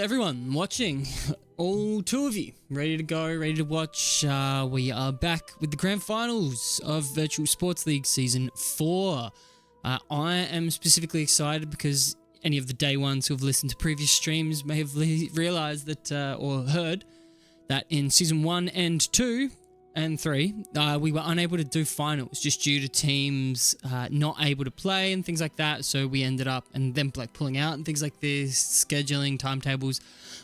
everyone watching. All two of you ready to go, ready to watch. We are back with the grand finals of Virtual Sports League Season 4. I am specifically excited because any of the day ones who have listened to previous streams may have realized that, or heard, that in Season 1 and 2 and 3, we were unable to do finals just due to teams not able to play and things like that. So we ended up and then like pulling out and things like this, scheduling timetables.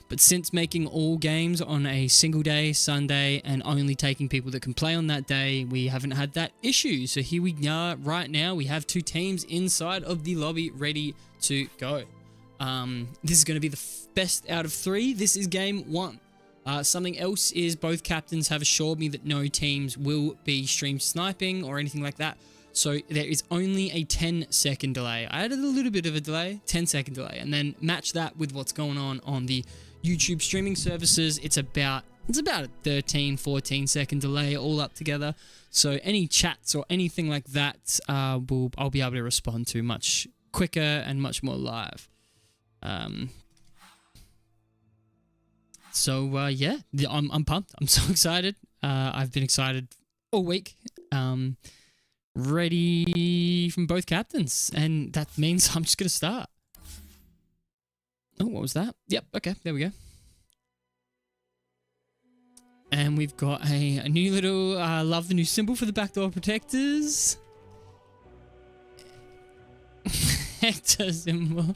But since making all games on a single day, Sunday, and only taking people that can play on that day, we haven't had that issue. So here we are right now. We have two teams inside of the lobby ready to go. This is going to be the best out of 3. This is game 1. Something else is both captains have assured me that no teams will be stream sniping or anything like that. So there is only a 10-second delay. I added a little bit of a delay, 10-second delay, and then match that with what's going on the YouTube streaming services. It's about a 13-14-second delay all up together. So any chats or anything like that, I'll be able to respond to much quicker and much more live. So yeah, I'm pumped. I'm so excited. I've been excited all week. Ready from both captains, and that means I'm just gonna start. Oh, what was that? Yep. Okay, there we go. And we've got a new little. Love the new symbol for the backdoor protectors. Hector symbol,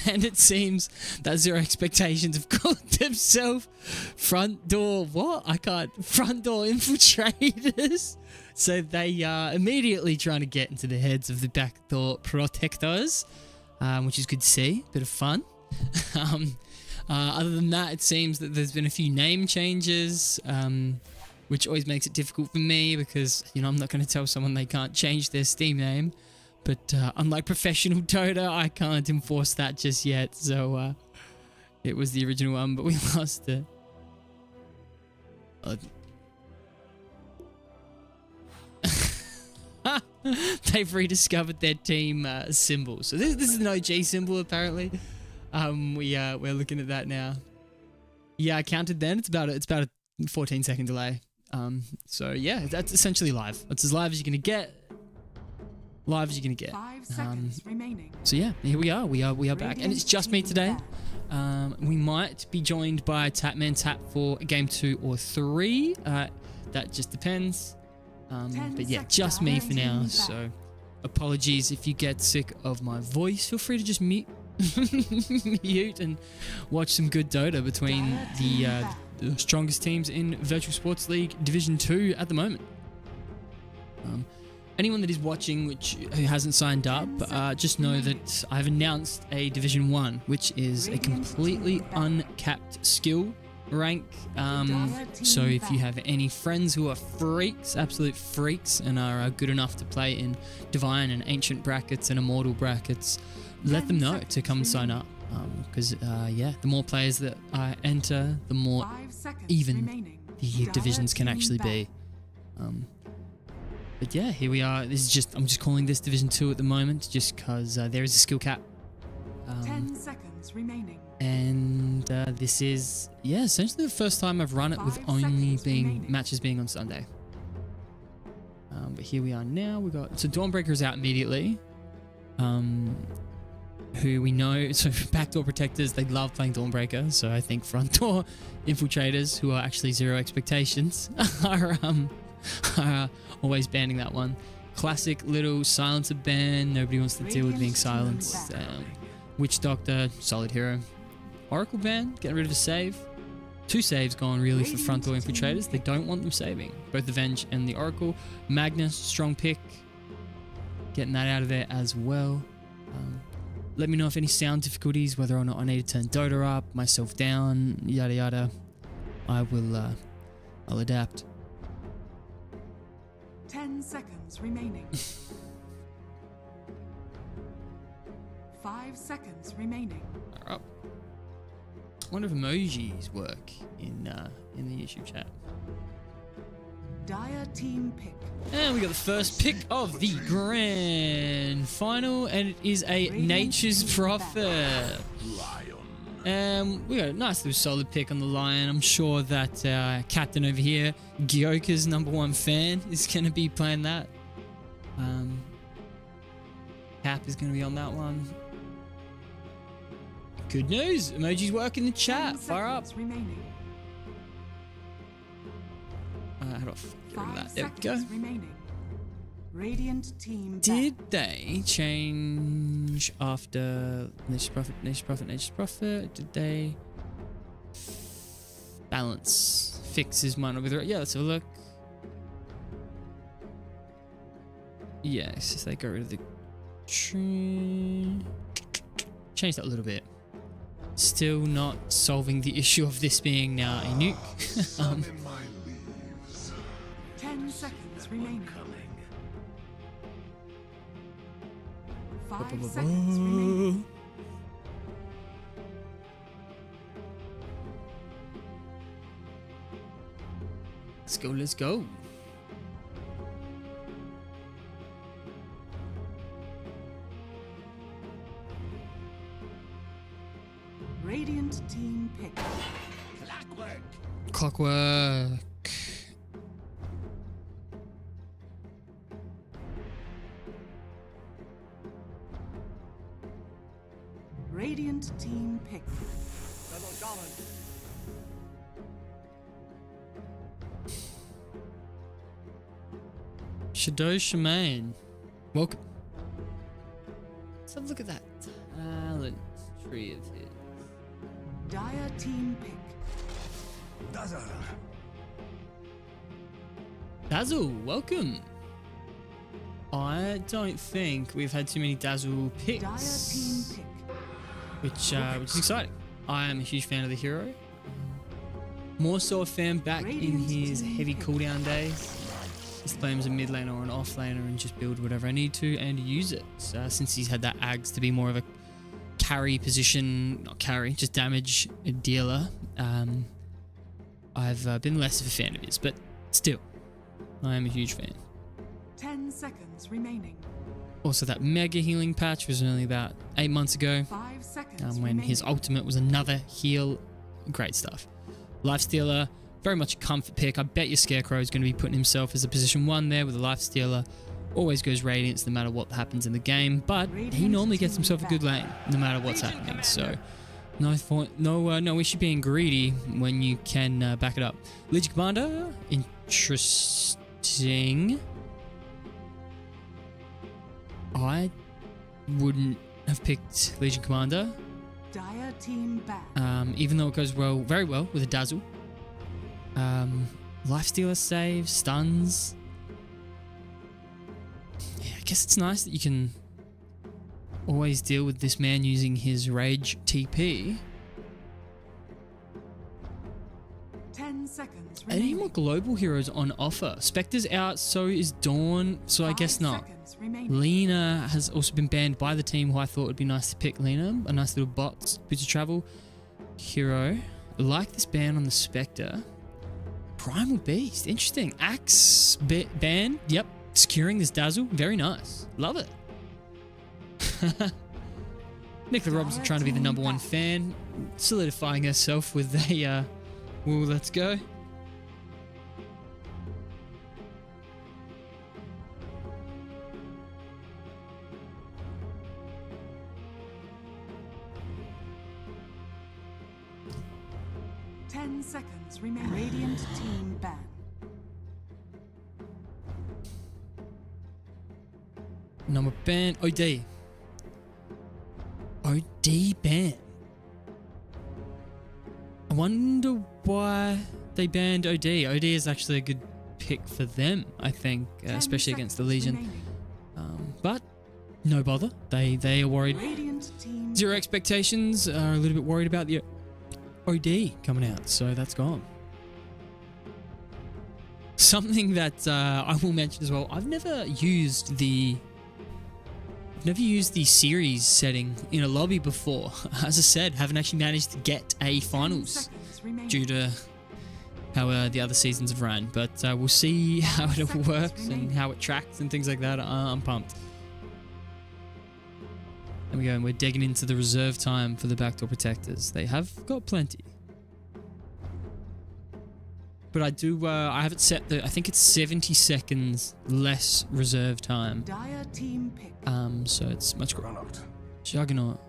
and it seems that Zero Expectations have called themselves front door. What? I can't. Front door infiltrators. So they are immediately trying to get into the heads of the backdoor protectors, which is good to see. Bit of fun. Other than that, it seems that there's been a few name changes, which always makes it difficult for me because I'm not going to tell someone they can't change their Steam name. But unlike professional Dota, I can't enforce that just yet. So it was the original one, but we lost it. They've rediscovered their team symbol. So this is an OG symbol apparently. We're looking at that now. Yeah, I counted then. It's about a 14-second delay. So yeah, that's essentially live. That's as live as you're gonna get. Live as you're gonna get. 5 seconds remaining. So yeah, here we are. We are back, and it's just me today. We might be joined by Tapman Tap for game 2 or 3. That just depends. But yeah, just me for now. So apologies if you get sick of my voice. Feel free to just mute and watch some good Dota between the strongest teams in Virtual Sports League Division 2 at the moment. Anyone that is watching who hasn't signed up, just know that I've announced a Division 1, which is a completely uncapped skill rank. So if you have any friends who are freaks, absolute freaks, and are good enough to play in Divine and Ancient brackets and Immortal brackets, let them know to come and sign up. Because, yeah, the more players that I enter, the more even the divisions can actually be. But yeah, here we are. I'm just calling this Division 2 at the moment, just because there is a skill cap. 10 seconds remaining. And this is, yeah, essentially the first time I've run it with only matches being on Sunday. But here we are now. So Dawnbreaker is out immediately. Who we know, so backdoor protectors, they love playing Dawnbreaker. So I think front door infiltrators, who are actually Zero Expectations, are always banning that one. Classic little silencer ban. Nobody wants to deal with being silenced. Witch Doctor, solid hero. Oracle ban, getting rid of a save. 2 saves gone really for front door infiltrators. They don't want them saving. Both the Venge and the Oracle. Magnus, strong pick. Getting that out of there as well. Let me know if any sound difficulties, whether or not I need to turn Dota up, myself down, yada yada. I'll adapt. 10 seconds remaining. 5 seconds remaining. Alright. I wonder if emojis work in the YouTube chat. Dire team pick. And we got the first pick of the grand final, and it is a Nature's Prophet. We got a nice little solid pick on the line. I'm sure that captain over here, Gyoka's #1 fan, is going to be playing that. Cap is going to be on that one. Good news. Emojis work in the chat. Fire up. Remaining. How do I get rid of that? There we 5 go. seconds remaining. Radiant team Did they change after Nature's Prophet? Did they balance fixes might not be the right? Yeah, let's have a look. Yeah, it's just they got rid of the tree. Change that a little bit. Still not solving the issue of this being now a nuke. 10 seconds remaining. 5 seconds remaining. Let's go. Radiant team pick. Clockwork. Radiant team pick. Shadow Shaman. Welcome. Let's have a look at that talent tree of his. Dire team pick. Dazzle, welcome. I don't think we've had too many Dazzle Dire team picks, pick. which is exciting. I am a huge fan of the hero. More so a fan back in his heavy cooldown days. Just play him as a mid laner or an off laner and just build whatever I need to and use it. Since he's had that Ags to be more of a carry position, not carry, just damage dealer, I've been less of a fan of his, but still, I am a huge fan. 10 seconds remaining. Also, that mega healing patch was only about 8 months ago, 5 seconds when remaining. his ultimate was another heal. Great stuff. Lifestealer, very much a comfort pick. I bet your Scarecrow is going to be putting himself as a position 1 there with a Lifestealer. Always goes Radiance no matter what happens in the game, but he normally gets himself a good lane no matter what's happening. So no issue being greedy when you can back it up. Legion Commander, interesting. I wouldn't have picked Legion Commander, Dire team back. even though it goes very well with a Dazzle. Lifestealer saves, stuns. Yeah, I guess it's nice that you can always deal with this man using his Rage TP. 10 seconds Any remaining. more global heroes on offer? Spectre's out, so is Dawn, so I guess 5 not. seconds remaining. Lena has also been banned by the team, who I thought would be nice to pick. Lena, a nice little bot, boots of travel hero. I like this ban on the Spectre. Primal Beast, interesting. Axe ban, yep. Securing this Dazzle, very nice. Love it. Nicola Robinson trying to be the #1 fan, solidifying herself with a, well, let's go. Seconds remain. Radiant team ban. Number ban. OD. OD ban. I wonder why they banned OD. OD is actually a good pick for them, I think, especially against the Legion. But no bother. They are worried. Radiant team. Zero expectations. Are a little bit worried about the OD coming out, so that's gone. Something that I will mention as well. I've never used the series setting in a lobby before. As I said, haven't actually managed to get a finals due to how the other seasons have ran. But we'll see how it works and how it tracks and things like that. I'm pumped. There we go, and we're digging into the reserve time for the Backdoor Protectors. They have got plenty. But I have it set that I think it's 70 seconds less reserve time. Dire team pick. So it's much greater. Juggernaut.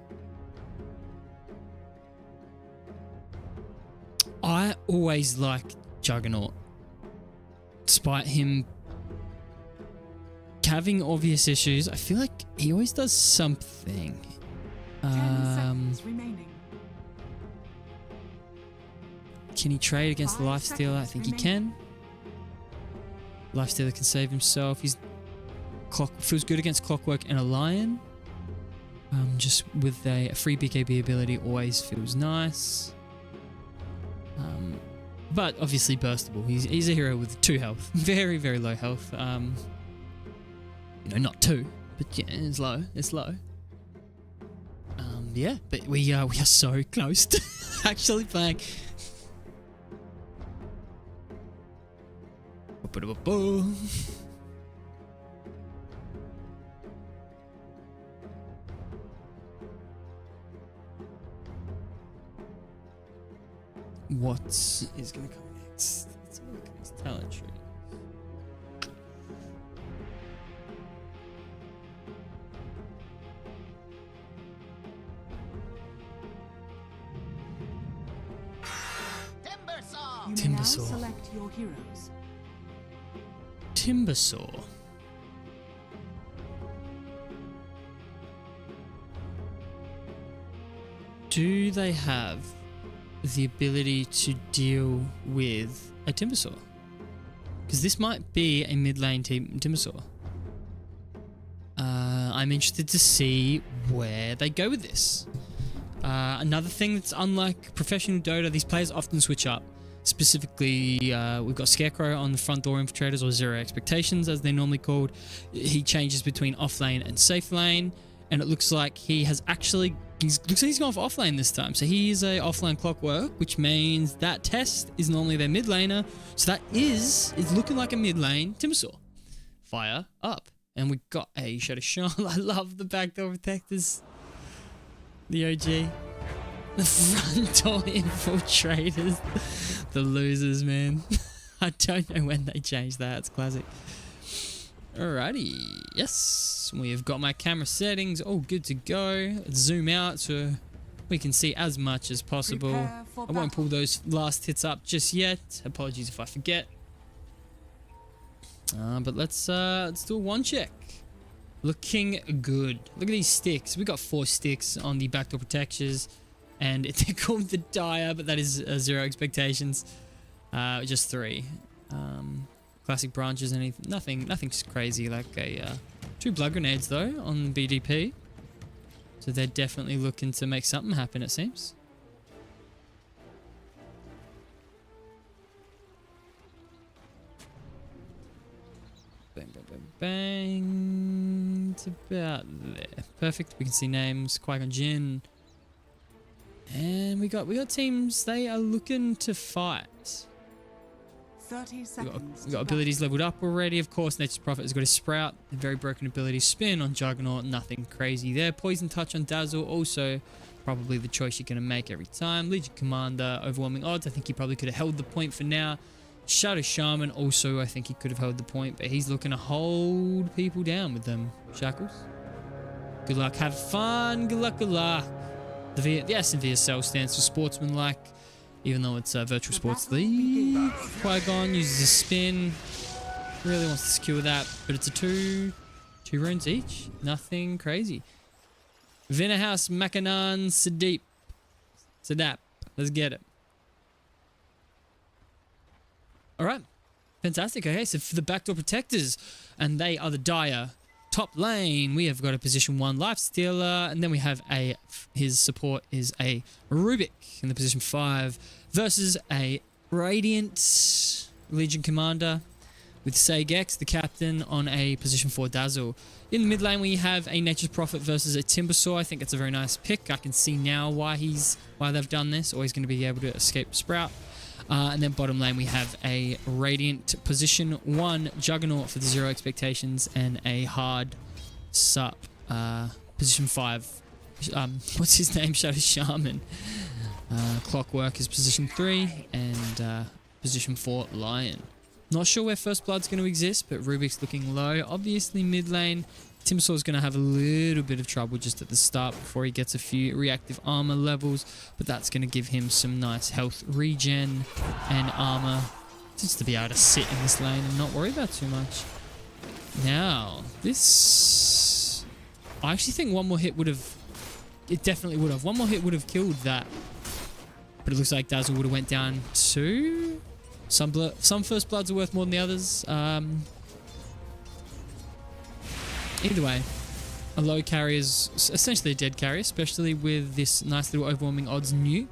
I always like Juggernaut. Despite him having obvious issues, I feel like he always does something. 10 seconds remaining. Can he trade against the 5 Lifestealer? I think he can. Lifestealer can save himself. He's feels good against Clockwork and a Lion. Just with a free BKB ability always feels nice. But obviously burstable. He's a hero with 2 health. Very, very low health. Not 2, but yeah, it's low. It's low. Yeah, but we are so close to actually playing. What is going to come next? Let's have a look at his talent tree. You may now Timbersaw. select your heroes. Timbersaw. Do they have the ability to deal with a Timbersaw? Because this might be a mid lane team Timbersaw. I'm interested to see where they go with this. Another thing that's unlike professional Dota, these players often switch up. Specifically, we've got Scarecrow on the front door infiltrators, or Zero Expectations as they're normally called. He changes between off lane and safe lane, and it looks like he has actually, looks like he's gone for off lane this time. So he is a offline Clockwork, which means that test is normally their mid laner. So that is looking like a mid lane Timbersaw. Fire up. And we got a Shadow Shine. I love the Backdoor Protectors. The OG. The front door infiltrators. The losers, man. I don't know when they changed that. It's classic. Alrighty. Yes. We have got my camera settings all good to go. Let's zoom out so we can see as much as possible. I won't pull those last hits up just yet. Apologies if I forget. But let's do a one check. Looking good. Look at these sticks. We got 4 sticks on the Backdoor Protectors. And they're called the Dire, but that is Zero Expectations. Just 3. Classic branches, nothing crazy. Like 2 blood grenades though on BDP. So they're definitely looking to make something happen, it seems. Bang, bang, bang, bang. It's about there. Perfect. We can see names. Qui-Gon Jinn. And we got teams. They are looking to fight. 30 seconds. We got abilities leveled up already. Of course, Nature's Prophet has got a Sprout. A very broken ability. Spin on Juggernaut. Nothing crazy there. Poison Touch on Dazzle. Also, probably the choice you're going to make every time. Legion Commander. Overwhelming odds. I think he probably could have held the point for now. Shadow Shaman. Also, I think he could have held the point. But he's looking to hold people down with them shackles. Good luck. Have fun. Good luck. Good luck. The S in VSL stands for sportsmanlike, even though it's a virtual sports league. Qui-Gon uses a spin. Really wants to secure that, but it's a 2 runes each. Nothing crazy. Vinahouse, Makanan, Sadap. Let's get it. Alright. Fantastic. Okay, so for the Backdoor Protectors, and they are the Dire. Top lane, we have got a position 1 Lifestealer, and then we have his support is a Rubik in the position 5 versus a Radiant Legion Commander with Sagex, the captain, on a position 4 Dazzle. In the mid lane, we have a Nature's Prophet versus a Timbersaw. I think it's a very nice pick. I can see now why they've done this. Always going to be able to escape Sprout. And then bottom lane, we have a Radiant position 1 Juggernaut for the Zero Expectations and a hard sup position 5 what's his name? Shadow Shaman. Clockwork is position 3 and position 4 Lion. Not sure where First Blood's going to exist, but Rubik's looking low. Obviously mid lane, Timbersaur's going to have a little bit of trouble just at the start before he gets a few reactive armor levels, but that's going to give him some nice health regen and armor just to be able to sit in this lane and not worry about too much. Now, this... I actually think one more hit would have... It definitely would have. One more hit would have killed that. But it looks like Dazzle would have went down too. Some First Bloods are worth more than the others. Either way, a low carry is essentially a dead carry, especially with this nice little overwhelming odds nuke.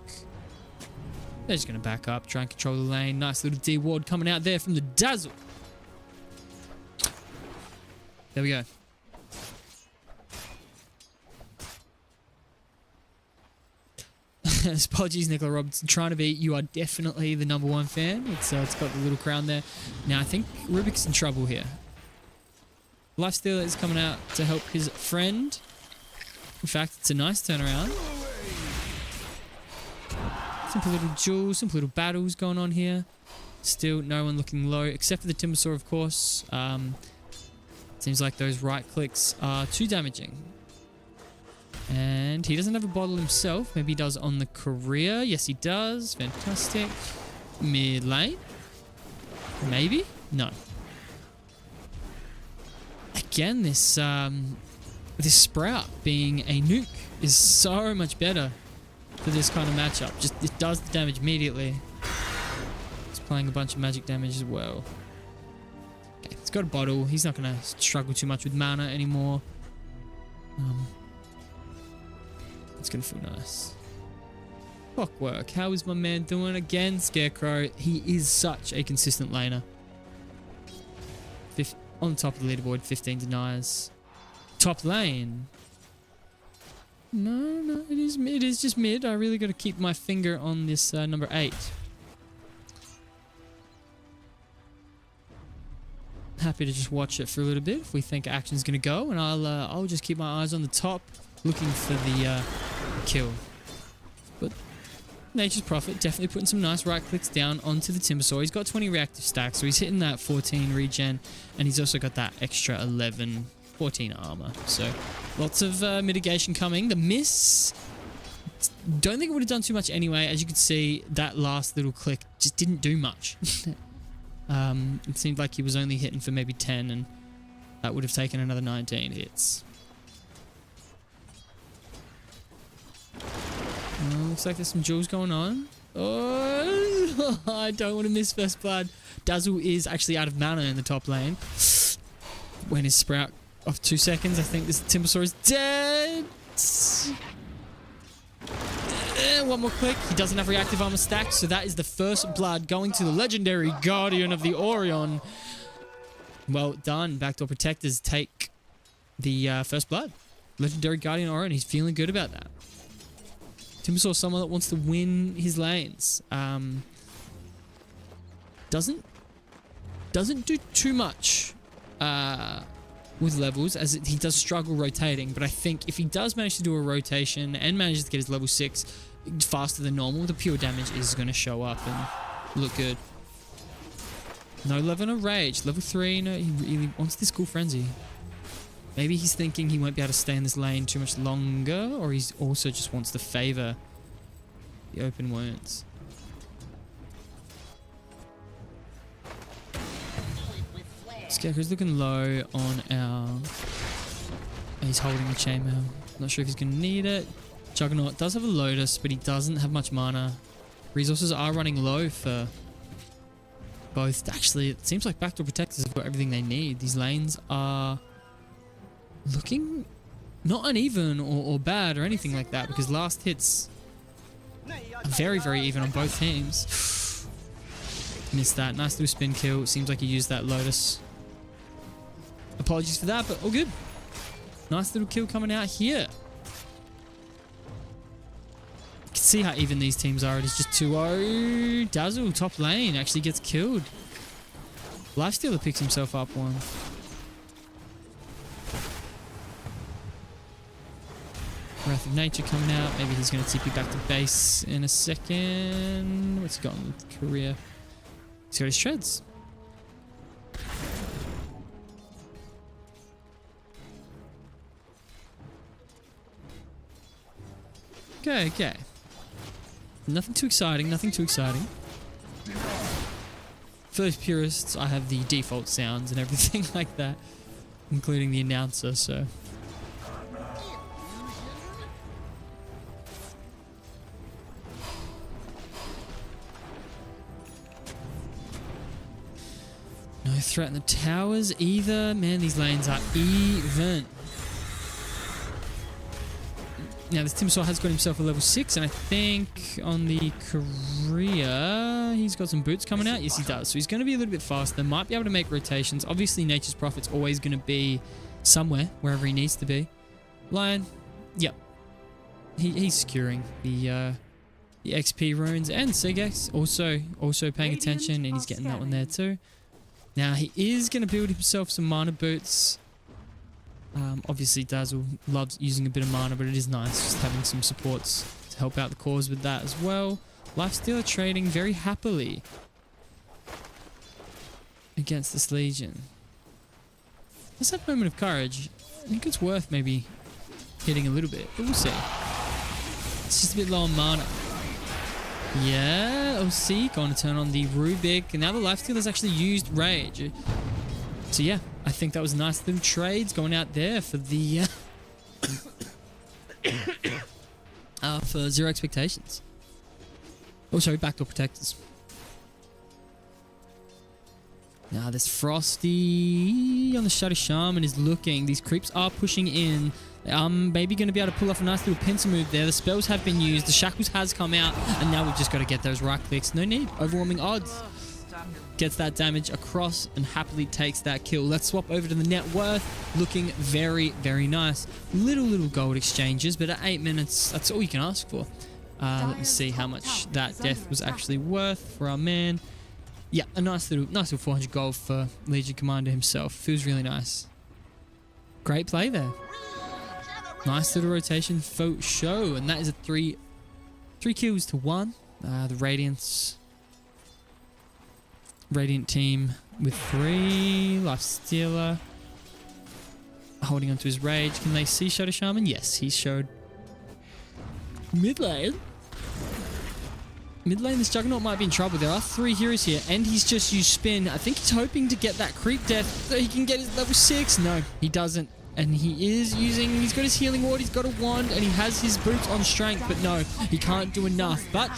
They're just going to back up, try and control the lane. Nice little D-ward coming out there from the Dazzle. There we go. Apologies, Nicola Robertson. Trying to be, you are definitely the #1 fan. It's got the little crown there. Now, I think Rubik's in trouble here. Lifestealer is coming out to help his friend. In fact, it's a nice turnaround. Simple little duels, simple little battles going on here. Still no one looking low, except for the Timbersaur, of course. Seems like those right clicks are too damaging. And he doesn't have a bottle himself. Maybe he does on the career. Yes, he does. Fantastic. Mid lane? Maybe? No. Again, this Sprout being a nuke is so much better for this kind of matchup. Just it does the damage immediately. It's playing a bunch of magic damage as well. Okay, he's got a bottle. He's not going to struggle too much with mana anymore. It's going to feel nice. Clockwork. How is my man doing? Again, Scarecrow. He is such a consistent laner. On top of the leaderboard, 15 denies. Top lane. No, it is mid. It is just mid. I really got to keep my finger on this number 8. Happy to just watch it for a little bit if we think action's going to go, and I'll just keep my eyes on the top, looking for the kill. But Nature's Prophet definitely putting some nice right clicks down onto the Timbersaur. He's got 20 reactive stacks, so he's hitting that 14 regen, and he's also got that extra 14 armor. So lots of mitigation coming. The miss, don't think it would have done too much anyway. As you can see, that last little click just didn't do much. It seemed like he was only hitting for maybe 10, and that would have taken another 19 hits. Looks like there's some duels going on. Oh, I don't want to miss First Blood. Dazzle is actually out of mana in the top lane. When his Sprout off 2 seconds, I think this Timbersaur is dead. One more click. He doesn't have reactive armor stacked, so that is the First Blood going to the legendary Guardian of the Orion. Well done. Backdoor Protectors take the First Blood. Legendary Guardian Orion. He's feeling good about that. Timbersaur, someone that wants to win his lanes. Doesn't do too much with levels, as he does struggle rotating. But I think if he does manage to do a rotation and manages to get his level 6 faster than normal, the pure damage is going to show up and look good. No level of rage. Level 3, no, he really wants this cool frenzy. Maybe he's thinking he won't be able to stay in this lane too much longer, or he also just wants to favor the open wounds. Scarecrow's looking low on our... He's holding the chainmail. Not sure if he's going to need it. Juggernaut does have a Lotus, but he doesn't have much mana. Resources are running low for both. Actually, it seems like Backdoor Protectors have got everything they need. These lanes are looking not uneven or bad or anything like that, because last hits are very, very even on both teams. Missed that. Nice little spin kill. Seems like he used that Lotus. Apologies for that, but all good. Nice little kill coming out here. You can see how even these teams are. It is just 2-0. Dazzle, top lane, actually gets killed. Lifestealer picks himself up one. Breath of Nature coming out. Maybe he's going to TP back to base in a second. What's he got in career? He's got his shreds. Okay. Nothing too exciting, For those purists, I have the default sounds and everything like that, including the announcer, so. No threat in the towers either. Man, these lanes are even. Now, this Timbersaw has got himself a level 6, and I think on the career, he's got some boots coming out. Yes, he does. So he's going to be a little bit faster. Might be able to make rotations. Obviously, Nature's Prophet's always going to be somewhere, wherever he needs to be. Lion, yep. He's securing the XP runes, and Sigex also paying attention, and he's getting that one there too. Now, he is going to build himself some mana boots. Obviously, Dazzle loves using a bit of mana, but it is nice just having some supports to help out the cause with that as well. Lifestealer trading very happily against this Legion. Let's have a moment of courage. I think it's worth maybe hitting a little bit, but we'll see. It's just a bit low on mana. Yeah, OC going to turn on the Rubik, and now the Lifestealer's actually used Rage. So yeah, I think that was nice little trades going out there for the for Zero Expectations. Oh, sorry, Backdoor Protectors. Now this Frosty on the Shadow Shaman is looking. These creeps are pushing in. Maybe going to be able to pull off a nice little pincer move there. The spells have been used. The Shackles has come out, and now we've just got to get those right clicks. No need. Overwhelming odds. Gets that damage across and happily takes that kill. Let's swap over to the net worth. Looking very, very nice. Little gold exchanges, but at 8 minutes, that's all you can ask for. Let me see how much that death was actually worth for our man. Yeah, a nice little 400 gold for Legion Commander himself. Feels really nice. Great play there. Nice little rotation for show, and that is a 3 kills to 1. The Radiant team with 3. Lifestealer holding onto his rage. Can they see Shadow Shaman? Yes, he showed. Mid lane, this Juggernaut might be in trouble. There are 3 heroes here, and he's just used spin. I think he's hoping to get that creep death so he can get his level 6. No, he doesn't. And he's got his healing ward, he's got a wand, and he has his boots on strength, but no, he can't do enough. But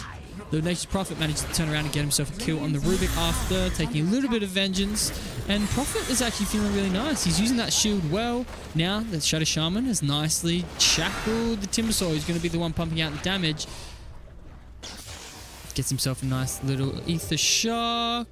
the Nature's Prophet managed to turn around and get himself a kill on the Rubik after taking a little bit of vengeance. And Prophet is actually feeling really nice. He's using that shield well. Now the Shadow Shaman has nicely shackled the Timbersaw, who's going to be the one pumping out the damage. Gets himself a nice little Ether Shock.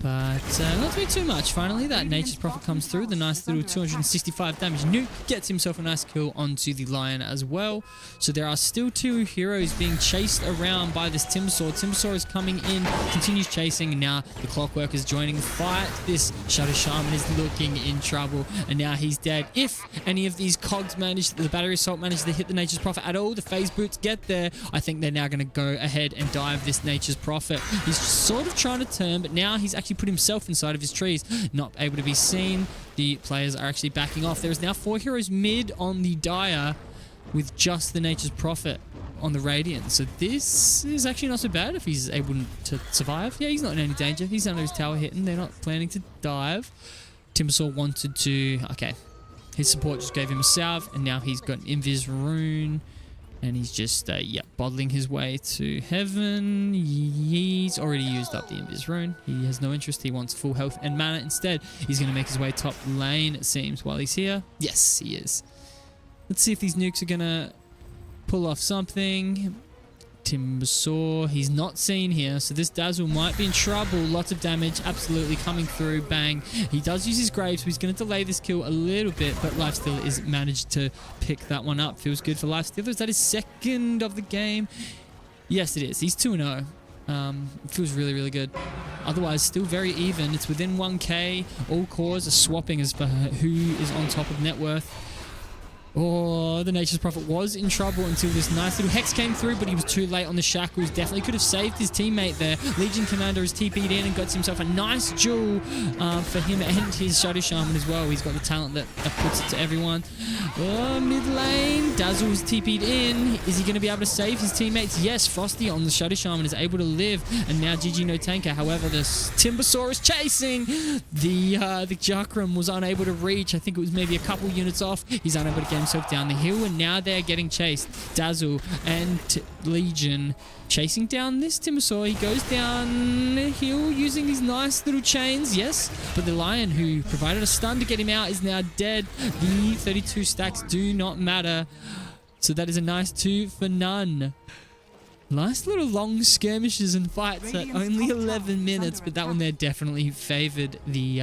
But not doing too much. Finally, that Nature's Prophet comes through. The nice little 265 damage nuke gets himself a nice kill onto the Lion as well. So there are still 2 heroes being chased around by this Timbersaw. Timbersaw is coming in, continues chasing, and now the Clockwork is joining the fight. This Shadow Shaman is looking in trouble, and now he's dead. If any of these cogs the Battery Assault managed to hit the Nature's Prophet at all, the Phase Boots get there. I think they're now going to go ahead and dive this Nature's Prophet. He's sort of trying to turn, but now he's actually put himself inside of his trees, not able to be seen. The players are actually backing off. There is now 4 heroes mid on the Dire with just the Nature's Prophet on the Radiant. So this is actually not so bad if he's able to survive. Yeah, he's not in any danger. He's under his tower hitting. They're not planning to dive. Timbersaw wanted to... Okay. His support just gave him a salve, and now he's got an Invis rune. And he's just, bottling his way to heaven. He's already used up the Invis rune. He has no interest. He wants full health and mana. Instead, he's going to make his way top lane, it seems, while he's here. Yes, he is. Let's see if these nukes are going to pull off something. Timbersaw, he's not seen here, so this Dazzle might be in trouble. Lots of damage absolutely coming through. Bang. He does use his Grave, so he's going to delay this kill a little bit, but Lifestealer is managed to pick that one up. Feels good for Lifestealer. Is that his second of the game? Yes, it is. He's 2-0. Feels really, really good. Otherwise, still very even. It's within 1k. All cores are swapping as for who is on top of net worth. Oh, the Nature's Prophet was in trouble until this nice little Hex came through, but he was too late on the shackles. Definitely could have saved his teammate there. Legion Commander has TP'd in and got himself a nice jewel for him and his Shadow Shaman as well. He's got the talent that puts it to everyone. Mid lane, Dazzle's TP'd in. Is he going to be able to save his teammates? Yes, Frosty on the Shadow Shaman is able to live, and now GG no tanker. However, the Timbersaur is chasing. The Jakram was unable to reach. I think it was maybe a couple units off. He's unable to get himself down the hill, and now they're getting chased. Dazzle and Legion chasing down this Timbersaur. He goes down the hill using these nice little chains, yes, but the Lion who provided a stun to get him out is now dead. The 32 stacks do not matter, so that is a nice 2 for none. Nice little long skirmishes and fights at only 11 minutes, but that one there definitely favored the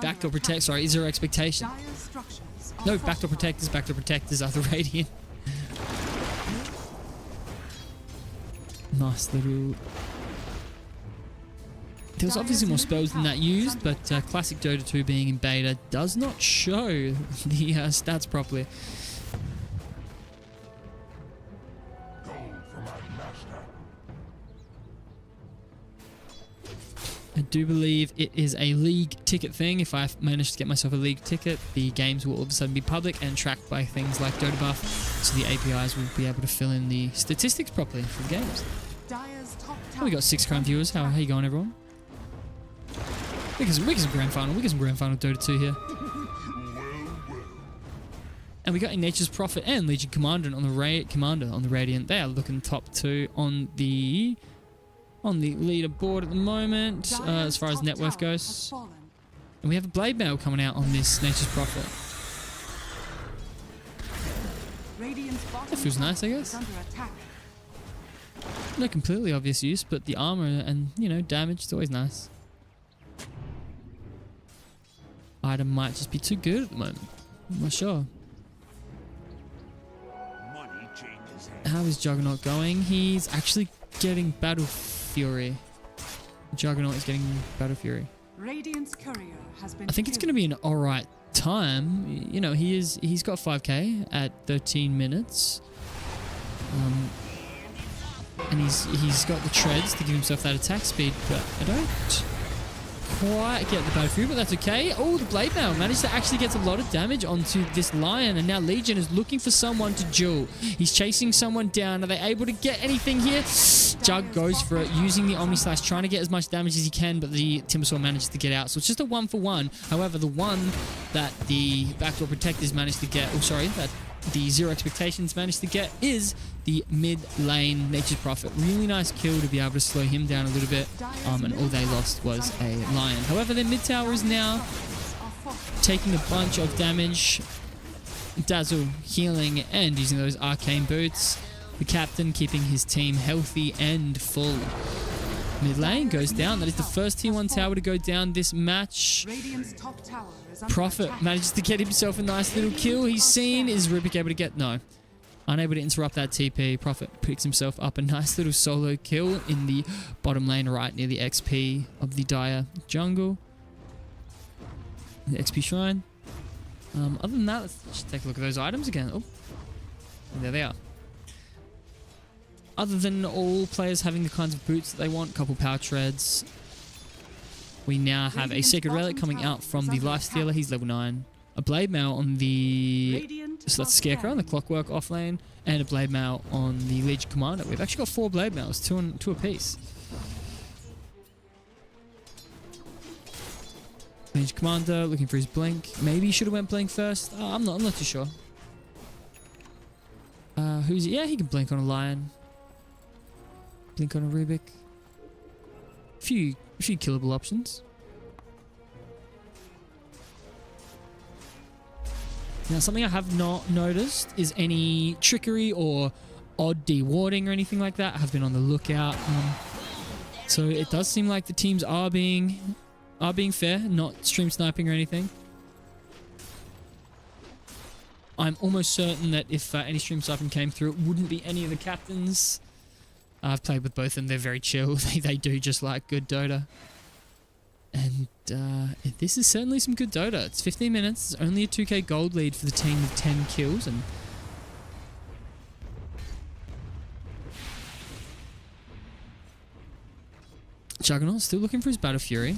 Backdoor Protect. Sorry, Zero Expectation. No, Backdoor Protectors are the Radiant. Nice little... There was obviously more spells than that used, but classic Dota 2 being in beta does not show the stats properly. I do believe it is a league ticket thing. If I manage to get myself a league ticket, the games will all of a sudden be public and tracked by things like Dota Buff, so the APIs will be able to fill in the statistics properly for the games. Oh, we got 6 current viewers. How you going, everyone? We get some grand final. We get some grand final Dota 2 here. And we got a Nature's Prophet and Legion Commander on the Radiant. They are looking top 2 on the leaderboard at the moment, as far as net worth goes. And we have a Blade Mail coming out on this Nature's Prophet. That feels nice, I guess. No completely obvious use, but the armor and, you know, damage is always nice. Item might just be too good at the moment. I'm not sure. How is Juggernaut going? He's actually getting Battle Fury. Juggernaut is getting Battle Fury. Radiant's courier has been I think it's going to be an alright time. You know, he's got 5k at 13 minutes. And he's got the treads to give himself that attack speed, but I don't quite get the Battle Fury, but that's okay. Oh, the Blade Mail managed to actually get a lot of damage onto this Lion, and now Legion is looking for someone to duel. He's chasing someone down. Are they able to get anything here? Jug goes for it, using the Omni Slash, trying to get as much damage as he can, but the Timbersaw manages to get out. So it's just a 1-for-1. However, the one that the Backdoor Protectors managed to get, that the Zero Expectations managed to get is the mid lane Nature's Prophet. Really nice kill to be able to slow him down a little bit, and all they lost was a Lion. However, their mid tower is now taking a bunch of damage. Dazzle healing and using those arcane boots. The captain keeping his team healthy and full. Mid lane goes down. That is the first tier 1 tower to go down this match. Prophet manages to get himself a nice little kill. He's seen. Is Rubik able to get... No. Unable to interrupt that TP. Prophet picks himself up a nice little solo kill in the bottom lane right near the XP of the Dire jungle. The XP shrine. Other than that, let's just take a look at those items again. Oh, there they are. Other than all players having the kinds of boots that they want, couple power treads, we now have a Sacred Relic coming out from the Lifestealer. He's level 9. A Blade Mail on the... So that's Scarecrow on the Clockwork off lane, and a Blade Mail on the Legion Commander. We've actually got 4 Blade Mails, 2 apiece. Legion Commander looking for his blink. Maybe he should have went blink first. I'm not too sure. Who's... Yeah, he can blink on a Lion. Blink on a Rubik. Few killable options. Now, something I have not noticed is any trickery or odd dewarding or anything like that. I have been on the lookout. So it does seem like the teams are being fair, not stream sniping or anything. I'm almost certain that if any stream sniping came through, it wouldn't be any of the captains. I've played with both of them. They're very chill. They do just like good Dota. And this is certainly some good Dota. It's 15 minutes. It's only a 2k gold lead for the team with 10 kills. And Juggernaut still looking for his Battle Fury.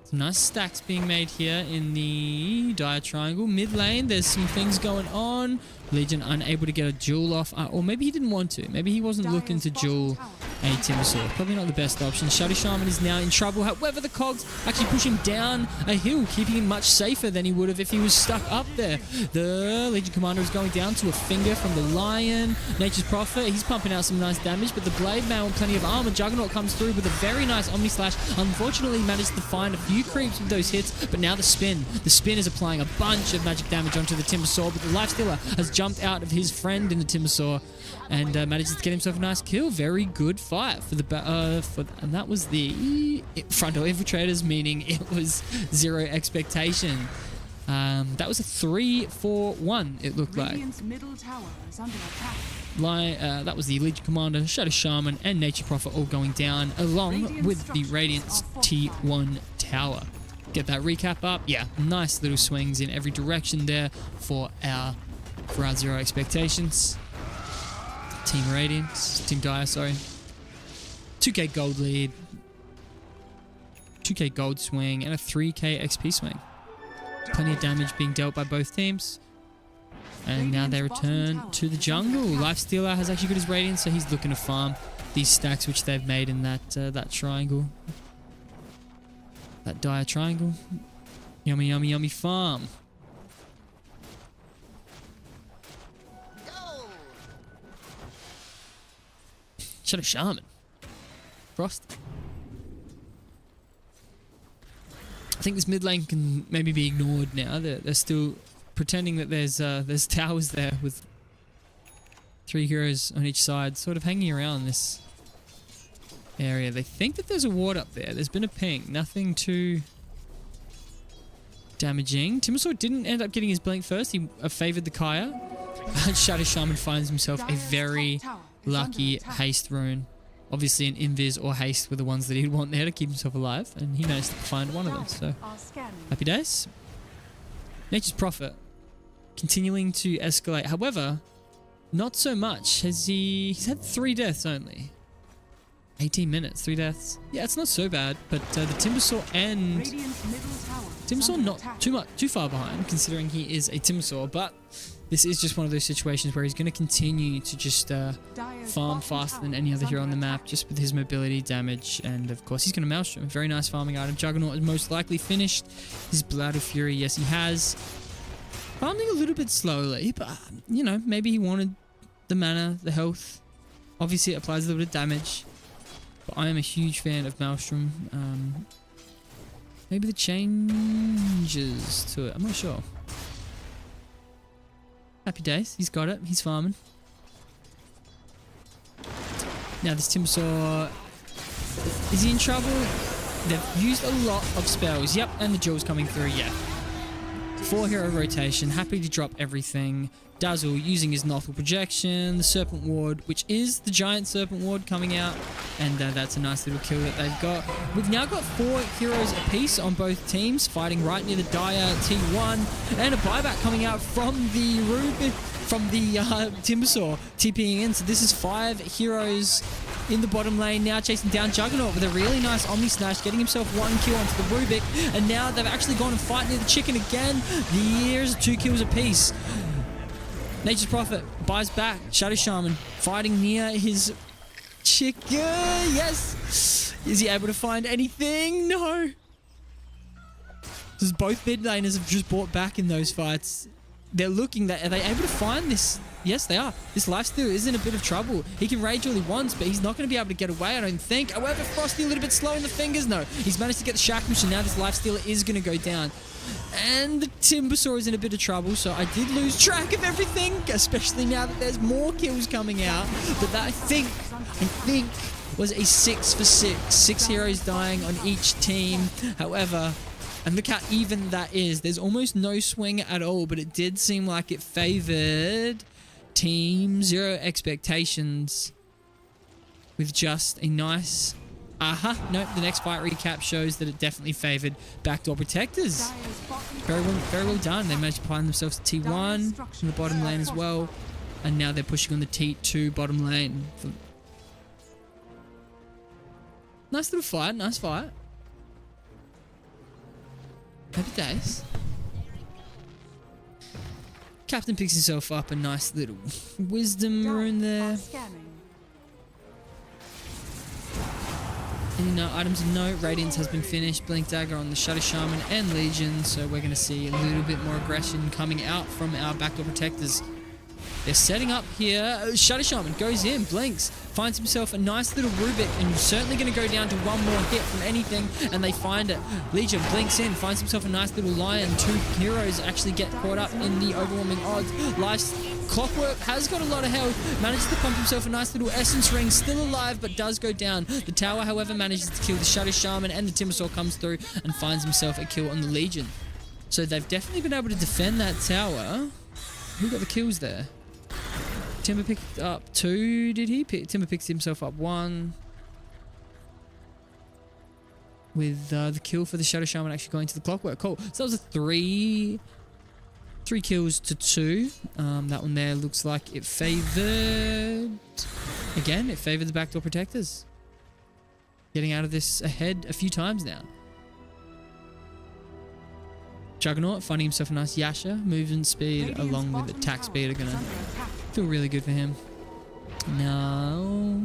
Some nice stacks being made here in the Dire Triangle. Mid lane, there's some things going on. Legion unable to get a duel off. Or maybe he didn't want to. Maybe he wasn't looking to duel a Timbersaw. Probably not the best option. Shadow Shaman is now in trouble. However, the cogs actually push him down a hill, keeping him much safer than he would have if he was stuck up there. The Legion Commander is going down to a finger from the Lion. Nature's Prophet, he's pumping out some nice damage, but the Blade Man with plenty of armor. Juggernaut comes through with a very nice Omni Slash. Unfortunately, managed to find a few creeps with those hits, but now the spin. The spin is applying a bunch of magic damage onto the Timbersaw, but the Lifestealer has jumped out of his friend in the Timbersaw and manages to get himself a nice kill. Very good fight for the and that was the frontal infiltrators, meaning it was zero expectation. That was a 3-4-1. It looked like. Middle tower is under attack. That was the Legion Commander, Shadow Shaman, and Nature Prophet all going down, along with the Radiant's T1 tower. Get that recap up. Yeah, nice little swings in every direction there for our zero expectations. Team Radiant, Team Dire, sorry. 2k gold lead, 2k gold swing, and a 3k XP swing. Plenty of damage being dealt by both teams. And now they return to the jungle. Lifestealer has actually got his Radiant, so he's looking to farm these stacks which they've made in that triangle. That Dire Triangle. Yummy, yummy, yummy farm. Shadow Shaman. Frost. I think this mid lane can maybe be ignored now. They're still pretending that there's towers there with 3 heroes on each side, sort of hanging around this area. They think that there's a ward up there. There's been a ping. Nothing too damaging. Timbersaw didn't end up getting his blink first. He favored the Kaya. Shadow Shaman finds himself a very lucky haste rune. Obviously an invis or haste were the ones that he'd want there to keep himself alive, and he managed to find one of them, so happy days. Nature's Prophet continuing to escalate. However, not so much. He's had 3 deaths only. 18 minutes, 3 deaths. Yeah, it's not so bad, but the Timbersaw and Timbersaw not too far behind, considering he is a Timbersaw, but this is just one of those situations where he's going to continue to just farm faster than any other hero on the map, just with his mobility, damage, and of course he's going to Maelstrom. Very nice farming item. Juggernaut is most likely finished his Battle Fury. Yes, he has. Farming a little bit slowly, but you know, maybe he wanted the mana, the health. Obviously it applies a little bit of damage, but I am a huge fan of Maelstrom. Maybe the changes to it, I'm not sure. Happy days, he's got it, he's farming. Now this Timbersaw, is he in trouble? They've used a lot of spells. Yep, and the jewel's coming through, yeah. 4 hero rotation, happy to drop everything. Dazzle using his Nothal projection, the Serpent Ward, which is the Giant Serpent Ward coming out, and that's a nice little kill that they've got. We've now got 4 heroes apiece on both teams, fighting right near the Dire T1, and a buyback coming out from the Timbersaw TPing in. So this is 5 heroes in the bottom lane now, chasing down Juggernaut with a really nice Omni Slash, getting himself 1 kill onto the Rubik, and now they've actually gone and fight near the chicken again. Here's 2 kills apiece. Nature's Prophet buys back. Shadow Shaman fighting near his chicken. Yes! Is he able to find anything? No! Because both mid laners have just bought back in those fights. They're looking, are they able to find this? Yes, they are. This Lifestealer is in a bit of trouble. He can rage all he wants, but he's not going to be able to get away, I don't think. However, Frosty a little bit slow in the fingers. No, he's managed to get the Shackle, so now this Lifestealer is going to go down. And the Timbersaw is in a bit of trouble, so I did lose track of everything, especially now that there's more kills coming out. But that, I think, was a 6 for 6. 6 heroes dying on each team. However, and look how even that is. There's almost no swing at all, but it did seem like it favored Team Zero Expectations with just a nice Nope, the next fight recap shows that it definitely favored Backdoor Protectors. Very well done. They managed to find themselves a T1 in the bottom lane as well. And now they're pushing on the T2 bottom lane. Nice little fight, nice fight. Happy days. Captain picks himself up a nice little wisdom rune there. Any items of note, Radiance has been finished, Blink Dagger on the Shadow Shaman and Legion, so we're going to see a little bit more aggression coming out from our Backdoor Protectors. They're setting up here. Shadow Shaman goes in, blinks, finds himself a nice little Rubik, and certainly going to go down to one more hit from anything, and they find it. Legion blinks in, finds himself a nice little Lion. Two heroes actually get caught up in the overwhelming odds. Life's Clockwork has got a lot of health, manages to pump himself a nice little Essence Ring, still alive, but does go down. The tower, however, manages to kill the Shadow Shaman, and the Timbersaw comes through and finds himself a kill on the Legion. So they've definitely been able to defend that tower. Who got the kills there? Timber picked up 2, did he? Timber picks himself up 1. With the kill for the Shadow Shaman actually going to the Clockwork. Cool. So that was a 3 kills to 2. That one there looks like it favored... Again, it favored the Backdoor Protectors. Getting out of this ahead a few times now. Juggernaut finding himself a nice Yasha. Movement speed along with attack speed are going to feel really good for him. No.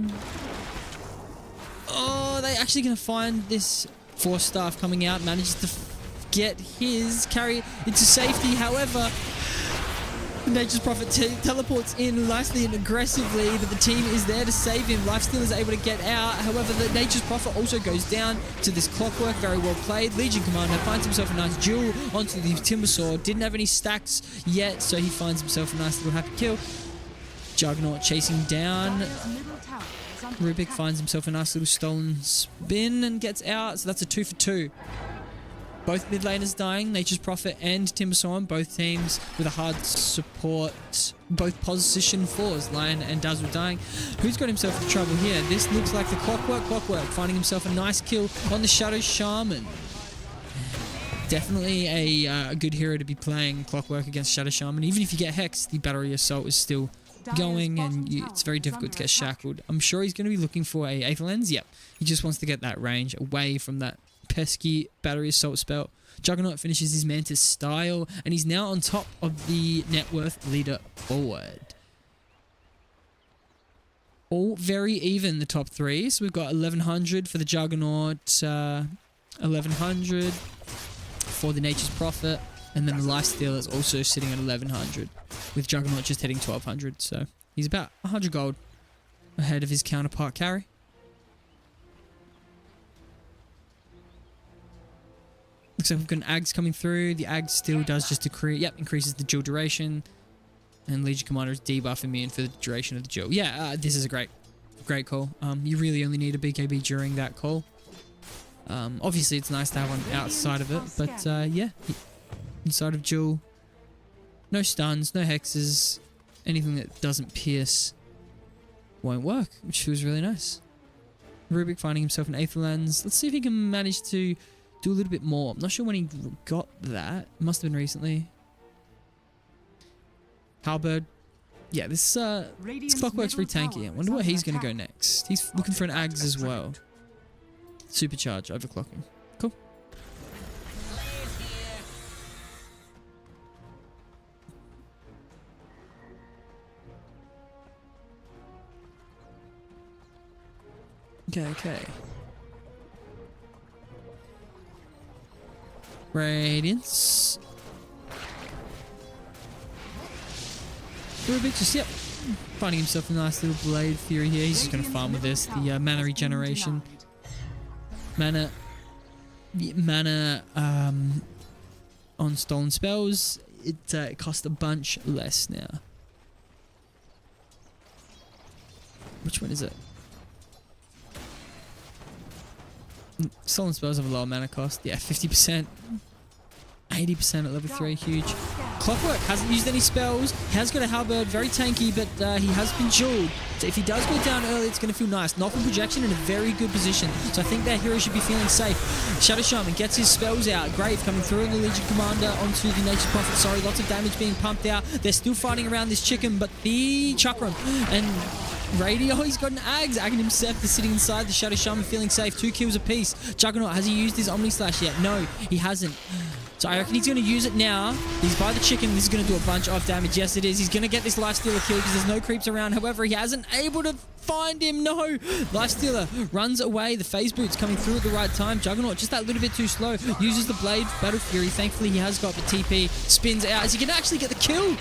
Oh, they're actually going to find this Force Staff coming out. Manages to get his carry into safety. However, Nature's Prophet teleports in nicely and aggressively, but the team is there to save him. Lifesteal is able to get out. However, the Nature's Prophet also goes down to this Clockwork. Very well played. Legion Commander finds himself a nice duel onto the Timbersaw. Didn't have any stacks yet, so he finds himself a nice little happy kill. Juggernaut chasing down. Rubik finds himself a nice little stolen spin and gets out, so that's a 2 for 2. Both mid laners dying, Nature's Prophet and Timbersaw, both teams with a hard support, both position 4s, Lion and Dazzle dying. Who's got himself in trouble here? This looks like the Clockwork, finding himself a nice kill on the Shadow Shaman. Definitely a good hero to be playing Clockwork against Shadow Shaman. Even if you get Hex, the Battery Assault is still going, and it's very difficult to get shackled. I'm sure he's going to be looking for a Aether Lens. Yep, he just wants to get that range away from that pesky Battery Assault spell. Juggernaut finishes his Mantis style, and he's now on top of the net worth leader forward. All very even, the top 3. So we've got 1100 for the Juggernaut, 1100 for the Nature's Prophet, and then the Lifesteal is also sitting at 1100, with Juggernaut just hitting 1200. So he's about 100 gold ahead of his counterpart carry. Looks like we've got an Ags coming through. The Ags still does just increases the duel duration. And Legion Commander is debuff immune for the duration of the duel. Yeah, this is a great call. You really only need a BKB during that call. Obviously, it's nice to have one outside of it, but yeah, inside of duel, no stuns, no hexes, anything that doesn't pierce won't work, which feels really nice. Rubik finding himself an Aether Lens. Let's see if he can manage to do a little bit more. I'm not sure when he got that. Must have been recently. Halberd. Yeah, this Clockwork's very tanky. I wonder where he's going to go next. He's looking for an Ags as well. Supercharge, overclocking. Cool. Okay. Radiance. Rubik just, finding himself a nice little Blade Fury here. He's just going to farm with this. The mana regeneration. Mana on stolen spells. It costs a bunch less now. Which one is it? Stolen spells have a lower mana cost. Yeah, 50%. 80% at level 3, huge. Clockwork hasn't used any spells. He has got a halberd, very tanky, but he has been jeweled. So if he does go down early, it's going to feel nice. Not from projection, in a very good position. So I think that hero should be feeling safe. Shadow Shaman gets his spells out. Grave coming through in the Legion Commander onto the Nature's Prophet. Sorry, lots of damage being pumped out. They're still fighting around this chicken, but the Chakram and Radio, he's got an Ags. Agging himself is sitting inside the Shadow Shaman, feeling safe. 2 kills apiece. Juggernaut, has he used his Omni Slash yet? No, he hasn't. So I reckon he's going to use it now. He's by the chicken. This is going to do a bunch of damage. Yes, it is. He's going to get this Lifestealer kill because there's no creeps around. However, he hasn't able to find him. No. Lifestealer runs away. The phase boot's coming through at the right time. Juggernaut just that little bit too slow. Uses the blade. Battle Fury. Thankfully, he has got the TP. Spins out. Is he going to actually get the kill?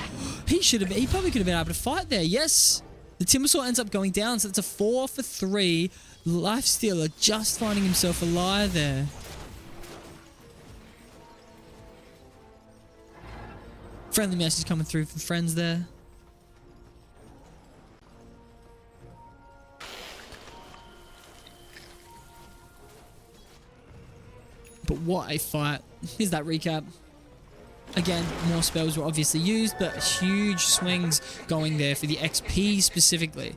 He probably could have been able to fight there. Yes. The Timbersaw ends up going down. So it's a 4 for 3. Lifestealer just finding himself alive there. Friendly message coming through from friends there. But what a fight. Here's that recap. Again, more spells were obviously used, but huge swings going there for the XP specifically.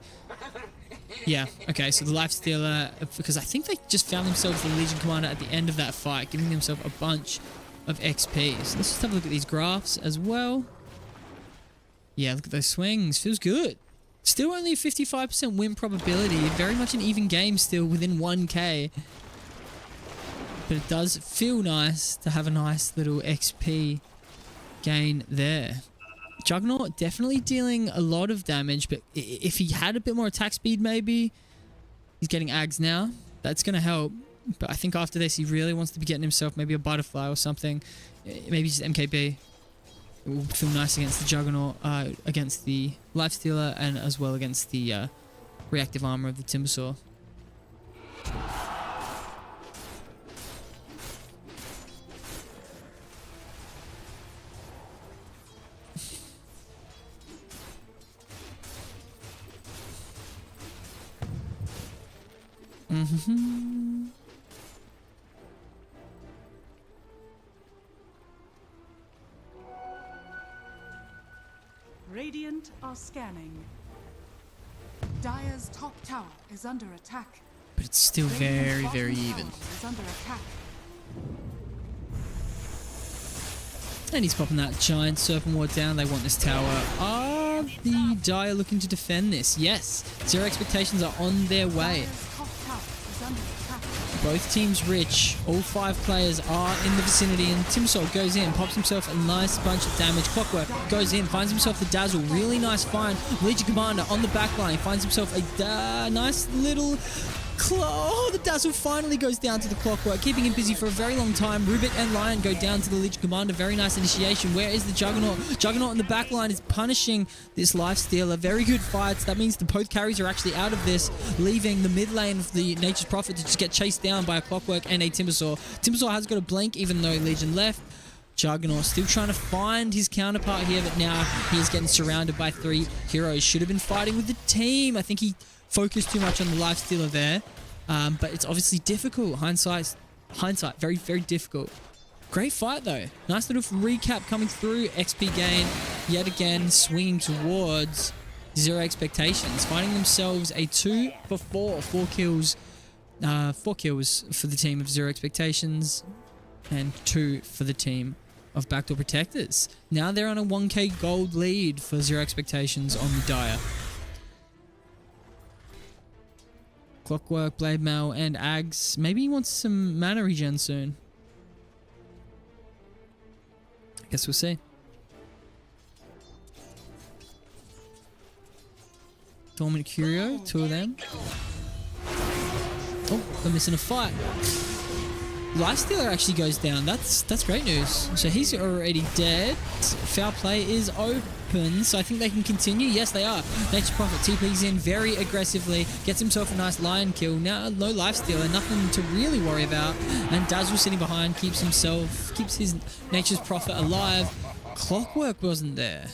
Yeah, okay, so the Lifestealer, because I think they just found themselves the Legion Commander at the end of that fight, giving themselves a bunch of XP. So let's just have a look at these graphs as well. Yeah, look at those swings. Feels good. Still only a 55% win probability. Very much an even game still within 1k. But it does feel nice to have a nice little XP gain there. Juggernaut definitely dealing a lot of damage, but if he had a bit more attack speed maybe. He's getting Ags now. That's going to help. But I think after this, he really wants to be getting himself maybe a Butterfly or something. Maybe just MKB. It will feel nice against the Juggernaut, against the Lifestealer, and as well against the reactive armor of the Timbersaw. Radiant are scanning. Dire's top tower is under attack. But it's still very, very even. Is under attack. And he's popping that giant serpent ward down. They want this tower. Are the Dire looking to defend this? Yes. Zero expectations are on their way. Dire's top tower is under attack. Both teams rich. All 5 players are in the vicinity, and Timbersaw goes in, pops himself a nice bunch of damage. Clockwork goes in, finds himself the dazzle. Really nice find. Legion Commander on the back line finds himself a nice little oh, the dazzle finally goes down to the Clockwork, keeping him busy for a very long time. Rubik and Lion go down to the Legion Commander. Very nice initiation. Where is the Juggernaut? Juggernaut in the back line is punishing this Lifestealer. Very good fights. That means the both carries are actually out of this, leaving the mid lane of the Nature's Prophet to just get chased down by a Clockwork and a Timbersaw. Timbersaw has got a blink even though Legion left. Juggernaut still trying to find his counterpart here, but now he is getting surrounded by 3 heroes. Should have been fighting with the team. I think he focused too much on the Lifestealer there, but it's obviously difficult. Hindsight, very, very difficult. Great fight though. Nice little recap coming through. XP gain yet again, swinging towards zero expectations, finding themselves a 2 for 4, 4 kills. 4 kills for the team of Zero Expectations and 2 for the team of Backdoor Protectors. Now they're on a 1k gold lead for Zero Expectations on the Dire. Clockwork, Blade Mail, and Ags. Maybe he wants some mana regen soon. I guess we'll see. Dormant Curio, 2 of them. Oh, they're missing a fight. Lifestealer actually goes down. That's great news. So he's already dead. Foul play is open, so I think they can continue. Yes, they are. Nature's Prophet TP's in very aggressively. Gets himself a nice lion kill. Now, no Lifestealer. Nothing to really worry about. And Dazzle sitting behind keeps his Nature's Prophet alive. Clockwork wasn't there.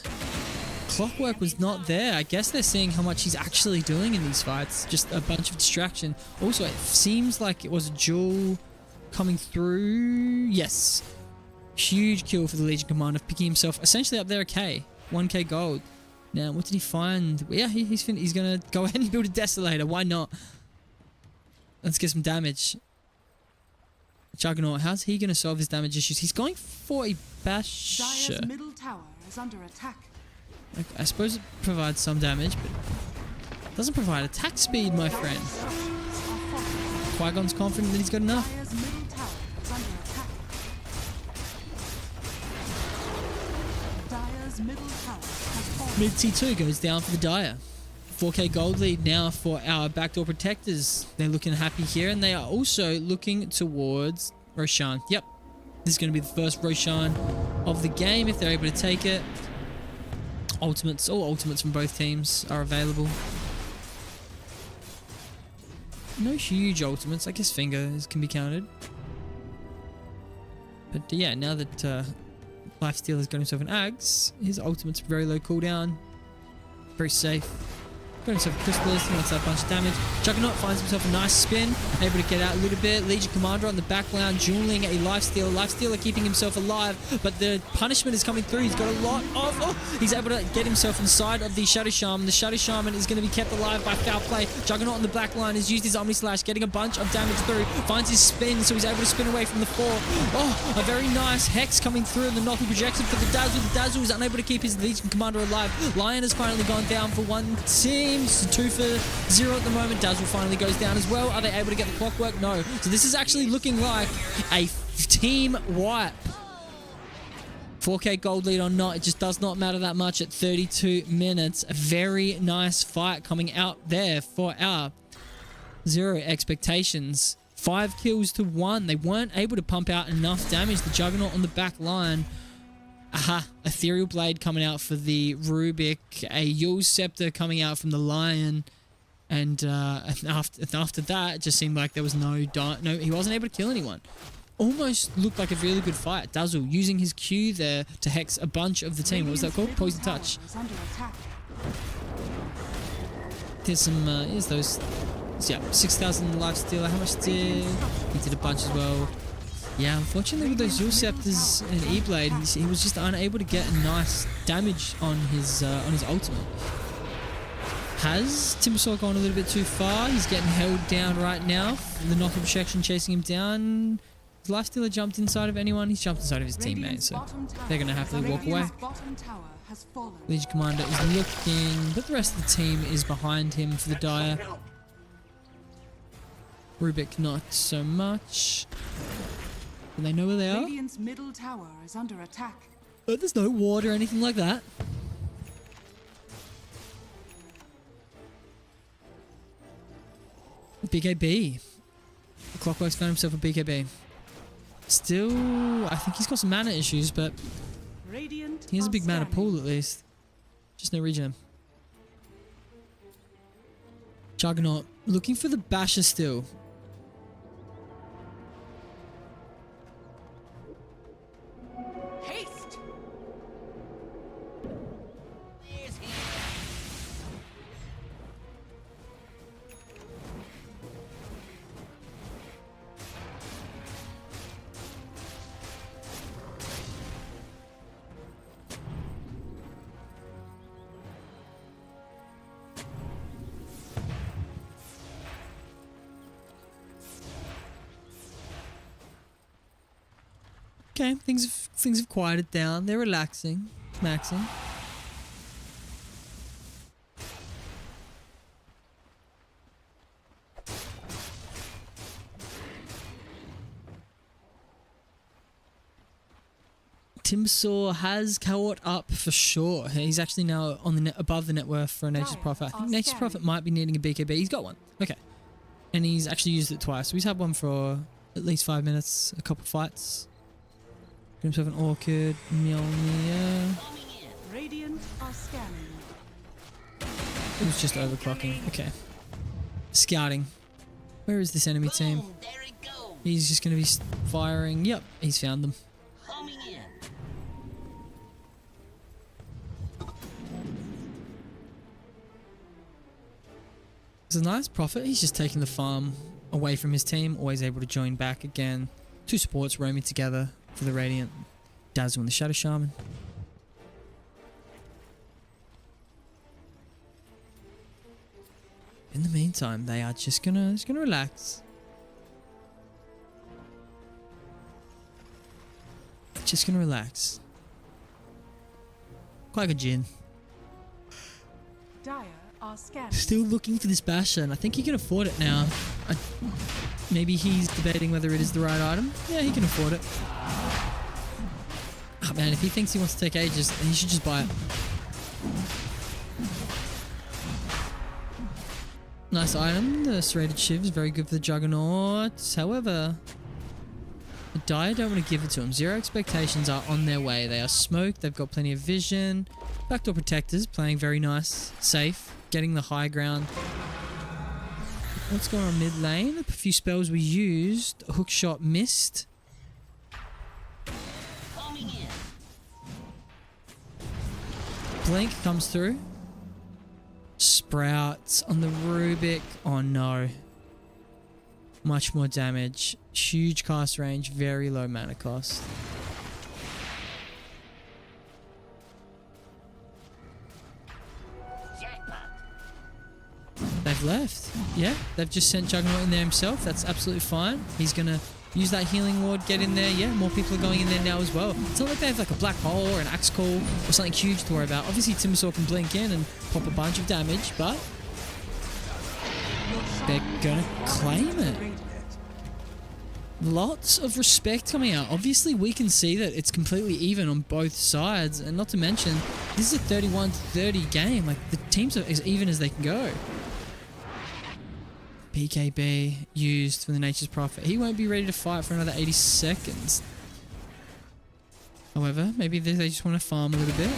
Clockwork was not there. I guess they're seeing how much he's actually doing in these fights. Just a bunch of distraction. Also, it seems like it was a duel coming through. Yes. Huge kill for the Legion Commander, picking himself essentially up there a K. 1k gold. Now, what did he find? Yeah, he's going to go ahead and build a Desolator. Why not? Let's get some damage. Juggernaut, how's he going to solve his damage issues? He's going for a Basher. Dire's middle tower is under attack. Okay, I suppose it provides some damage, but it doesn't provide attack speed, my friend. Qui-Gon's confident that he's got enough. Dire's middle tower is under attack. Dire's middle tower has fallen. Mid T2 goes down for the Dire. 4k gold lead now for our backdoor protectors. They're looking happy here, and they are also looking towards Roshan. Yep, this is going to be the first Roshan of the game if they're able to take it. Ultimates, all ultimates from both teams are available. No huge ultimates. I guess fingers can be counted. But yeah, now that Lifesteal has got himself an axe, his ultimate's very low cooldown. Very safe. Got himself a Crystalist, he wants that bunch of damage. Juggernaut finds himself a nice spin, able to get out a little bit. Legion Commander on the back line, dueling a Lifesteal. Lifestealer keeping himself alive, but the punishment is coming through. He's got a lot of... Oh, he's able to get himself inside of the Shadow Shaman. The Shadow Shaman is going to be kept alive by foul play. Juggernaut on the back line has used his Omni Slash, getting a bunch of damage through. Finds his spin, so he's able to spin away from the 4. Oh, a very nice Hex coming through, and the knock projection for the Dazzle. The Dazzle is unable to keep his Legion Commander alive. Lion has finally gone down for one team. 2 for 0 at the moment. Dazzle finally goes down as well. Are they able to get the clockwork? No. So this is actually looking like a team wipe. 4k gold lead or not, it just does not matter that much at 32 minutes. A very nice fight coming out there for our Zero expectations. 5 kills to 1. They weren't able to pump out enough damage. The Juggernaut on the back line. Aha, Ethereal Blade coming out for the Rubik, a Yule Scepter coming out from the Lion, and after that, it just seemed like there was no, he wasn't able to kill anyone. Almost looked like a really good fight. Dazzle using his Q there to hex a bunch of the team. What was that called? Poison Touch. There's some, here's those, yeah, 6,000 lifesteal. How much did, he did a bunch as well. Yeah, unfortunately with those Yule Scepters and E-Blade, he was just unable to get nice damage on his ultimate. Has Timbersaw gone a little bit too far? He's getting held down right now. The knock projection chasing him down. Has Lifestealer jumped inside of anyone? He's jumped inside of his teammate, so they're going to have to walk away. Legion Commander is looking, but the rest of the team is behind him for the Dire. Rubik not so much. Do they know where they are? Radiant's middle tower is under attack. But there's no ward or anything like that. BKB. The Clockwork's found himself a BKB. Still, I think he's got some mana issues, but Radiant he has a big mana scanning. pool at least. Just no regen. Juggernaut looking for the Basher still. Haste! Okay, things have quieted down. They're relaxing, maxing. Timbersaw has caught up for sure. He's actually now on the above the net worth for a Nature's Prophet. I think Nature's Prophet might be needing a BKB. He's got one. Okay. And he's actually used it twice. So he's had one for at least 5 minutes, a couple fights. Got himself an Orchid, Mjolnir. Radiant are scanning. It was just overclocking. Okay. Scouting. Where is this enemy team? There it goes. He's just going to be firing. Yep, he's found them. Coming in. It's a nice Prophet. He's just taking the farm away from his team. Always able to join back again. 2 supports roaming together for the Radiant. Dazzle and the Shadow Shaman. meantime, they are just gonna relax. Just gonna relax. Quite good, Jin. Dire are scanning. Still looking for this Basher, and I think he can afford it now. Maybe he's debating whether it is the right item. Yeah, he can afford it. Oh man, if he thinks he wants to take ages, then he should just buy it. Nice item. The serrated shiv is very good for the Juggernauts. However, the Dire don't want to give it to him. Zero expectations are on their way. They are smoked. They've got plenty of vision. Backdoor protectors playing very nice, safe, getting the high ground. What's going on mid lane? A few spells we used. Hook shot missed. Blink comes through. Sprouts on the Rubik. Oh no. Much more damage. Huge cast range. Very low mana cost. They've left. Yeah, they've just sent Juggernaut in there himself. That's absolutely fine. He's going to use that healing ward, get in there. Yeah, more people are going in there now as well. It's not like they have like a black hole or an axe call or something huge to worry about. Obviously, Timbersaw can blink in and pop a bunch of damage, but they're going to claim it. Lots of respect coming out. Obviously, we can see that it's completely even on both sides. And not to mention, this is a 31-30 game. Like, the teams are as even as they can go. PKB used for the Nature's Prophet. He won't be ready to fight for another 80 seconds. However, maybe they just want to farm a little bit.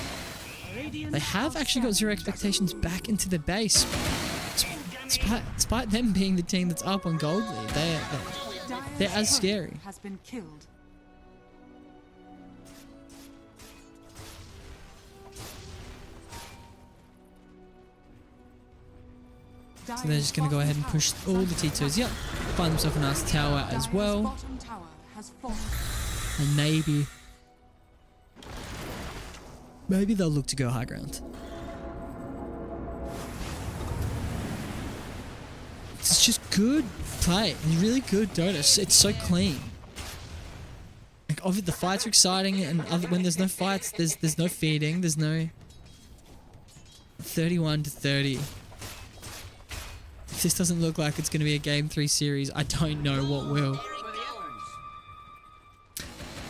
They have actually got zero expectations back into the base. Despite them being the team that's up on Gold League, they're as scary. Has been killed. So they're just going to go ahead and push all the T2s. Yep. Find themselves a nice tower as well. And maybe they'll look to go high ground. It's just good play. It's really good Dota. It's so clean. Like, the fights are exciting, and when there's no fights, there's no feeding. There's no 31-30. If this doesn't look like it's going to be a Game 3 series, I don't know what will.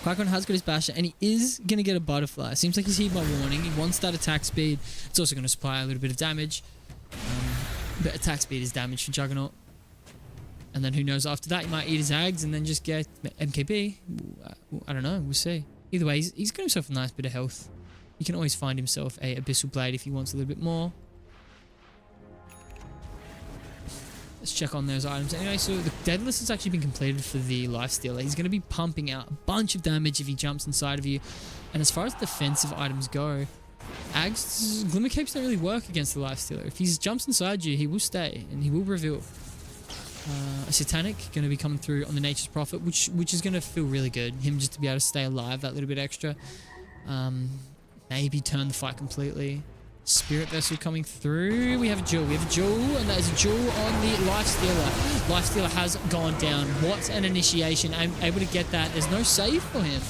Quackon has got his Basher, and he is going to get a Butterfly. Seems like he's heeded my warning. He wants that attack speed. It's also going to supply a little bit of damage. But attack speed is damage for Juggernaut. And then who knows, after that he might eat his Ags and then just get MKB. I don't know, we'll see. Either way, he's got himself a nice bit of health. He can always find himself a Abyssal Blade if he wants a little bit more. Let's check on those items. Anyway, so the Deadless has actually been completed for the Lifestealer. He's going to be pumping out a bunch of damage if he jumps inside of you. And as far as defensive items go, Ags, Glimmer Capes don't really work against the Lifestealer. If he jumps inside you, he will stay and he will reveal. A Satanic going to be coming through on the Nature's Prophet, which is going to feel really good. Him just to be able to stay alive that little bit extra. Maybe turn the fight completely. Spirit Vessel coming through. We have a Jewel. And that is a Jewel on the Lifestealer. Lifestealer has gone down. What an initiation. I'm able to get that. There's no save for him.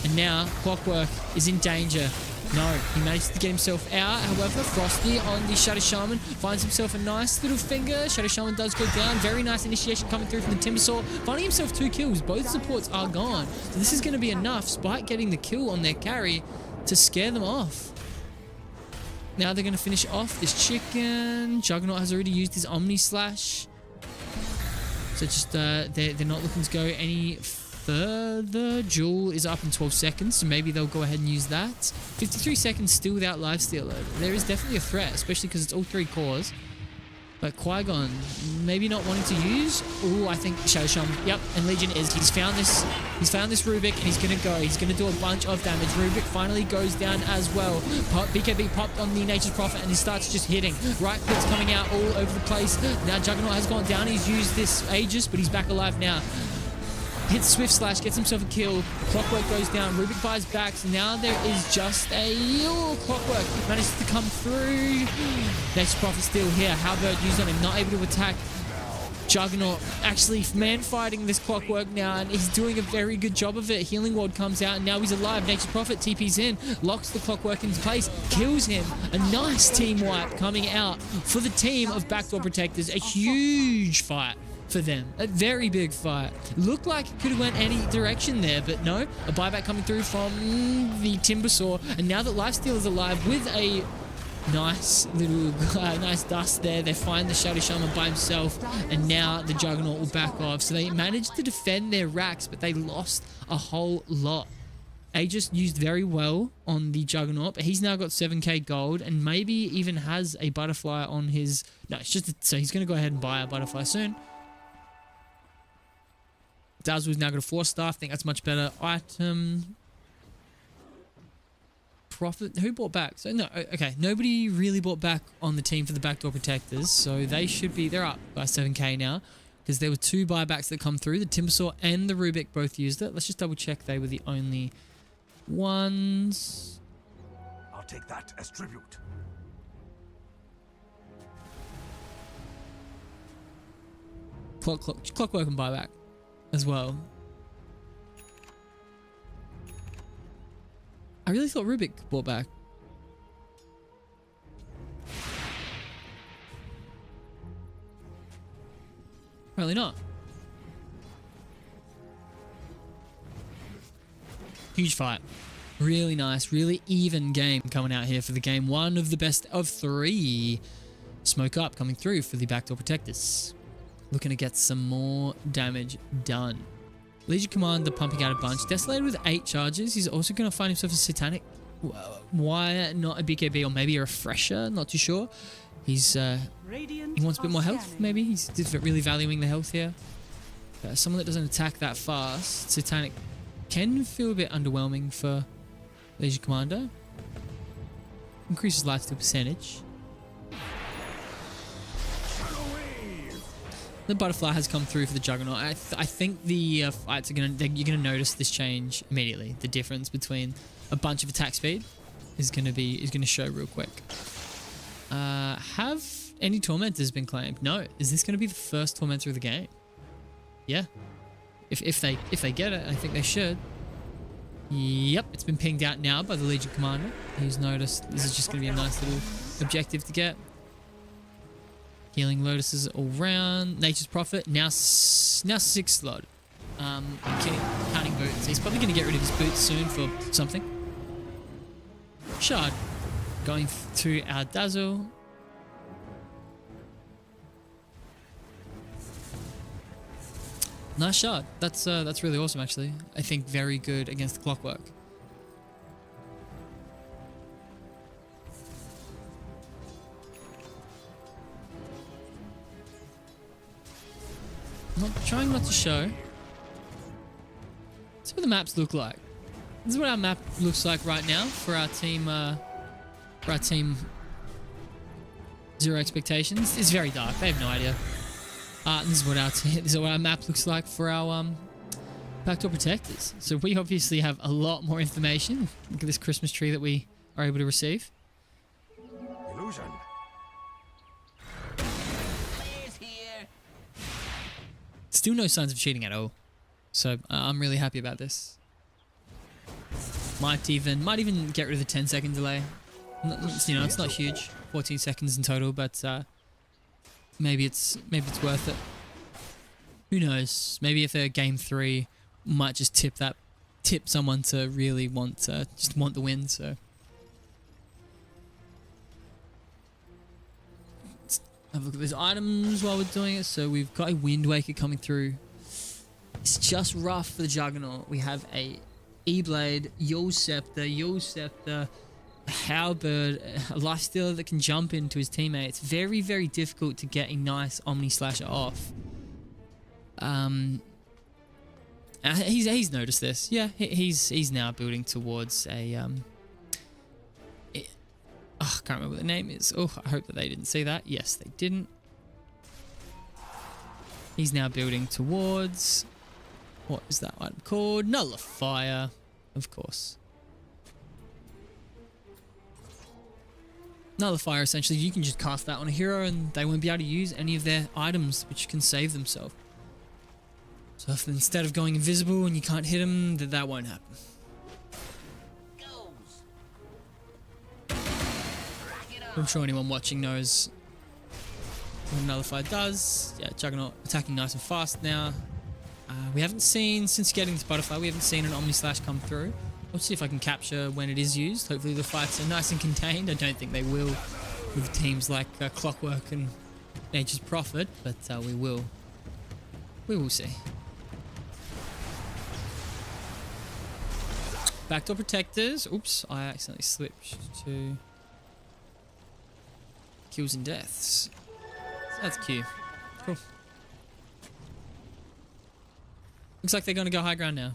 And now Clockwork is in danger. No, he managed to get himself out. However, Frosty on the Shadow Shaman finds himself a nice little finger. Shadow Shaman does go down. Very nice initiation coming through from the Timbersaw. Finding himself 2 kills. Both supports are gone. So this is going to be enough, despite getting the kill on their carry, to scare them off. Now they're going to finish off this chicken. Juggernaut has already used his Omni Slash. So just they're not looking to go any further. Jewel is up in 12 seconds, so maybe they'll go ahead and use that. 53 seconds still without Lifestealer. There is definitely a threat, especially because it's all 3 cores. But Qui-Gon, maybe not wanting to use. Oh, I think Shadow Shaman. Yep, and Legion is. He's found this Rubik, and he's going to go. He's going to do a bunch of damage. Rubik finally goes down as well. BKB popped on the Nature's Prophet, and he starts just hitting. Right clicks coming out all over the place. Now Juggernaut has gone down. He's used this Aegis, but he's back alive now. hits Swift Slash, gets himself a kill. Clockwork goes down. Rubik buys back. So now there is just a Clockwork manages to come through. Next Prophet still here. Halberd used on him, not able to attack. Juggernaut actually man fighting this Clockwork now, and he's doing a very good job of it. Healing Ward comes out, and now he's alive. Nature's Prophet TP's in, locks the Clockwork into place, kills him. A nice team wipe coming out for the team of Backdoor Protectors. A huge fight for them. A very big fight. Looked like it could have went any direction there, but no. A buyback coming through from the Timbersaw, and now that Lifesteal is alive with a nice little nice dust there, they find the Shadow Shaman by himself, and now the Juggernaut will back off. So they managed to defend their racks, but they lost a whole lot. Aegis used very well on the Juggernaut, but he's now got 7k gold and maybe even has a butterfly on his... No, it's just... So he's going to go ahead and buy a butterfly soon. Dazzle's now got a 4-star. I think that's much better item. Profit. Who bought back? So no, okay, nobody really bought back on the team for the Backdoor Protectors, so they should be... They're up by 7k now, because there were 2 buybacks that come through. The Timbersaw and the Rubik both used it. Let's just double check they were the only ones. I'll take that as tribute. Clockwork and buyback as well. I really thought Rubik bought back. Apparently not. Huge fight. Really nice, really even game coming out here for the game. One of the best of 3. Smoke up coming through for the Backdoor Protectors. Looking to get some more damage done. Legion Commander pumping out a bunch. Desolated with 8 charges. He's also going to find himself a Satanic. Why not a BKB or maybe a Refresher? Not too sure. He's he wants a bit more health, maybe. He's really valuing the health here. Someone that doesn't attack that fast, Satanic can feel a bit underwhelming for Legion Commander. Increases lifesteal percentage. The butterfly has come through for the Juggernaut. I think the fights are you're gonna notice this change immediately. The difference between a bunch of attack speed is gonna show real quick. Have any tormentors been claimed? No. Is this gonna be the first tormentor of the game? Yeah. If they get it, I think they should. Yep, it's been pinged out now by the Legion Commander. He's noticed this is just gonna be a nice little objective to get. Healing Lotuses all round. Nature's Prophet now 6 slot. Counting boots. He's probably going to get rid of his boots soon for something. Shard going to our Dazzle. Nice shard. That's really awesome actually. I think very good against the Clockwork. Trying not to show. This is what the maps look like. This is what our map looks like right now for our team. Zero Expectations. It's very dark. They have no idea. This is what our map looks like for our Backdoor Protectors. So we obviously have a lot more information. Look at this Christmas tree that we are able to receive. Illusion. Still no signs of cheating at all, so I'm really happy about this. Might even get rid of the 10-second delay. You know, it's not huge, 14 seconds in total, but maybe it's worth it. Who knows? Maybe if they're game 3, might just tip someone to really want the win. So have a look at those items while we're doing it. So we've got a Wind Waker coming through. It's just rough for the Juggernaut. We have a E-Blade, Yule Scepter, Halberd, a Lifestealer that can jump into his teammates. Very, very difficult to get a nice Omni Slasher off. He's noticed this. Yeah, he's now building towards a I can't remember what the name is. Oh, I hope that they didn't see that. Yes, they didn't. He's now building towards What is that item called? Nullifier, of course. Nullifier, essentially, you can just cast that on a hero and they won't be able to use any of their items, which can save themselves. So if instead of going invisible and you can't hit them, that won't happen. I'm sure anyone watching knows what Nullifier does. Yeah, Juggernaut attacking nice and fast now. We haven't seen, since getting this butterfly, we haven't seen an Omni Slash come through. Let's see if I can capture when it is used. Hopefully the fights are nice and contained. I don't think they will with teams like Clockwork and Nature's Prophet, but we will. We will see. Backdoor Protectors. Oops, I accidentally switched to kills and deaths. That's cute. Cool. Looks like they're going to go high ground now.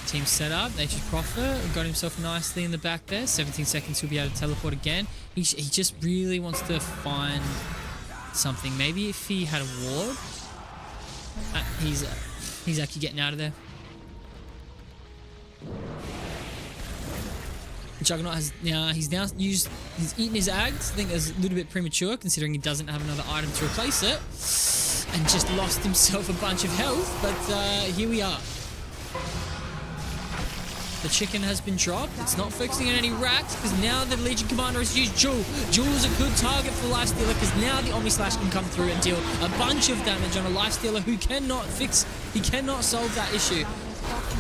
Team set up. Nature's Prophet got himself nicely in the back there. 17 seconds, he'll be able to teleport again. He just really wants to find something. Maybe if he had a ward. He's actually getting out of there. Juggernaut has he's eaten his ags. I think that's a little bit premature considering he doesn't have another item to replace it, and just lost himself a bunch of health. But here we are. The chicken has been dropped. It's not focusing on any racks because now the Legion Commander has used Jewel. Jewel is a good target for Lifestealer because now the Omni Slash can come through and deal a bunch of damage on a Lifestealer who cannot solve that issue.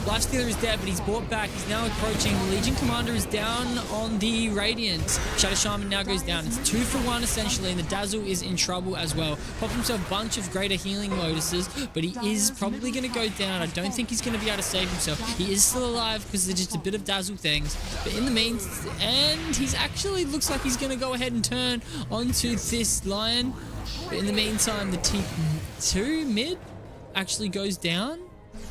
Lifestealer is dead, but he's brought back. He's now approaching. The Legion Commander is down on the Radiant. Shadow Shaman now goes down. It's 2 for 1 essentially, and the Dazzle is in trouble as well. Popped himself a bunch of greater healing lotuses, but he is probably going to go down. I don't think he's going to be able to save himself. He is still alive because there's just a bit of Dazzle things. But in the meantime, and he's actually looks like he's going to go ahead and turn onto this Lion. But in the meantime, the T2 mid actually goes down,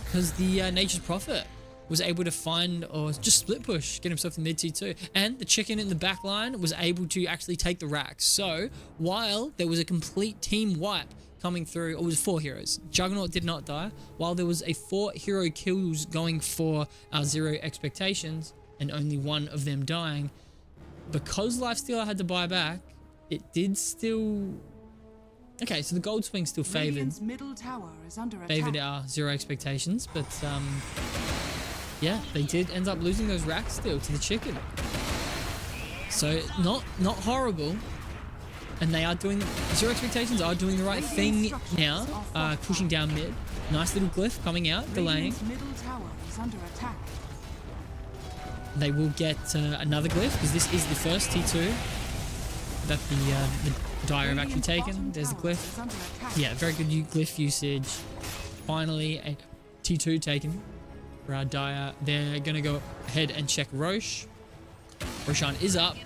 because the Nature's Prophet was able to find or just split push, get himself in mid T2. And the chicken in the back line was able to actually take the racks. So while there was a complete team wipe coming through, it was 4 heroes. Juggernaut did not die. While there was a 4 hero kills going for our 0 expectations and only 1 of them dying, because Lifestealer had to buy back, it did still... Okay, so the Gold Swing still favored our 0 expectations, but yeah, they did end up losing those racks still to the chicken. So not horrible, and they are doing 0 expectations are doing the right thing now, pushing down mid. Nice little glyph coming out, delaying. They will get another glyph because this is the first T2 that the Dire have actually taken. There's the glyph. Yeah, very good glyph usage. Finally, a T2 taken for our Dire. They're going to go ahead and check Roche. Roshan is up.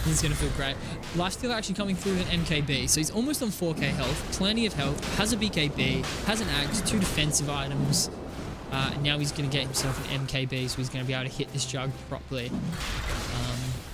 This is going to feel great. Lifestealer actually coming through with an MKB. So he's almost on 4k health. Plenty of health. Has a BKB. Has an axe. 2 defensive items. And now he's going to get himself an MKB, so he's going to be able to hit this jug properly.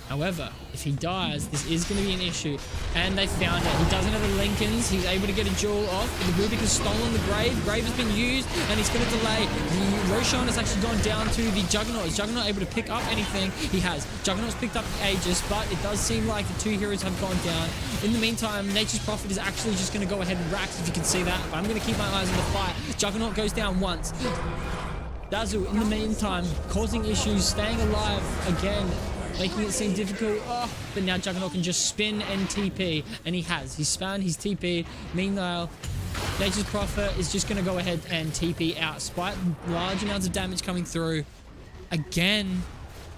However, if he dies, this is going to be an issue. And they found it. He doesn't have the Lincolns. He's able to get a jewel off. But the Rubik has stolen the Grave. Grave has been used, and he's going to delay. The Roshan has actually gone down to the Juggernaut. Is Juggernaut able to pick up anything? He has. Juggernaut's picked up Aegis, but it does seem like the 2 heroes have gone down. In the meantime, Nature's Prophet is actually just going to go ahead and racks, if you can see that. But I'm going to keep my eyes on the fight. Juggernaut goes down once. Dazzle, in the meantime, causing issues, staying alive again, making it seem difficult. Oh, but now Juggernaut can just spin and TP, and he has. He's spun, he's TP. Meanwhile, Nature's Prophet is just going to go ahead and TP out, despite large amounts of damage coming through. Again,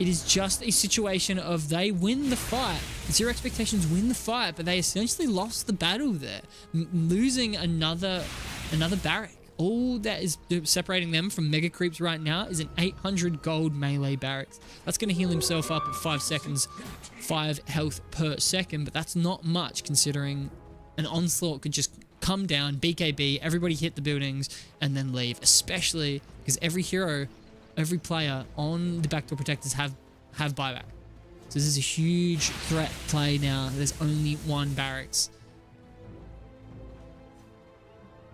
it is just a situation of they win the fight. 0 expectations win the fight, but they essentially lost the battle there, losing another barrack. All that is separating them from Mega Creeps right now is an 800 gold melee barracks. That's going to heal himself up at 5 seconds, 5 health per second, but that's not much considering an onslaught could just come down, BKB, everybody hit the buildings, and then leave, especially because every hero, every player on the Backdoor Protectors have buyback. So this is a huge threat play now. There's only 1 barracks.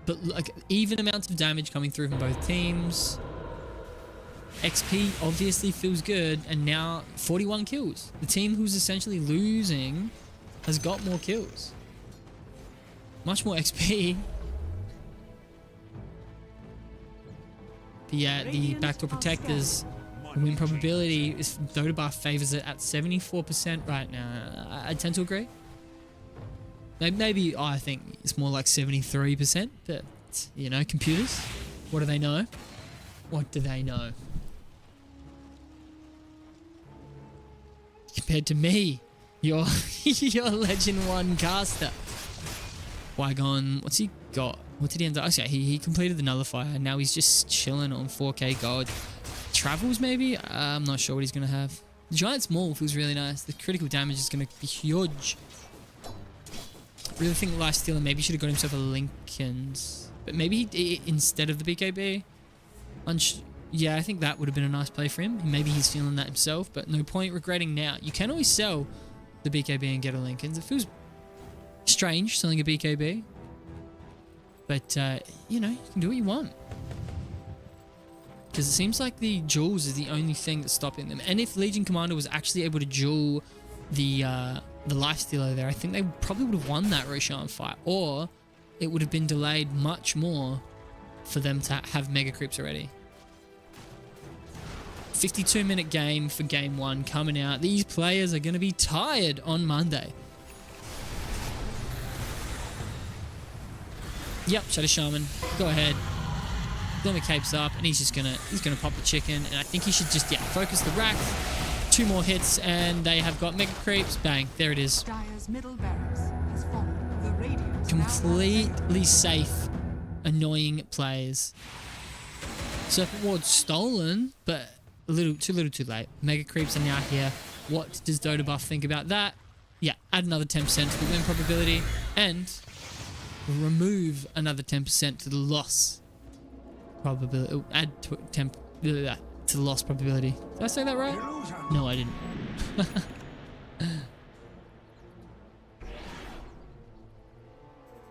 but like even amounts of damage coming through from both teams. XP obviously feels good, and now 41 kills. The team who's essentially losing has got more kills. Much more XP. But yeah, the Backdoor Protectors win probability is Dota Bar favors it at 74% right now. I tend to agree. Maybe I think it's more like 73%, but you know, computers, what do they know? What do they know? Compared to me, your Legend 1 caster. Wygon, what's he got? What did he end up? Okay, he completed the Nullifier, and now he's just chilling on 4k gold. Travels maybe? I'm not sure what he's going to have. The Giant Maul feels really nice. The critical damage is going to be huge. Really think Lifestealer maybe should have got himself a Lincoln's. But maybe instead of the BKB. Yeah, I think that would have been a nice play for him. Maybe he's feeling that himself, but no point regretting now. You can always sell the BKB and get a Lincoln's. It feels strange selling a BKB. But, you know, you can do what you want. Because it seems like the jewels is the only thing that's stopping them. And if Legion Commander was actually able to jewel the Lifestealer there, I think they probably would have won that Roshan fight. Or it would have been delayed much more for them to have Mega Creeps already. 52-minute game for Game 1 coming out. These players are going to be tired on Monday. Yep, Shadow Shaman. Go ahead. Glimmer Capes up, and he's gonna pop the chicken. And I think he should just focus the rack. 2 more hits, and they have got Mega Creeps. Bang! There it is. Dire's middle barracks has fallen. The Radiant Completely safe, annoying players. Serpent Ward stolen, but too little, too late. Mega Creeps are now here. What does Dota Buff think about that? Yeah, add another 10% to the win probability, and remove another 10% to the loss probability. Add to the loss probability. Did I say that right? No, I didn't.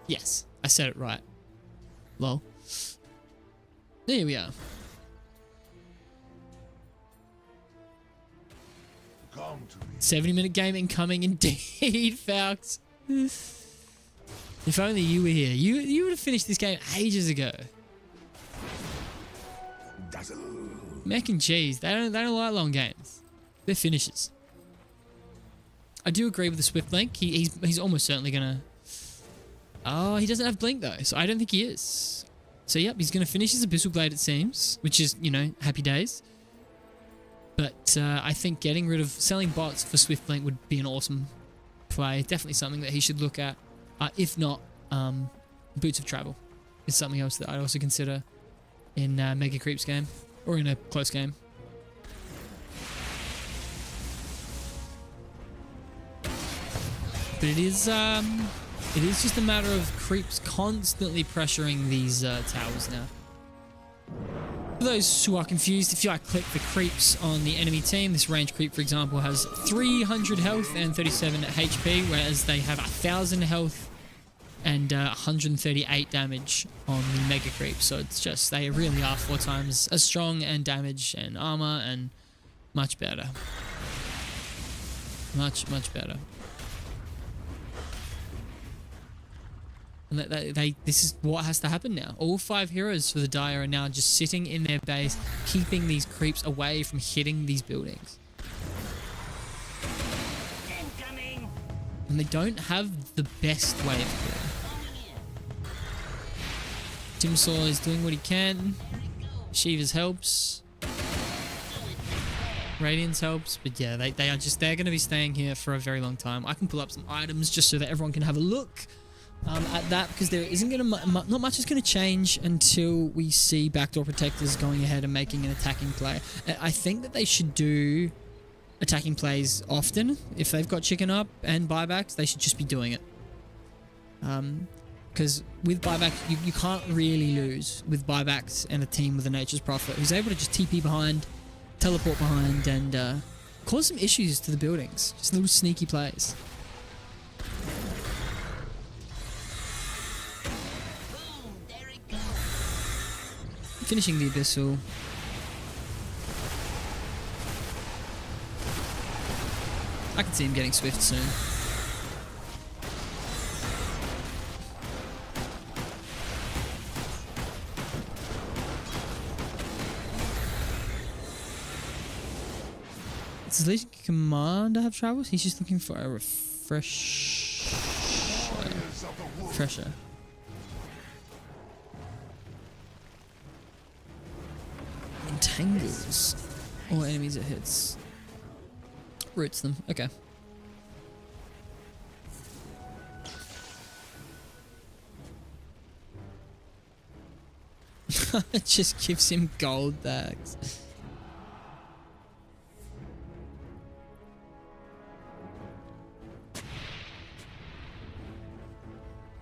Yes, I said it right. Lol. There we are. 70-minute game incoming indeed, Falcons. If only you were here. You would have finished this game ages ago. Mac and cheese. They don't like long games. They're finishes. I do agree with the Swift Blink. He's almost certainly gonna. Oh, he doesn't have Blink though, so I don't think he is. So yep, he's gonna finish his Abyssal Blade, it seems, which is, you know, happy days. But I think getting rid of selling bots for Swift Blink would be an awesome play. Definitely something that he should look at. If not, Boots of Travel is something else that I'd also consider in Mega Creeps game or in a close game. But it is just a matter of creeps constantly pressuring these towers now. For those who are confused, if I click the creeps on the enemy team, this range creep, for example, has 300 health and 37 HP, whereas they have 1,000 health and 138 damage on the Mega Creep. So it's just, they really are 4 times as strong and damage and armor and much better. Much, much better. And this is what has to happen now. All 5 heroes for the Dire are now just sitting in their base, keeping these creeps away from hitting these buildings. Incoming. And they don't have the best way of doing it. Timsaw is doing what he can. Shiva's helps. Radiance helps. But yeah, they're going to be staying here for a very long time. I can pull up some items just so that everyone can have a look at that, because there isn't going to not much is going to change until we see Backdoor Protectors going ahead and making an attacking play. I think that they should do attacking plays often. If they've got chicken up and buybacks, they should just be doing it. Because with buyback, you can't really lose with buybacks and a team with a Nature's Prophet who's able to just TP behind, teleport behind, and cause some issues to the buildings. Just little sneaky plays. finishing the Abyssal. I can see him getting Swift soon. Does Legion Commander have travels? He's just looking for a refresher. Entangles. All enemies it hits. Roots them. Okay. It just gives him gold bags.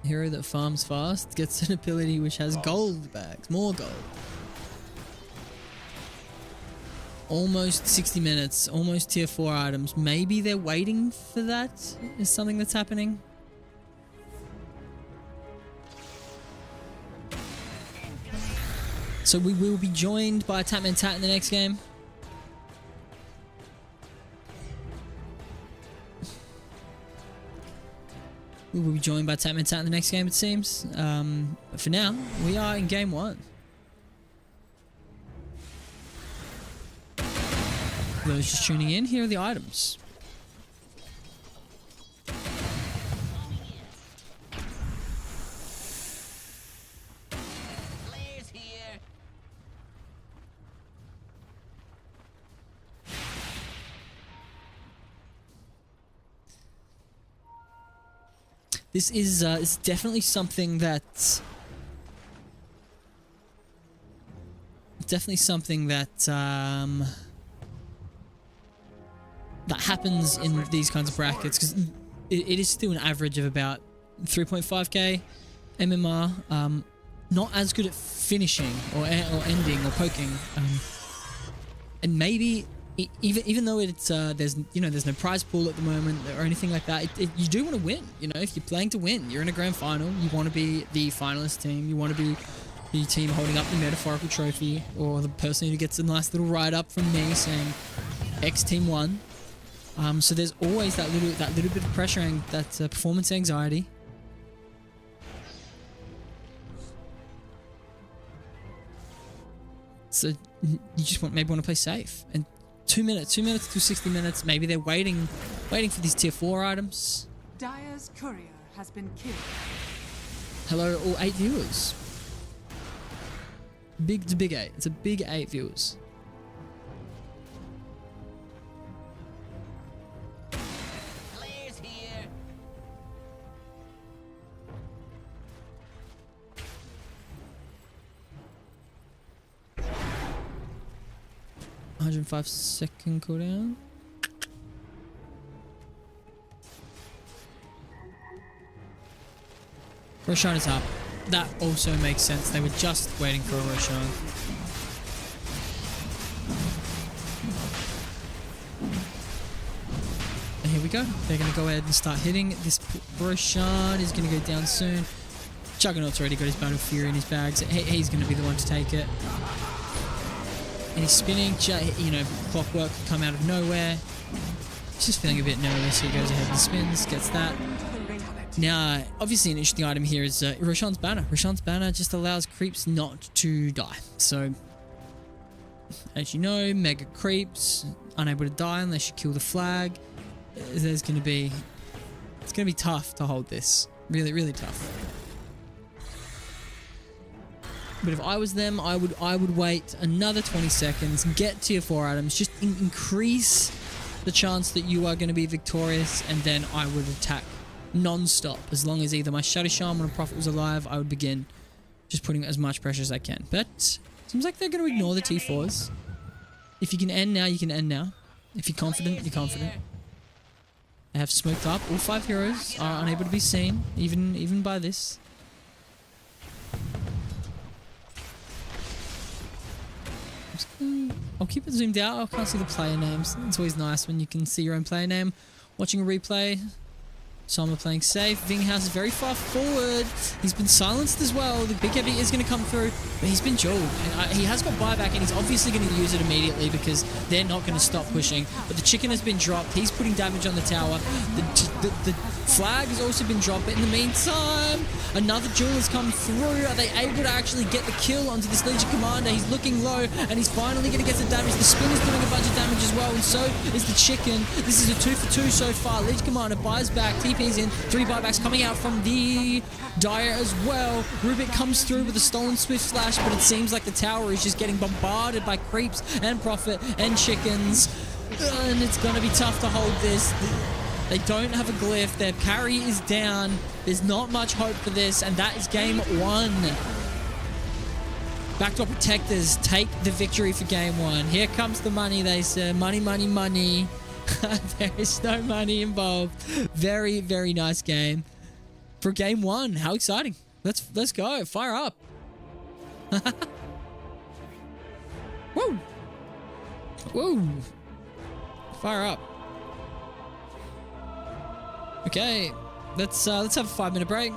Hero that farms fast gets an ability which has gold bags. More gold. Almost 60 minutes. Almost tier 4 items. Maybe they're waiting for that? Is something that's happening? So we will be joined by Tatman Tat in the next game. We will be joined by Tatman Tat in the next game, it seems. But for now, we are in game 1. For those just tuning in, here are the items. This is it's definitely something that that happens in these kinds of brackets, because it is still an average of about 3.5k MMR. Not as good at finishing or ending or poking, and maybe. Even though it's there's no prize pool at the moment or anything like that, you do want to win. You know, if you're playing to win, you're in a grand final. You want to be the finalist team. You want to be the team holding up the metaphorical trophy, or the person who gets a nice little write up from me saying X team won. So there's always that little bit of pressure and that performance anxiety. So you just maybe want to play safe. And 2 minutes to 60 minutes. Maybe they're waiting for these tier 4 items. Dire's courier has been killed. Hello, all 8 viewers. It's a big 8. It's a big 8 viewers. Players here. Second cooldown. Roshan is up. That also makes sense. They were just waiting for a Roshan. And here we go. They're going to go ahead and start hitting. This Roshan is going to go down soon. Juggernaut's already got his Battle Fury in his bags. He's going to be the one to take it. And he's spinning, clockwork come out of nowhere. He's just feeling a bit nervous. He goes ahead and spins, gets that. Now, obviously an interesting item here is Roshan's Banner. Roshan's Banner just allows creeps not to die. So, as you know, mega creeps, unable to die unless you kill the flag. It's going to be tough to hold this. Really, really tough. But if I was them, I would wait another 20 seconds, get tier 4 items, just increase the chance that you are going to be victorious, and then I would attack non-stop. As long as either my Shadow Shaman or Prophet was alive, I would begin just putting as much pressure as I can. But seems like they're going to ignore the T4s. If you can end now, you can end now. If you're confident, you're confident. They have smoked up. All 5 heroes are unable to be seen, even by this. I'll keep it zoomed out. I can't see the player names. It's always nice when you can see your own player name. Watching a replay, Summer playing safe. Vinghouse is very far forward. He's been silenced as well. The big heavy is going to come through, but he's been jeweled. And he has got buyback, and he's obviously going to use it immediately because they're not going to stop pushing. But the chicken has been dropped. He's putting damage on the tower. The flag has also been dropped. But in the meantime, another jewel has come through. Are they able to actually get the kill onto this Legion Commander? He's looking low, and he's finally going to get some damage. The spin is doing a bunch of damage as well, and so is the chicken. This is a 2 for 2 so far. Legion Commander buys back. TP's in. 3 buybacks coming out from the Dire as well. Rubik comes through with a stolen Swift Slash, but it seems like the tower is just getting bombarded by creeps and Prophet and chickens. And it's going to be tough to hold this. They don't have a glyph. Their carry is down. There's not much hope for this, and that is game 1. Backdoor Protectors take the victory for game 1. Here comes the money, they say. Money, money, money. There is no money involved. Very, very nice game for game 1. How exciting. Let's go. Fire up. Woo. Woo. Fire up. Okay. Let's have a 5-minute break.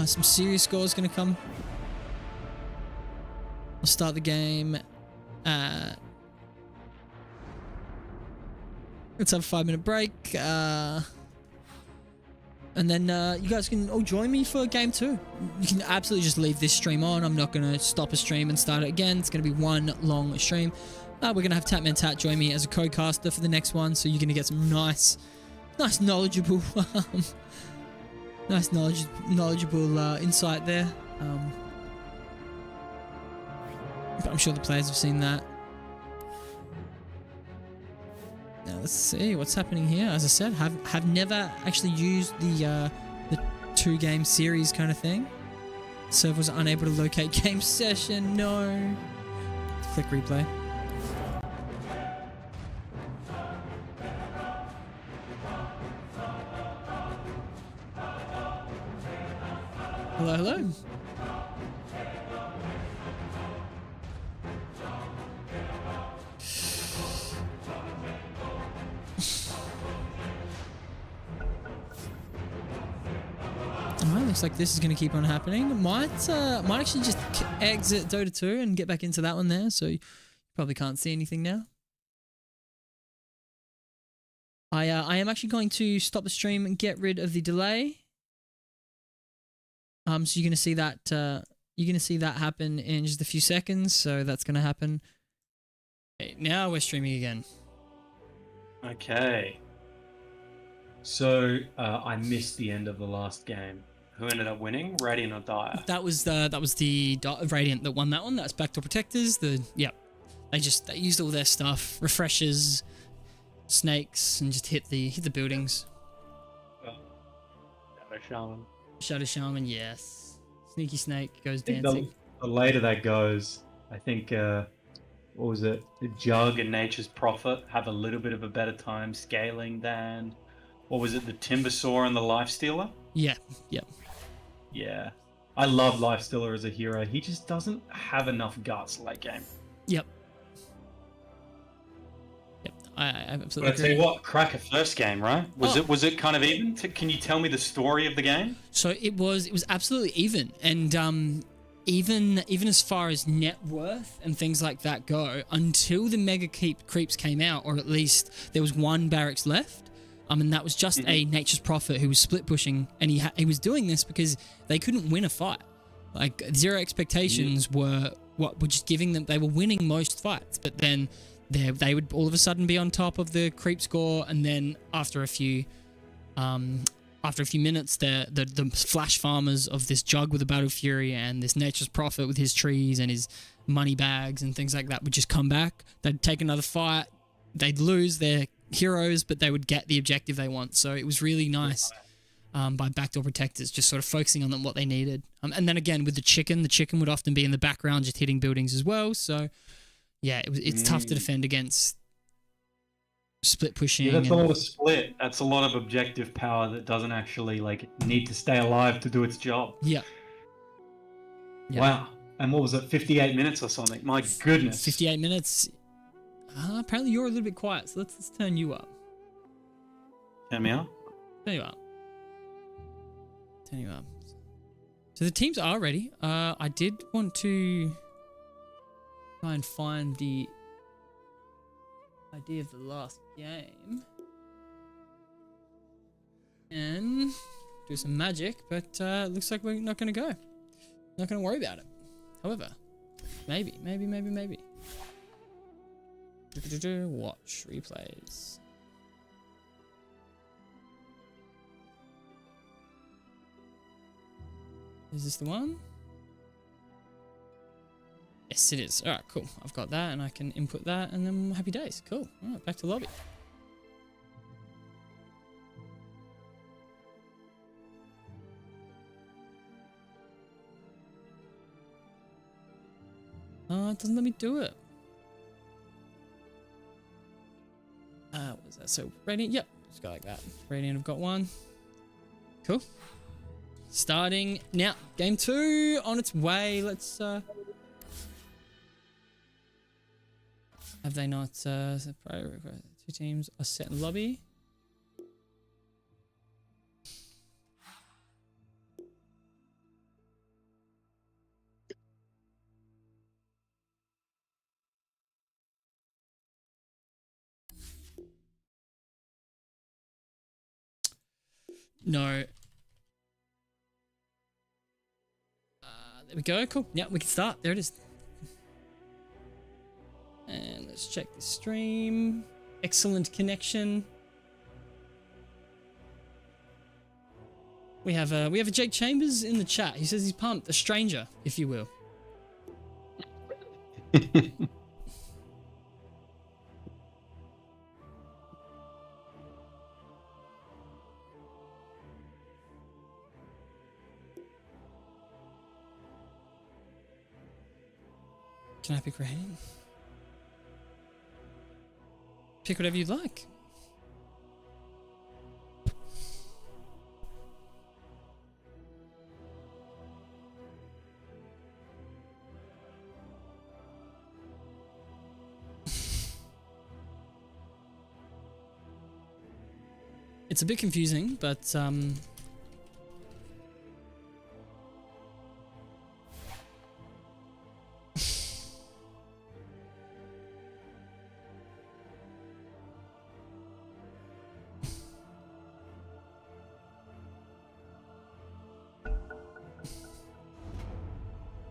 Some serious scores going to come. I'll start the game. Let's have a 5-minute break. And then you guys can all join me for game 2. You can absolutely just leave this stream on. I'm not going to stop a stream and start it again. It's going to be one long stream. We're going to have Tatman Tat join me as a co-caster for the next one. So you're going to get some nice knowledgeable... Nice knowledgeable insight there. But I'm sure the players have seen that. Now let's see what's happening here. As I said, have never actually used the 2-game series kind of thing. Server was unable to locate game session. No. Click replay. Hello, hello. Alright, looks like this is going to keep on happening. Might actually just exit Dota 2 and get back into that one there, so you probably can't see anything now. I am actually going to stop the stream and get rid of the delay. So you're gonna see that happen in just a few seconds. So that's gonna happen. Okay, now we're streaming again. Okay. So I missed the end of the last game. Who ended up winning? Radiant or Dire? That was the Radiant that won that one. That's Backdoor Protectors. They used all their stuff, refreshers, snakes, and just hit the buildings. Shaman. Shadow Shaman, yes. Sneaky Snake goes dancing. The later that goes, I think, what was it? The Jug and Nature's Prophet have a little bit of a better time scaling than, what was it, the Timbersaw and the Lifestealer? Yeah, yep. Yeah. I love Lifestealer as a hero. He just doesn't have enough guts late game. Yep. I absolutely But I tell agree. you what, cracker first game, right? Was it kind of even? Can you tell me the story of the game? So it was absolutely even, and even as far as net worth and things like that go, until the mega creeps came out, or at least there was one barracks left. And that was just a Nature's Prophet who was split pushing, and he was doing this because they couldn't win a fight. Like Zero Expectations were just giving them. They were winning most fights, but then they would all of a sudden be on top of the creep score, and then after a few minutes, the flash farmers of this Jug with a Battle Fury and this Nature's Prophet with his trees and his money bags and things like that would just come back. They'd take another fight. They'd lose their heroes, but they would get the objective they want. So it was really nice by Backdoor Protectors, just sort of focusing on them what they needed. And then again with the chicken would often be in the background just hitting buildings as well. So yeah, it's tough to defend against split pushing. Yeah, that's a and- lot of split. That's a lot of objective power that doesn't actually like need to stay alive to do its job. Yeah. Yeah. Wow. And what was it? 58 minutes or something? My goodness. 58 minutes. Apparently you're a little bit quiet, so let's turn you up. Turn me up. Turn you up. Turn you up. So the teams are ready. I did want to try and find the idea of the last game and do some magic, but looks like we're not going to go. Not going to worry about it. However, maybe. Watch replays. Is this the one? Yes, it is. All right, cool. I've got that, and I can input that, and then happy days. Cool. All right, back to lobby. It doesn't let me do it. What is that? So, Radiant, yep. Just go like that. Radiant, I've got one. Cool. Starting now. Game 2 on its way. Let's, have they not, two teams are set in lobby. No. There we go. Cool. Yeah, we can start. There it is. And let's check the stream. Excellent connection. We have a Jake Chambers in the chat. He says he's pumped. A stranger, if you will. Can I pick Radiant? Pick whatever you'd like. It's a bit confusing, but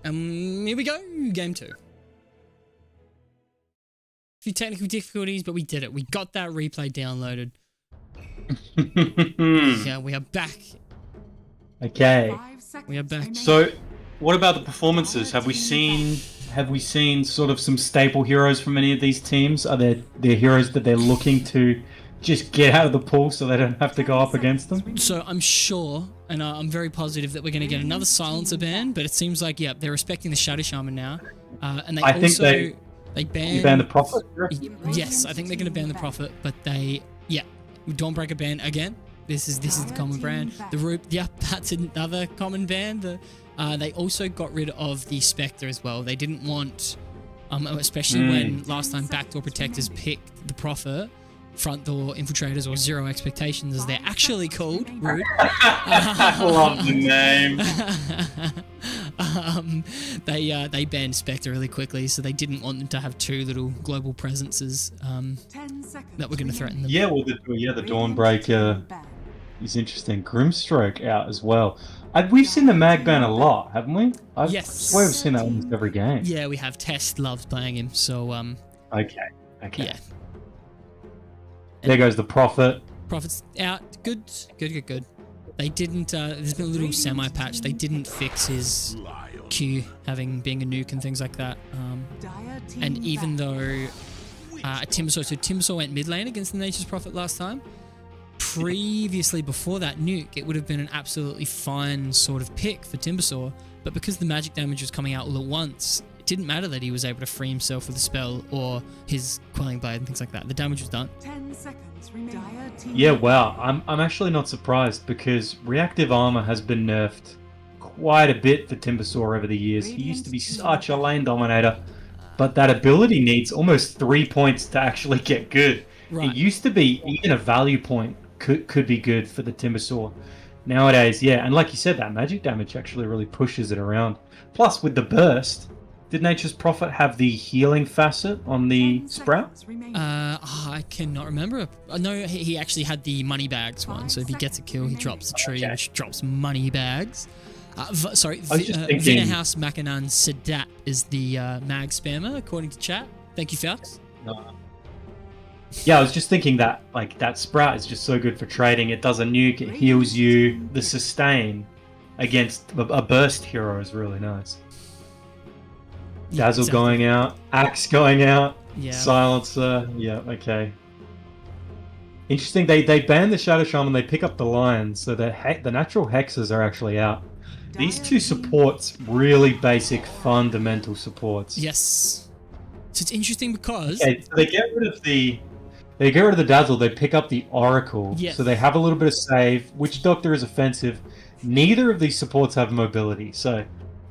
here we go, game 2. A few technical difficulties, but we did it. We got that replay downloaded. Yeah, we are back. Okay. We are back. So, what about the performances? Have we seen sort of some staple heroes from any of these teams? Are there heroes that they're looking to just get out of the pool so they don't have to go up against them? So I'm sure, and I'm very positive that we're going to get another silencer ban, but it seems like, yeah, they're respecting the Shadow Shaman now. And I think they ban the Prophet? Yes, I think they're going to ban the Prophet, but Dawnbreaker ban again. This is the common ban. The Root, yep, that's another common ban. They also got rid of the Spectre as well. They didn't want, especially when last time Backdoor Protectors picked the Prophet, Front Door Infiltrators, or Zero Expectations as they're actually called. Rude. I love the name. They banned Spectre really quickly, so they didn't want them to have two little global presences that were going to threaten them. Yeah, well, the Dawnbreaker is interesting. Grimstroke out as well. We've seen the mag ban a lot, haven't we? Yes. I swear we've seen that almost every game. Yeah, we have. Test loves playing him, so Okay. Yeah. There goes the Prophet. Prophet's out. Good. They didn't, there's been a little semi-patch. They didn't fix his Q being a nuke and things like that. And even though Timbersaw went mid lane against the Nature's Prophet last time, previously before that nuke, it would have been an absolutely fine sort of pick for Timbersaw, but because the magic damage was coming out all at once, didn't matter that he was able to free himself with a spell or his Quelling Blade and things like that. The damage was done. 10 seconds remaining. Dire team Yeah, wow. I'm actually not surprised because reactive armor has been nerfed quite a bit for Timbersaw over the years. He used to be such a lane dominator, but that ability needs almost 3 points to actually get good. Right. It used to be even a value point could be good for the Timbersaw. Nowadays, yeah, and like you said, that magic damage actually really pushes it around. Plus, with the burst, did Nature's Prophet have the healing facet on the 10 Sprout? seconds remaining. I cannot remember. No, he actually had the money bags one. So if he gets a kill, he drops the tree, which drops money bags. Sorry, I was just thinking- Vinahouse Makanan Sedat is the mag spammer, according to chat. Thank you, Falx. Yeah, I was just thinking that like that Sprout is just so good for trading. It does a nuke, it heals you. The sustain against a burst hero is really nice. Yeah, Dazzle exactly. going out, Axe going out, Yeah. Silencer. Yeah, okay. Interesting. They ban the Shadow Shaman. They pick up the Lions, so the natural hexes are actually out. These two supports, really basic, fundamental supports. Yes. So it's interesting because Okay, so they get rid of the Dazzle, they pick up the Oracle. Yes. So they have a little bit of save. Witch Doctor is offensive. Neither of these supports have mobility. So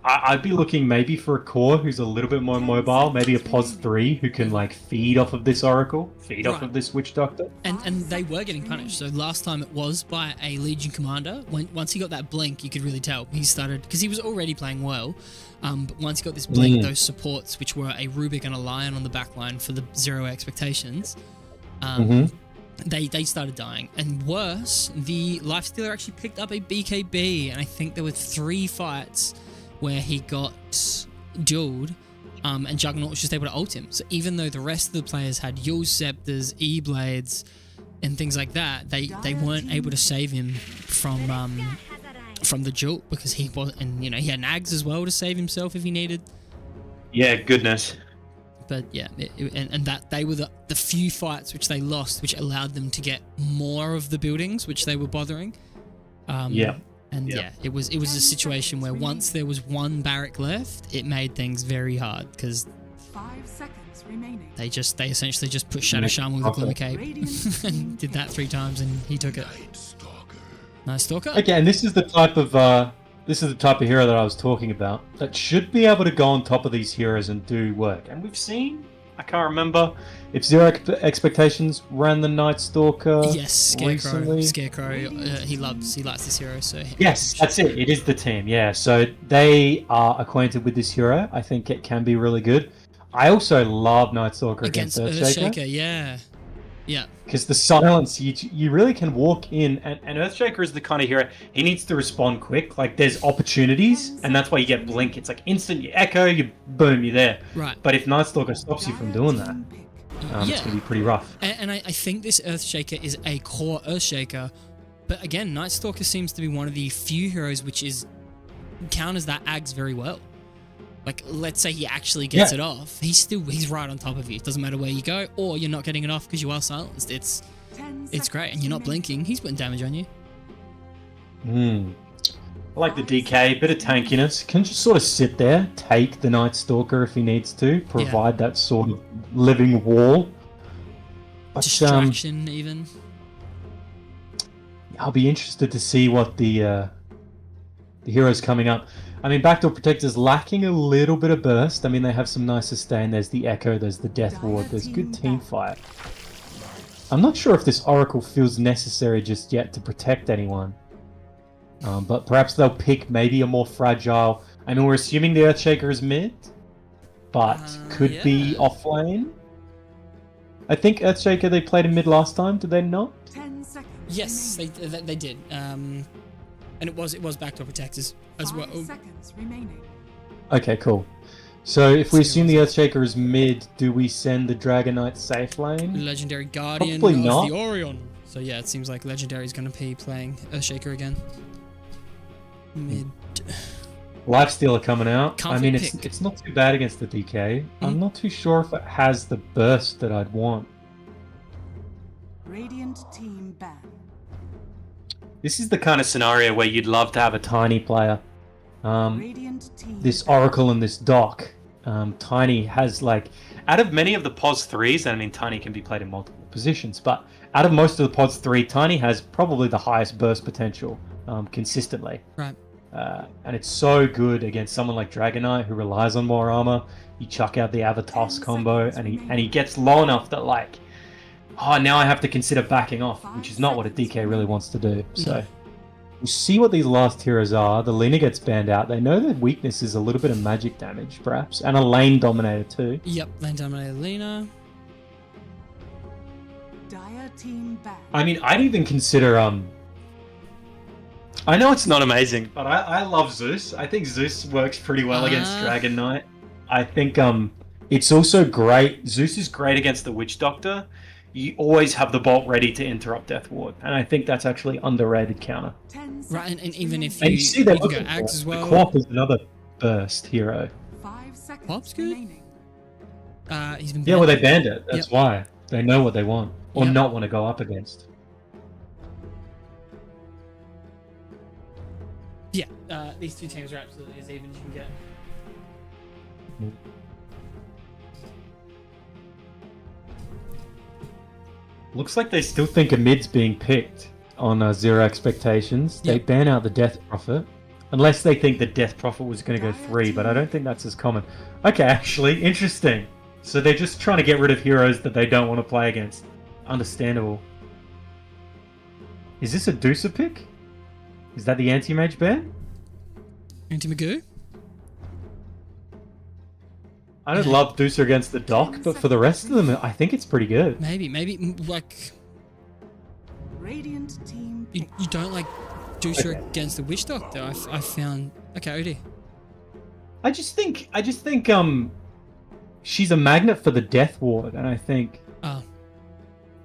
I'd be looking maybe for a core who's a little bit more mobile. Maybe a Pos 3 who can like feed off of this Oracle. Feed off Right. of this Witch Doctor. and they were getting punished. So last time it was by a Legion commander. Once he got that blink, you could really tell he started because he was already playing well. But once he got this blink, those supports, which were a Rubik and a Lion on the back line for the 0 expectations, they started dying. And worse, the Lifestealer actually picked up a BKB, and I think there were 3 fights where he got dueled, and Juggernaut was just able to ult him. So even though the rest of the players had Yule Scepters, E-Blades, and things like that, they weren't able to save him from the duel because he was, and you know he had nags as well to save himself if he needed. Yeah, goodness. But yeah, and that they were the few fights which they lost, which allowed them to get more of the buildings which they were bothering. Yeah. And yeah, it was a situation where once there was one barrack left, it made things very hard because 5 seconds remaining. they essentially just put Shadow Shaman with a Glimmer Cape and did that 3 times, and he took it. Nice Stalker. Okay, and this is the type of hero that I was talking about that should be able to go on top of these heroes and do work. And we've seen, I can't remember if Zero Expectations ran the Night Stalker. Yes, Scarecrow. recently. Scarecrow. He likes this hero. So Yes, that's it. It is the team. Yeah, so they are acquainted with this hero. I think it can be really good. I also love Night Stalker against Earthshaker. Earthshaker. Yeah. Because the silence, you really can walk in, and Earthshaker is the kind of hero, he needs to respond quick. Like, there's opportunities, and that's why you get Blink. It's like instant, you echo, you boom, you're there. Right. But if Night Stalker stops you from doing that, it's going to be pretty rough. And I think this Earthshaker is a core Earthshaker, but again, Night Stalker seems to be one of the few heroes which counters that Ags very well. Like, let's say he actually gets it off, he's right on top of you. It doesn't matter where you go, or you're not getting it off because you are silenced. It's great, and you're not blinking. He's putting damage on you. I like the DK, bit of tankiness. Can just sort of sit there, take the Night Stalker if he needs to, provide that sort of living wall. But, Distraction, even. I'll be interested to see what the heroes coming up. I mean, Backdoor Protector's lacking a little bit of burst. I mean, they have some nice sustain. There's the Echo, there's the Death Ward, there's good team fight. I'm not sure if this Oracle feels necessary just yet to protect anyone. But perhaps they'll pick maybe a more fragile... I mean, we're assuming the Earthshaker is mid, but could be off lane. I think Earthshaker, they played in mid last time, did they not? 10 seconds. Yes, they did. And it was Backdoor Protectors as well. 5 seconds remaining. Okay, cool. So if we assume the Earthshaker is mid, do we send the Dragon Knight safe lane? Legendary Guardian Probably of not. the Orion. So yeah, it seems like Legendary is going to be playing Earthshaker again. Mid. Lifestealer coming out. I Comfy mean, pick. it's not too bad against the DK. I'm not too sure if it has the burst that I'd want. Radiant team ban. This is the kind of scenario where you'd love to have a tiny player. Radiant team This Oracle and this Doc Tiny has like, out of many of the POS 3s, and I mean Tiny can be played in multiple positions, but out of most of the POS 3, Tiny has probably the highest burst potential consistently. Right. And it's so good against someone like Dragonite who relies on more armor. You chuck out the Avatos combo, and he gets low enough that like, oh, now I have to consider backing off, which is not what a DK really wants to do. So we'll see what these last heroes are. The Lina gets banned out. They know their weakness is a little bit of magic damage, perhaps, and a lane dominator too. Yep, lane dominator Lina. Dire team ban. I mean, I'd even consider I know it's not amazing, but I love Zeus. I think Zeus works pretty well against Dragon Knight. I think it's also great. Zeus is great against the Witch Doctor. You always have the bolt ready to interrupt Death Ward, and I think that's actually underrated counter. 10 Right, and seconds even if And you, you see that you go Axe as well. Corp is another burst hero. 5 seconds Pop's good. remaining. He's been Yeah, well, they banned. banned it. That's Yep. why. They know what they want, or Yep. not want to go up against. Yeah, these two teams are absolutely as even as you can get. Looks like they still think a mid's being picked on Zero Expectations. They Yep. ban out the Death Prophet. Unless they think the Death Prophet was going to go 3, but I don't think that's as common. Okay, actually, interesting. So they're just trying to get rid of heroes that they don't want to play against. Understandable. Is this a Deucer pick? Is that the anti-mage ban? Anti-Magoo? I don't love Deucer against the Doc, but for the rest of them, I think it's pretty good. Maybe, like, Radiant team you don't like Dusha against the Witch Doctor. I found... Okay, OD. I just think she's a magnet for the Death Ward, and I think Oh,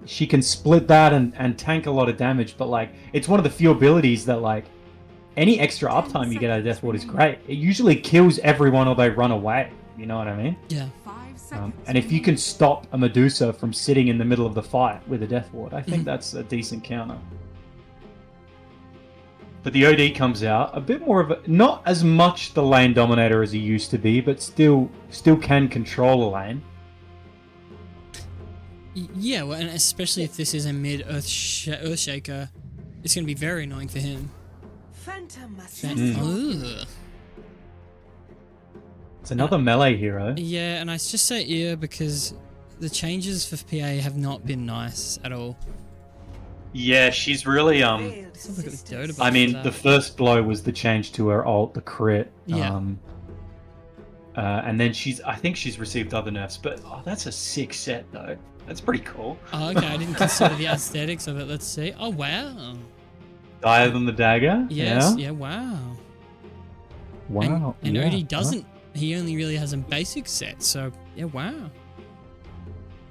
she can split that and tank a lot of damage, but like it's one of the few abilities that like any extra uptime you get out of Death Ward is great. It usually kills everyone or they run away. You know what I mean? yeah. 5 seconds. And if you can stop a Medusa from sitting in the middle of the fight with a Death Ward, I think that's a decent counter. But the OD comes out a bit more of a, not as much the lane dominator as he used to be, but still can control a lane. Yeah, well, and especially if this is a mid Earthshaker, it's going to be very annoying for him. Phantom Ugh. It's another melee hero. Yeah, and I just say ear because the changes for PA have not been nice at all. Yeah, she's really Let's have a look at the Dota buff I mean, for the that. first blow was the change to her ult, the crit. Yeah. And then I think she's received other nerfs, but that's a sick set though. That's pretty cool. Oh, okay, I didn't consider the aesthetics of it. Let's see. Oh, wow. Dire than the dagger. Yes, Yeah. yeah, wow. Wow. And yeah. OD doesn't. He only really has a basic set, so yeah, wow.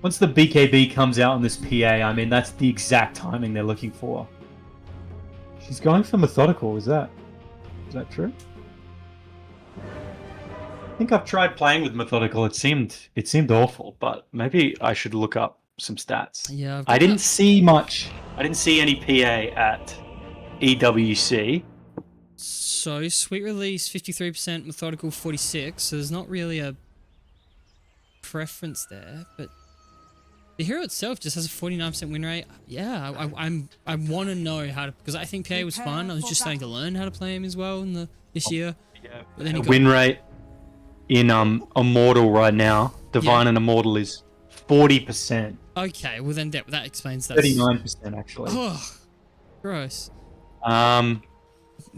Once the BKB comes out on this PA, I mean, that's the exact timing they're looking for. She's going for methodical. Is that true? I think I've tried playing with methodical. It seemed awful, but maybe I should look up some stats. Yeah. I didn't see much. I didn't see any PA at EWC. So sweet release 53%, methodical 46. So there's not really a preference there, but the hero itself just has a 49% win rate. Yeah, I want to know how to, because I think PA was fun. I was just starting to learn how to play him as well this year. Yeah. But then he got- Win rate in Immortal right now, Divine and Immortal is 40%. Okay, well then that explains that. 39% actually. Oh, gross.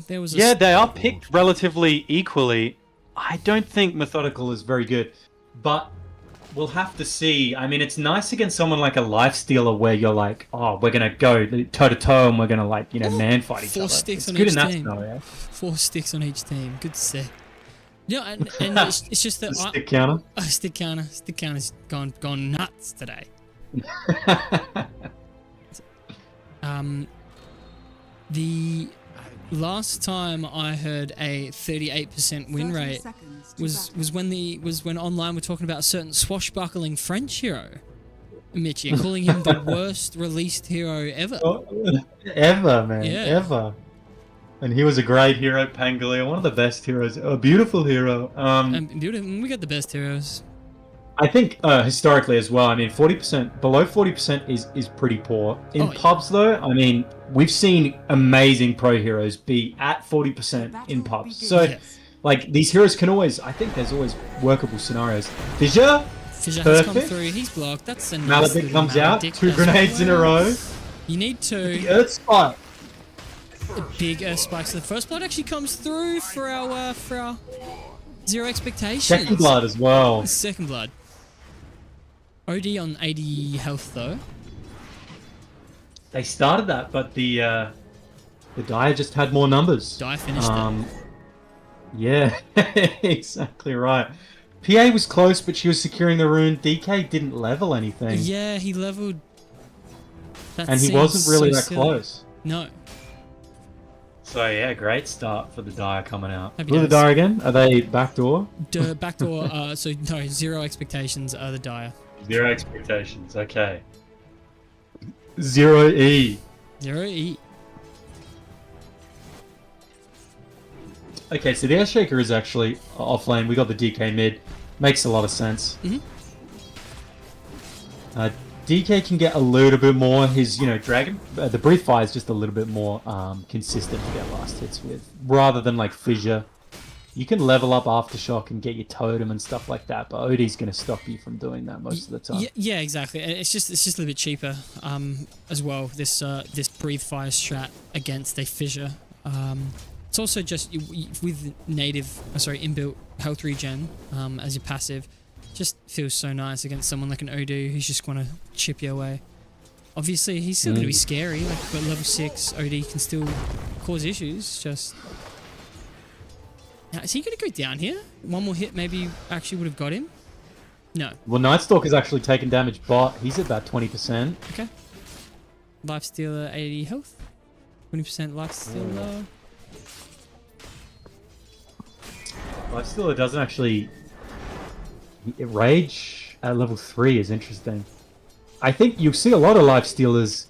There was Yeah, they are picked relatively equally. I don't think Methodical is very good, but we'll have to see. I mean, it's nice against someone like a Lifestealer where you're like, oh, we're going to go toe-to-toe and we're going to, like, man fight each 4 other. sticks It's on good each in that team. scenario. 4 sticks on each team. Good set. Yeah, and it's just that The stick counter. Stick counter's gone nuts today. The last time I heard a 38% win 30 rate seconds to was when online we're talking about a certain swashbuckling French hero, Mitchy, and calling him the worst released hero ever. Ever, man. Yeah. Ever. And he was a great hero, Pangolier, one of the best heroes, a beautiful hero. We got the best heroes. I think historically as well. I mean, 40% below 40% is pretty poor. In pubs though, I mean, we've seen amazing pro heroes be at 40% in pubs. So, like these heroes can always. I think there's always workable scenarios. Fissure has come through. He's blocked. That's a nice Maledicte comes out. 2 grenades in a row. You need to. The Earth Spike. A big Earth Spike. So the first blood actually comes through for our zero expectations. Second blood as well. Second blood. OD on 80 health though. They started that, but the Dire just had more numbers. Dire finished it. Yeah, exactly right. PA was close, but she was securing the rune. DK didn't level anything. Yeah, he leveled. That and he wasn't really that silly. close. No. So yeah, great start for the Dire coming out. Happy Who are the days. Dire again? Are they Backdoor? Backdoor, so no, zero expectations are the Dire. Zero expectations, okay. 0E. 0E. Okay, so the Earthshaker is actually off lane. We got the DK mid. Makes a lot of sense. DK can get a little bit more. His, Dragon, the Breathe Fire is just a little bit more consistent to get last hits with, rather than like Fissure. You can level up Aftershock and get your Totem and stuff like that, but OD's going to stop you from doing that most of the time. Yeah, exactly. It's just a little bit cheaper as well. This Breathe Fire strat against a Fissure. It's also just with inbuilt health regen as your passive. Just feels so nice against someone like an Odu who's just going to chip you away. Obviously, he's still going to be scary, but level 6 OD can still cause issues. Just now, is he going to go down here? One more hit maybe actually would have got him. No. Well, Nightstalker's actually taken damage, but he's at about 20%. Okay. Lifestealer 80 health. 20% lifestealer. Lifestealer doesn't actually... Rage at level 3 is interesting. I think you'll see a lot of Lifestealers,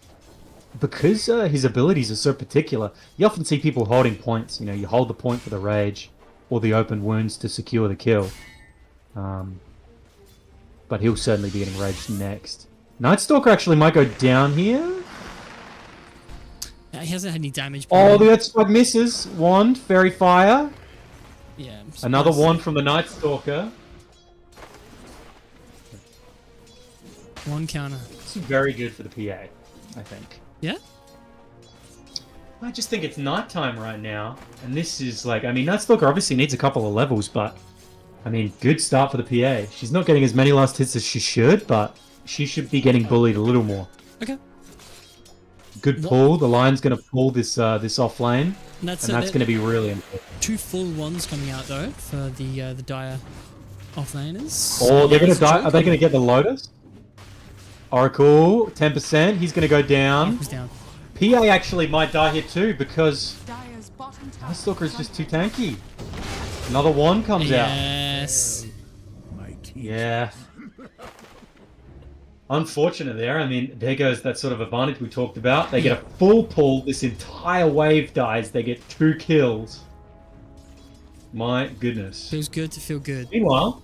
because his abilities are so particular, you often see people holding points. You hold the point for the Rage or the open wounds to secure the kill. But he'll certainly be getting Raged next. Nightstalker actually might go down here. He hasn't had any damage. Oh, the Earth Spike misses. Wand, Fairy Fire. Yeah. Another wand from the Nightstalker. One counter. This is very good for the PA, I think. Yeah? I just think it's nighttime right now. And this is like, Nightstalker obviously needs a couple of levels, but good start for the PA. She's not getting as many last hits as she should, but she should be getting bullied a little more. Okay. Good pull. The Lion's going to pull this off lane. And that's going to be really important. 2 full wands coming out though for the Dire offlaners. Oh, they're going to die. Are they going to get the Lotus? Oracle, 10%. He's going to go down. He's down. PA actually might die here too because Dire's bottom tower Nightstalker is just too tanky. Another wand comes out. Yes. Yeah. Unfortunate there. There goes that sort of advantage we talked about. They get a full pull. This entire wave dies. They get 2 kills. My goodness. Feels good to feel good. Meanwhile,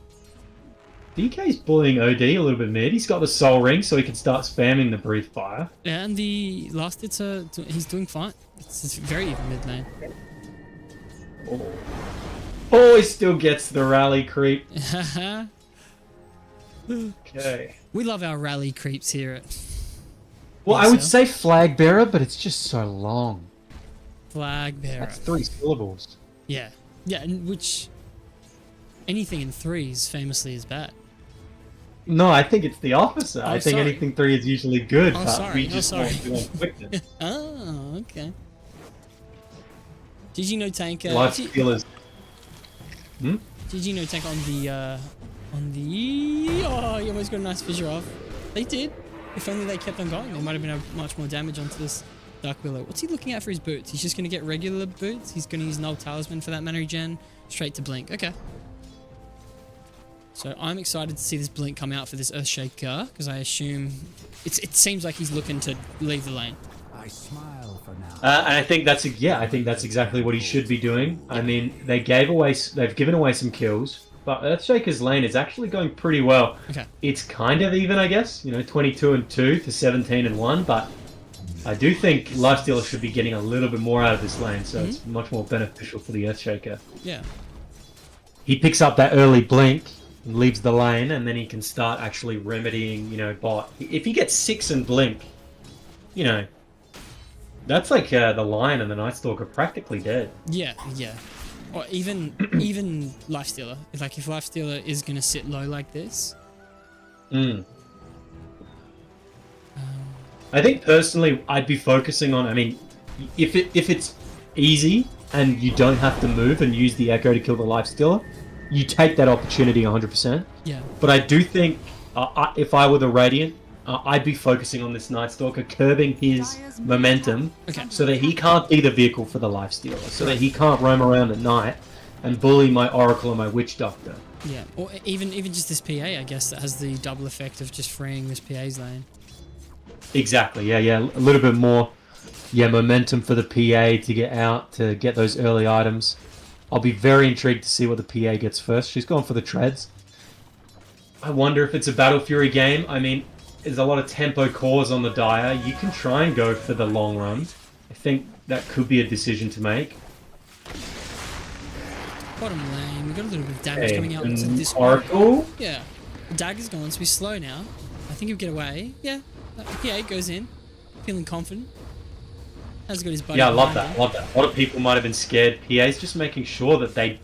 DK's bullying OD a little bit mid. He's got the Soul Ring, so he can start spamming the Breathe Fire. Yeah, and the last hits he's doing fine. It's very even mid lane. Oh, he still gets the rally creep. Okay. We love our rally creeps here at... Well, I would say Flag Bearer, but it's just so long. Flag Bearer. That's 3 syllables. Yeah. Yeah, which... Anything in 3s famously is bad. No, I think it's the opposite. I think sorry. anything 3 is usually good, Oh, but sorry. we just want quickness. Oh, okay. Did you know Tank... Life stealers. Did you know Tank on the... Oh, you almost got a nice fissure off. They did. If only they kept on going, there might have been much more damage onto this Dark Willow. What's he looking at for his boots? He's just going to get regular boots? He's going to use Null Talisman for that mana regen? Straight to Blink. Okay. So I'm excited to see this Blink come out for this Earthshaker, because I assume... It seems like he's looking to leave the lane. my smile for now. And I think that's exactly what he should be doing. I mean, they've given away some kills, but Earthshaker's lane is actually going pretty well. Okay. It's kind of even, I guess. 22 and 2 to 17 and 1, but I do think Lifestealer should be getting a little bit more out of this lane, so it's much more beneficial for the Earthshaker. Yeah. He picks up that early blink and leaves the lane, and then he can start actually remedying, bot. If he gets 6 and blink, that's like the Lion and the Night Stalker practically dead. Yeah. Or even Lifestealer. If Lifestealer is gonna sit low like this. I think personally, I'd be focusing on. I mean, if it's easy and you don't have to move and use the Echo to kill the Lifestealer, you take that opportunity 100%. Yeah. But I do think if I were the Radiant, I'd be focusing on this Night Stalker, curbing his momentum, so that he can't be the vehicle for the Lifestealer, so that he can't roam around at night and bully my Oracle and my Witch Doctor. Yeah, or even just this PA, I guess, that has the double effect of just freeing this PA's lane. Exactly, yeah. A little bit more, momentum for the PA to get out, to get those early items. I'll be very intrigued to see what the PA gets first. She's going for the treads. I wonder if it's a Battle Fury game. I mean, there's a lot of tempo cores on the Dire. You can try and go for the long run. I think that could be a decision to make. Bottom lane, we got a little bit of damage coming out into this Oracle? Yeah. The dagger's gone, so we're slow now. I think he'll get away. Yeah. PA goes in, feeling confident. Has got his buddy. Yeah, I love that. A lot of people might have been scared. PA's just making sure that they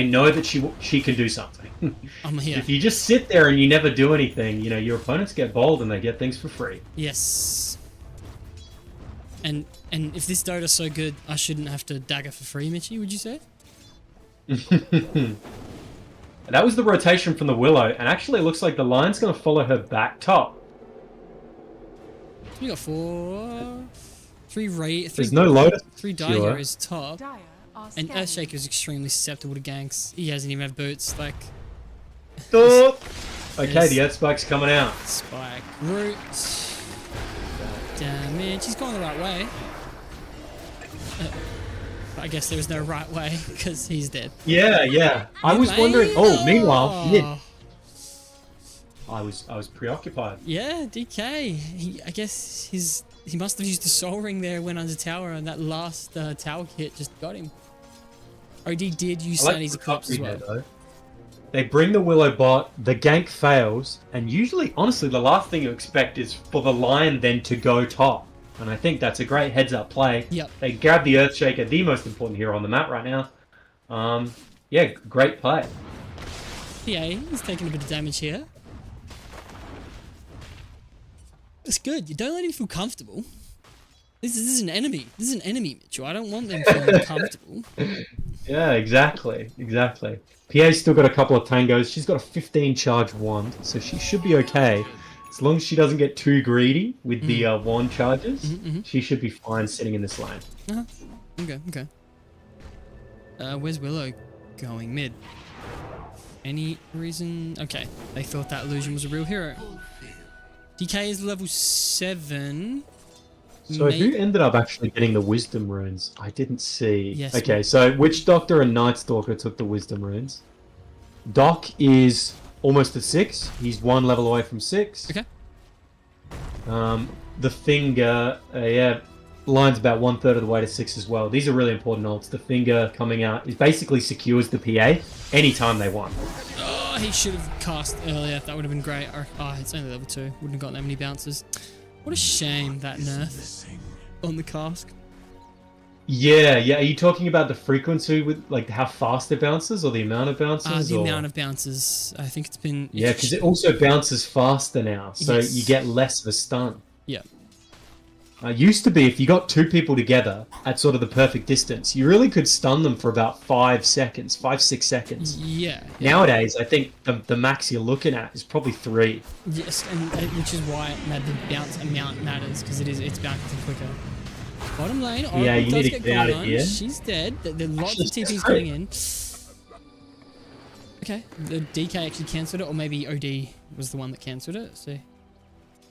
know that she can do something. I'm here. If you just sit there and you never do anything, your opponents get bold and they get things for free. Yes. And if this Dota's so good, I shouldn't have to dagger for free, Mitchie, would you say? That was the rotation from the Willow, and actually it looks like the Lion's going to follow her back top. We got three There's no Lotus. 3 Dire is top. Dire are And scanning. Earthshaker is extremely susceptible to ganks. He hasn't even have boots. Like, Okay, Yes. the Earth Spike's coming out. spike, root, damage. He's going the right way. I guess there is no right way because he's dead. Yeah. I was wondering. Oh, meanwhile, he did. I was preoccupied. Yeah, DK. I guess he must have used the soul ring there, went under tower, and that last tower hit just got him. OD did use Sandy's Eclipse as well. Though. They bring the Willow bot, the gank fails, and usually, honestly, the last thing you expect is for the Lion then to go top. And I think that's a great heads-up play. Yep. They grab the Earthshaker, the most important hero on the map right now. Yeah, great play. PA, he's taking a bit of damage here. It's good. You don't let him feel comfortable. This is an enemy. This is an enemy, Mitchell. I don't want them feeling comfortable. Yeah, exactly. PA's still got a couple of tangos. She's got a 15 charge wand, so she should be okay. As long as she doesn't get too greedy with the wand charges, she should be fine sitting in this lane. Okay. Where's Willow going? Mid. Any reason? Okay. They thought that illusion was a real hero. DK is level 7. So who ended up actually getting the wisdom runes? I didn't see. Yes, Okay, so Witch Doctor and Night Stalker took the wisdom runes. Doc is almost at 6. He's 1 level away from 6. Okay. The Finger, Lion's about 1/3 of the way to 6 as well. These are really important ults. The Finger coming out, it basically secures the PA anytime they want. Oh, he should have cast earlier. That would have been great. Oh, it's only level 2. Wouldn't have gotten that many bounces. What a shame, that nerf on the cask. Yeah. Are you talking about the frequency with like how fast it bounces, or the amount of bounces? The amount of bounces. I think it's been. Yeah, because it also bounces faster now, so Yes. you get less of a stun. Yeah. Used to be if you got 2 people together at sort of the perfect distance, you really could stun them for about 5 seconds, 5-6 seconds. Yeah. Nowadays, I think the max you're looking at is probably 3. Yes, and which is why the bounce amount matters, because it's bouncing quicker. Bottom lane, Oracle Yeah, you does need to get get out going of on. here. She's dead. There are lots of She's TPs great. coming in. Okay, the DK actually cancelled it, or maybe OD was the one that cancelled it. So,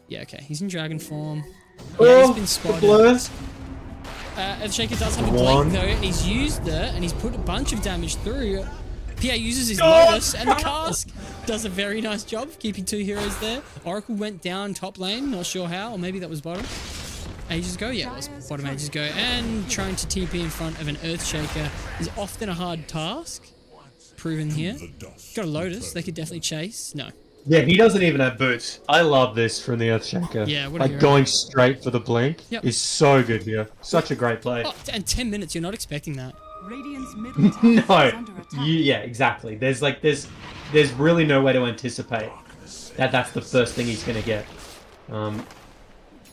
yeah, okay, he's in dragon form. Yeah, he's been the spotted. blur. Earthshaker does have a One. blink though. He's used it and he's put a bunch of damage through. PA uses his Oh! Lotus and the cask does a very nice job of keeping 2 heroes there. Oracle went down top lane, not sure how, or maybe that was bottom. Ages ago, yeah, it was bottom ages ago. And trying to TP in front of an Earthshaker is often a hard task. Proven here. Got a Lotus, they could definitely chase. No. Yeah, he doesn't even have boots. I love this from the Earthshaker. Yeah, what a like hero. going straight for the blink Yep. is so good here. Such a great play. Oh, and 10 minutes, you're not expecting that. Radiant's middle tower is No, under attack. yeah, exactly. There's really no way to anticipate that that's the first thing he's gonna get.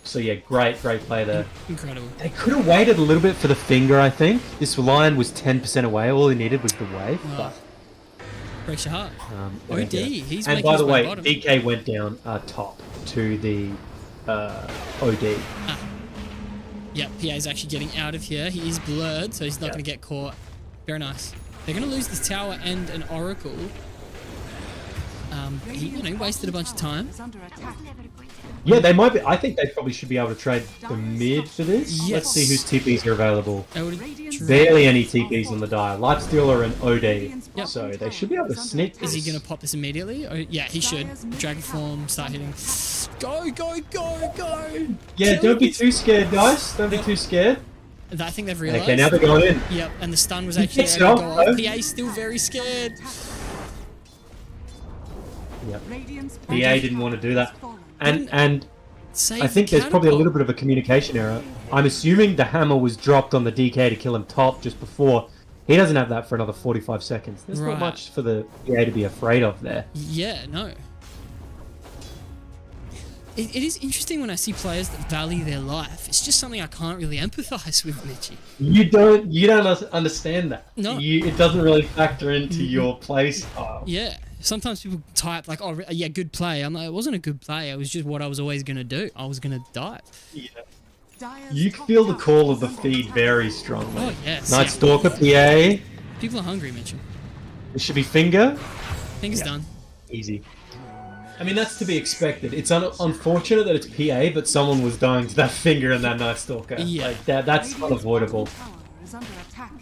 So yeah, great play there. Incredible. They could have waited a little bit for the finger, I think. This lion was 10% away. All he needed was the wave. Oh, breaks your heart. But, OD, he's and making by his the way way, bottom. DK went down top to the OD. Yeah, PA is actually getting out of here. He is blurred, so he's not Yeah. going to get caught. Very nice. They're going to lose this tower and an Oracle. He wasted a bunch of time. Is under attack. Yeah, they might be. I think they probably should be able to trade the mid for this. Yes. Let's see whose TPs are available. They would Barely any TPs on the die. Lifestealer and OD. Yep. So they should be able to sneak Is he this. going to pop this immediately? Oh, yeah, he should. Dragon form, start hitting. Go, go, go, go! Yeah, Kill don't be this- too scared, guys. Don't be Yep. too scared. I think they've realized. Okay, now they're going in. Yep, and the stun was actually Yes, able to no, go off. no. PA's still very scared. Yep. Radiant's PA didn't want to do that. fallen. And Save I think the there's probably a little catapult. bit of a communication error. I'm assuming the hammer was dropped on the DK to kill him top just before. He doesn't have that for another 45 seconds. There's Right. not much for the PA to be afraid of there. Yeah, no. It is interesting when I see players that value their life. It's just something I can't really empathize with, Mitchie. You don't understand that. No. It doesn't really factor into your play style. Yeah. Sometimes people type like, "Oh, yeah, good play." I'm like, it wasn't a good play. It was just what I was always gonna do. I was gonna dive. Yeah. Dire's You top feel the tower call of is the under feed attack. very strongly. Oh yes. Night Yeah. Stalker PA. People are hungry, Mitchell. It should be finger. Things Yeah. done. Easy. I mean, that's to be expected. It's unfortunate that it's PA, but someone was dying to that finger and that Night Stalker. Yeah. Like, that's Radiant's unavoidable. bottom tower is under attack.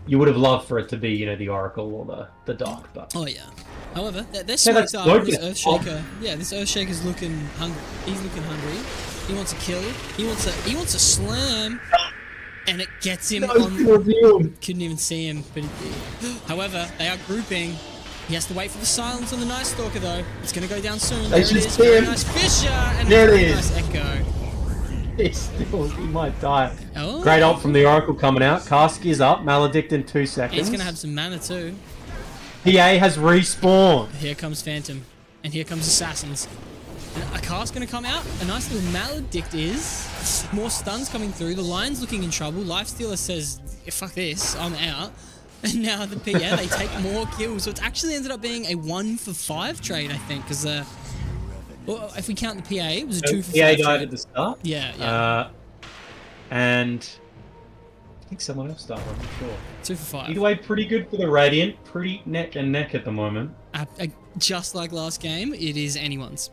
You would have loved for it to be, the Oracle or the Dark, but... Oh yeah. However, their that's smokes are this broken. Earthshaker. Yeah, this Earthshaker's looking hungry. He's looking hungry. He wants a kill. He wants a slam, and it gets him on. revealed. Couldn't even see him, but it did. However, they are grouping. He has to wait for the silence on the Night Stalker though. It's gonna go down soon. They There it should is. see Very him. nice Fisher and There a it very is. nice Echo. He might die. Oh. Great ult from the Oracle coming out. Cask is up. Maledict in 2 seconds. He's gonna have some mana too. PA has respawned. Here comes Phantom, and here comes Assassins. And a car's gonna come out. A nice little Maledict is. More stuns coming through. The Lion's looking in trouble. Lifestealer says, "Yeah, fuck this, I'm out." And now the PA, they take more kills. So it's actually ended up being a 1-for-5 trade, I think, because well, if we count the PA, it was a 2-for-5 PA trade. died at the start. Yeah. And I think someone else died, I'm not sure. 2-for-5. Either way, pretty good for the Radiant. Pretty neck and neck at the moment. Just like last game, it is anyone's.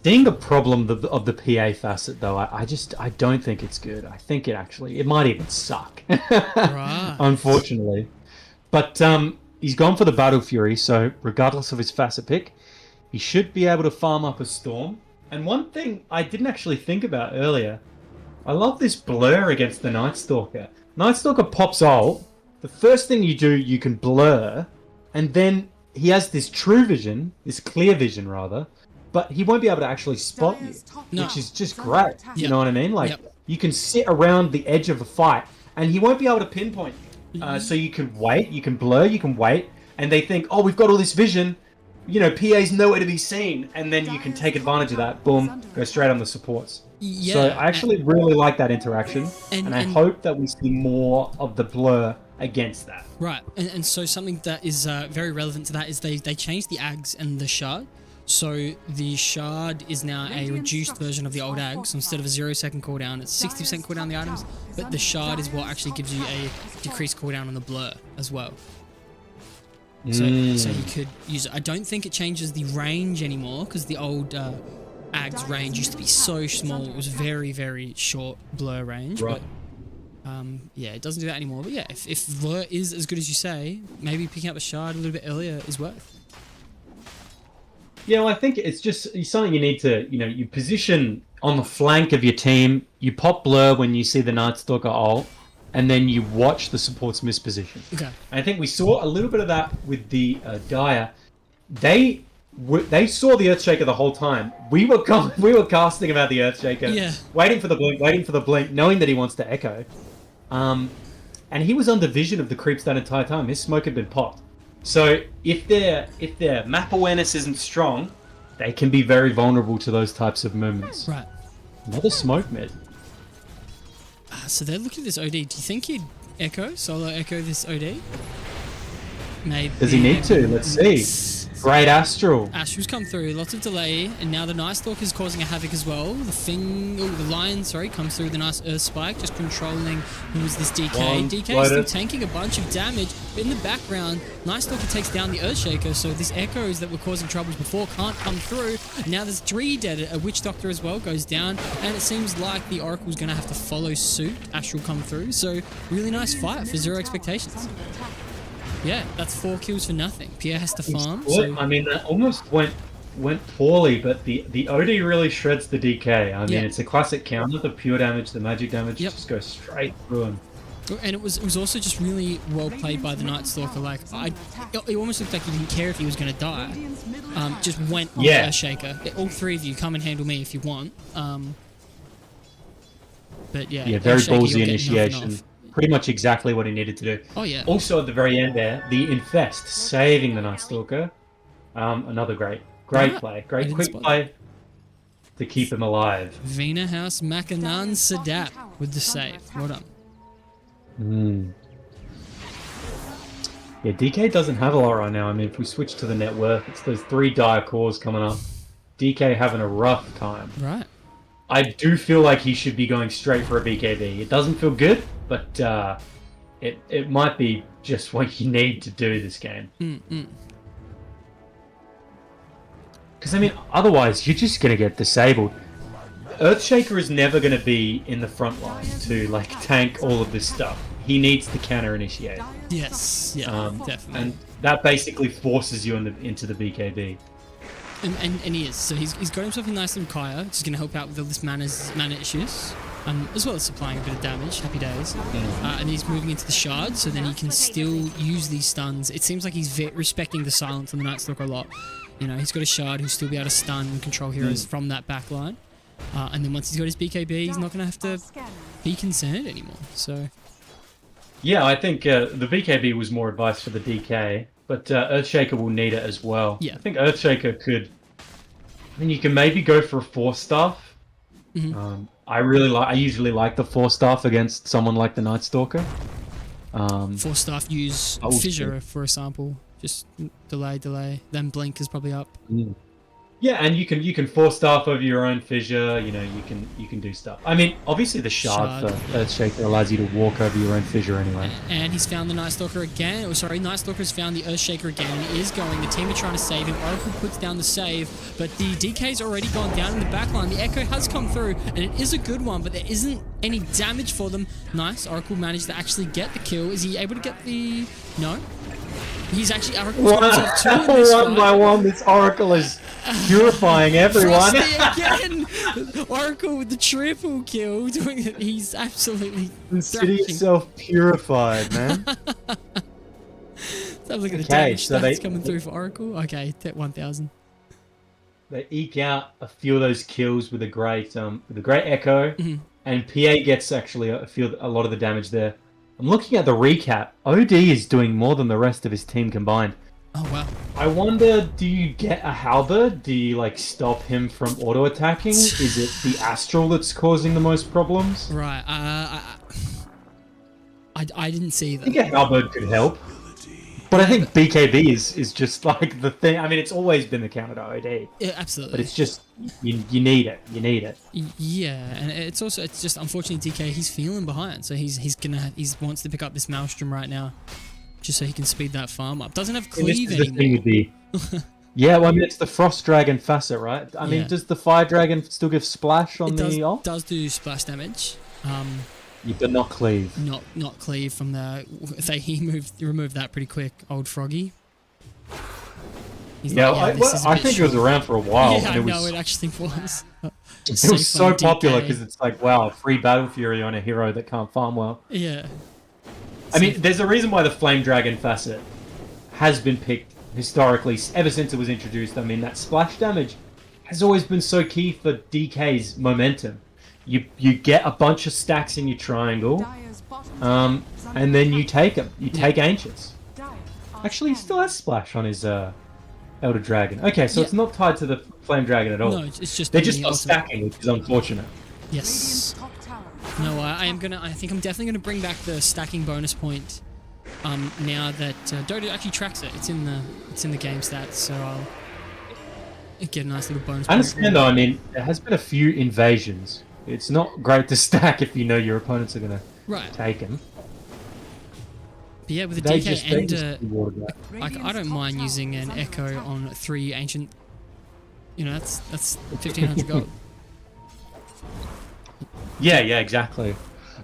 Seeing the problem of the PA facet, though, I don't think it's good. I think it might even suck. Right. Unfortunately. But he's gone for the Battle Fury, so regardless of his facet pick, he should be able to farm up a Storm. And one thing I didn't actually think about earlier, I love this blur against the Night Stalker. Night Stalker pops ult, the first thing you do, you can blur, and then he has this true vision, this clear vision rather, but he won't be able to actually spot you, Dire's top No. which is tower just under great. attack. You know what I mean? Like, Yep. you can sit around the edge of a fight, and he won't be able to pinpoint you. So you can wait, you can blur, you can wait, and they think, oh, we've got all this vision, PA's nowhere to be seen, and then you can take advantage of that. Boom, go straight on the supports. Yeah. So I actually really like that interaction, And- and I and- hope that we see more of the blur against that. Right, and so something that is very relevant to that is they changed the Ags and the Shard. So the Shard is now a reduced version of the old Ag. So instead of a 0-second cooldown, it's 60% cooldown the items. But the Shard is what actually gives you a decreased cooldown on the Blur as well. So you could use it. I don't think it changes the range anymore because the old Ag's range used to be so small. It was very, very short blur range. Right. But, yeah, it doesn't do that anymore. But yeah, if blur is as good as you say, maybe picking up a shard a little bit earlier is worth. Yeah, well, I think it's just something you need to, you position on the flank of your team. You pop blur when you see the Night Stalker ult, and then you watch the supports misposition. Okay. And I think we saw a little bit of that with the Dire. They saw the Earthshaker the whole time. We were casting about the Earthshaker, Yeah. waiting for the blink, knowing that he wants to echo. And he was under vision of the creeps that entire time. His smoke had been popped. So if their map awareness isn't strong, they can be very vulnerable to those types of movements. Right. Another smoke mid. So they're looking at this OD. Do you think he'd solo echo this OD? Maybe. Does he need to? Let's see. Great Astral. Astral's come through, lots of delay, and now the Night Stalker's causing a havoc as well. The Lion, comes through with a nice Earth Spike, just controlling who's this DK. DK is still tanking a bunch of damage, but in the background, Night Stalker takes down the Earthshaker, so these echoes that were causing troubles before can't come through. Now there's 3 dead, a Witch Doctor as well goes down, and it seems like the Oracle's going to have to follow suit. Astral come through, so really nice fight for zero expectations. Yeah, that's 4 kills for nothing. Pierre has to farm. So... I mean, that almost went poorly, but the OD really shreds the DK. I mean, it's a classic counter. The pure damage, the magic damage just goes straight through him. And it was also just really well played by the Night Stalker. Like, it almost looked like he didn't care if he was going to die. Just went on the Earthshaker. All 3 of you come and handle me if you want. But yeah, very ballsy initiation. Pretty much exactly what he needed to do. Oh, yeah. Also, at the very end there, the Infest saving the Night Stalker. Another great play. Great quick play to keep him alive. Vina House Makanan Sadap with the save. Well done. Yeah, DK doesn't have a lot right now. I mean, if we switch to the net worth, it's those 3 dire cores coming up. DK having a rough time. Right. I do feel like he should be going straight for a BKB. It doesn't feel good, but it might be just what you need to do this game. Because, I mean, otherwise, you're just going to get disabled. Earthshaker is never going to be in the front line to, like, tank all of this stuff. He needs to counter-initiate. Yes, yeah, definitely. And that basically forces you into the BKB. And he is. So he's got himself a nice little Kaya, which is going to help out with all this mana issues, as well as supplying a bit of damage. Happy days. And he's moving into the shard, so then he can still use these stuns. It seems like he's respecting the silence on the Night Stalker a lot. He's got a shard who'll still be able to stun and control heroes from that back line. And then once he's got his BKB, he's not going to have to be concerned anymore. So... Yeah, I think the BKB was more advice for the DK, but Earthshaker will need it as well. Yeah. I think Earthshaker could... I mean, you can maybe go for a 4-staff. I usually like the 4-staff against someone like the Night Stalker. 4-staff use Fissure, for example. Just delay, then Blink is probably up. Yeah, and you can 4-staff over your own Fissure. You can do stuff. I mean, obviously the shard for Earthshaker allows you to walk over your own Fissure anyway. And he's found the Night Stalker again. Night Stalker's found the Earthshaker again. He is going. The team are trying to save him. Oracle puts down the save, but the DK's already gone down in the back line. The Echo has come through, and it is a good one, but there isn't any damage for them. Nice. Oracle managed to actually get the kill. Is he able to get the... No. He's actually himself 2 in this one by one, this Oracle is purifying everyone. Frosty again! Oracle with the triple kill. He's absolutely the city itself purified, man. Let's have a look at the damage stats coming through for Oracle. Okay, 1,000. They eke out a few of those kills with a great Echo, and PA gets actually a lot of the damage there. I'm looking at the recap. OD is doing more than the rest of his team combined. Oh, wow. I wonder, do you get a halberd? Do you, stop him from auto-attacking? Is it the Astral that's causing the most problems? Right. I didn't see that. I think a halberd could help. But I think BKB is just the thing. I mean, it's always been the counter to OD. Yeah, absolutely. But it's just, you need it. You need it. Yeah, and it's just unfortunately DK, he's feeling behind. So he wants to pick up this Maelstrom right now, just so he can speed that farm up. Doesn't have cleave anymore. Yeah, well, I mean, it's the Frost Dragon facet, right? I mean, Yeah. does the Fire Dragon still give splash on It the ult? does do splash damage. You but not cleave. Not cleave from the. He removed that pretty quick. Old Froggy. He's Yeah, like, this is a I bit think it was short." around for a while. Yeah, and I it know was, it actually was. it was so fun popular DK. because it's like, wow, free Battle Fury on a hero that can't farm well. Yeah. I mean, there's a reason why the Flame Dragon facet has been picked historically ever since it was introduced. I mean, that splash damage has always been so key for DK's momentum. You get a bunch of stacks in your triangle, Dire's bottom tower is under and then you attack. take them. You take Ancients. Dire are Actually, he still scanning. has splash on his Elder Dragon. Okay, so Yeah. it's not tied to the Flame Dragon at all. No, it's just. They're doing just the not ultimate. stacking, which is unfortunate. Yes. Radiant's top tower is No, under I am gonna. I think I'm definitely gonna bring back the stacking bonus point. Now that Dota actually tracks it, it's in the game stats, so I'll get a nice little bonus. I understand though, I mean, there has been a few invasions. It's not great to stack if you know your opponents are going to Right. take them. But yeah, with the They DK just, and rewarded that. like, I Radiant's don't top mind tower using is an under Echo attack. on 3 ancient. You know, that's 1,500 gold. Yeah, exactly.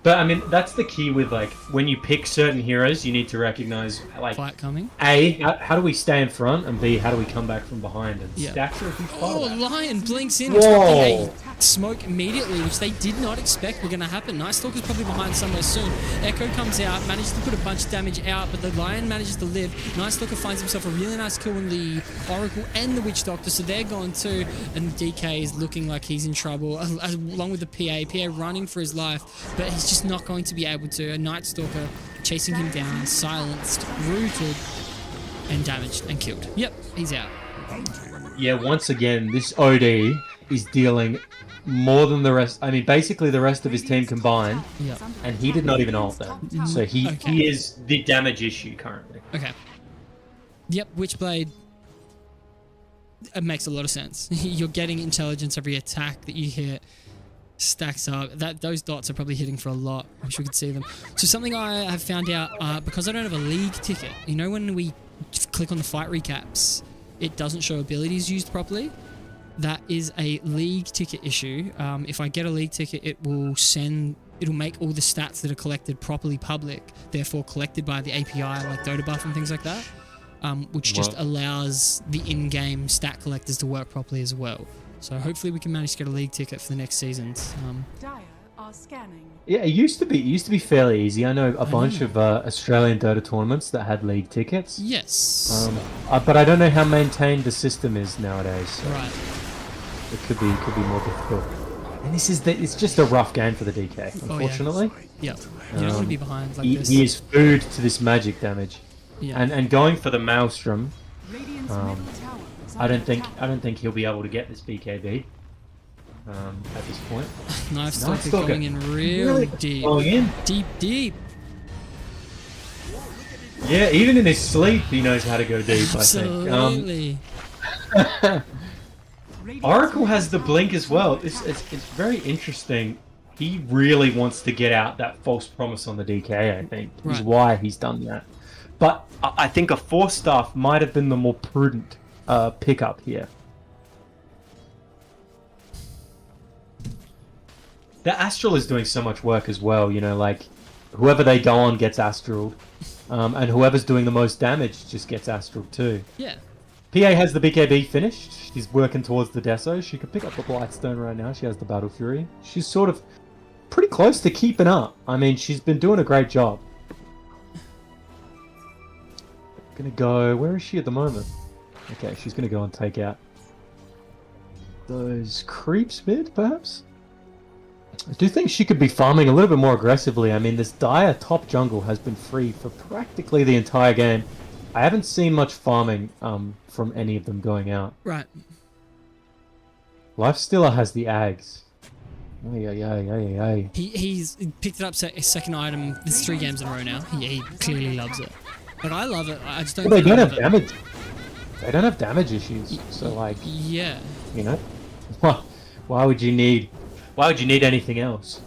But I mean, that's the key with like when you pick certain heroes, you need to recognize like Fight coming. A, how do we stay in front, and B, how do we come back from behind? And Yeah. stacks are a huge part Oh, of that. Lion blinks in, Whoa. dropping a smoke immediately, which they did not expect were going to happen. Night Stalker's probably behind somewhere soon. Echo comes out, manages to put a bunch of damage out, but the Lion manages to live. Night Stalker finds himself a really nice kill on the Oracle and the Witch Doctor, so they're gone too. And DK is looking like he's in trouble, along with the PA. PA running for his life, but he's just not going to be able to. A Night Stalker chasing him down, silenced, rooted, and damaged and killed. Yep, he's out. Yeah, once again, this OD is dealing more than the rest. I mean, basically the rest of his team combined, Yeah. and he did not even ult them. So he Okay. is the damage issue currently. Okay. Yep, Witchblade. It makes a lot of sense. You're getting intelligence every attack that you hit. Stacks up. Those dots are probably hitting for a lot. I wish we could see them. So something I have found out, because I don't have a league ticket, you know when we click on the fight recaps, it doesn't show abilities used properly? That is a league ticket issue. If I get a league ticket, it'll make all the stats that are collected properly public, therefore collected by the API like Dota Buff and things like that, which just Wow. allows the in-game stat collectors to work properly as well. So hopefully we can manage to get a league ticket for the next seasons. Dire are scanning. Yeah, it used to be fairly easy. I know a bunch of Australian Dota tournaments that had league tickets. Yes. But I don't know how maintained the system is nowadays. So Right. it could be more difficult. And it's just a rough game for the DK, unfortunately. Yep. You don't want to be behind like this. He is food to this magic damage. Yeah. And going for the Maelstrom, Radiant's middle tower is I under don't think he'll be able to get this BKB at this point. Knife Stalker Stalker. going in real Really deep. going in. Deep. Yeah, even in his sleep, he knows how to go deep. I think. Absolutely. Radiant's Oracle has the middle blink tower as is well. under It's attack. very interesting. He really wants to get out that false promise on the DK, I think, is Right. why he's done that. But I think a 4-staff might have been the more prudent pickup here. The Astral is doing so much work as well, you know, like, whoever they go on gets Astraled, and whoever's doing the most damage just gets Astraled too. Yeah. PA has the BKB finished. She's working towards the Deso. She can pick up the Blightstone right now. She has the Battle Fury. She's sort of pretty close to keeping up. I mean, she's been doing a great job. Gonna go... Where is she at the moment? Okay, she's gonna go and take out those creeps mid, perhaps? I do think she could be farming a little bit more aggressively. I mean, this Dire top jungle has been free for practically the entire game. I haven't seen much farming from any of them going out. Right. Lifestealer has the Ags. Ay. He's picked it up his second item. There's 3 games in a row now. He clearly loves it. Like, I love it. I just don't Well, they think I don't love have it. damage. They don't have damage issues. So, like, Yeah. you know, why would you need anything else?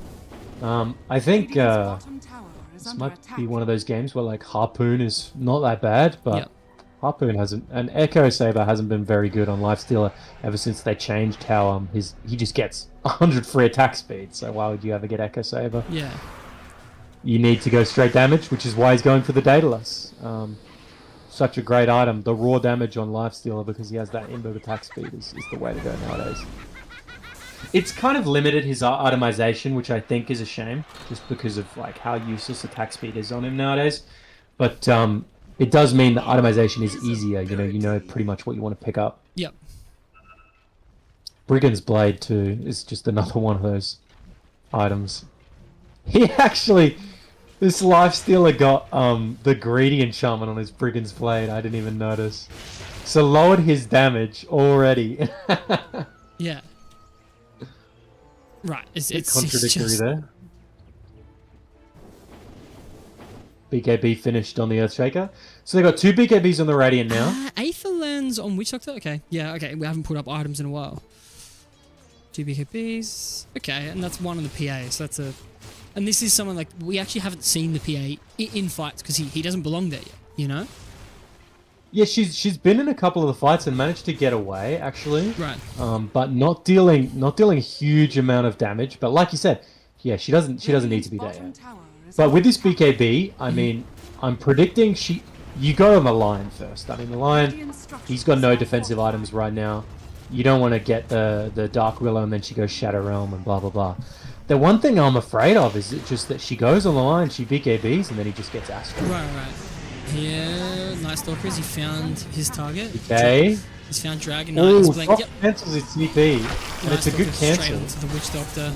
I think Radiant's bottom tower is this under might attack. be one of those games where like Harpoon is not that bad, but Yep. Harpoon hasn't, and Echo Saber hasn't been very good on Lifestealer ever since they changed how he just gets 100 free attack speed. So why would you ever get Echo Saber? Yeah. You need to go straight damage, which is why he's going for the Daedalus. Such a great item. The raw damage on Lifestealer, because he has that inbuilt attack speed, is the way to go nowadays. It's kind of limited his itemization, which I think is a shame, just because of like how useless attack speed is on him nowadays. But it does mean that itemization is easier. You know pretty much what you want to pick up. Yep. Brigand's Blade too is just another one of those items. He actually, this Lifestealer got the Greedy enchantment on his Brigand's Blade. I didn't even notice. So lowered his damage already. Yeah. Right. It's contradictory just... there. BKB finished on the Earthshaker. So they got 2 BKBs on the Radiant now. Aether lands on Witch Doctor? Okay. Yeah, okay. We haven't put up items in a while. 2 BKBs. Okay, and that's 1 on the PA. So that's a... And this is someone like... We actually haven't seen the PA in fights because he doesn't belong there yet, you know? Yeah, she's been in a couple of the fights and managed to get away, actually. Right. But not dealing a huge amount of damage. But like you said, yeah, she doesn't need to be there yet. But with this BKB, I mean, I'm predicting you go on the Lion first. I mean, the Lion, he's got no defensive items right now. You don't want to get the Dark Willow and then she goes Shadow Realm and blah, blah, blah. The one thing I'm afraid of is just that she goes on the Lion, she BKBs, and then he just gets Astral. Right. Here, Night Stalkers, he found his target. Okay. He's found Dragon Knight. Oh, He's like, yep. Cancels his TP. And it's a good cancel. Straight onto the Witch Doctor.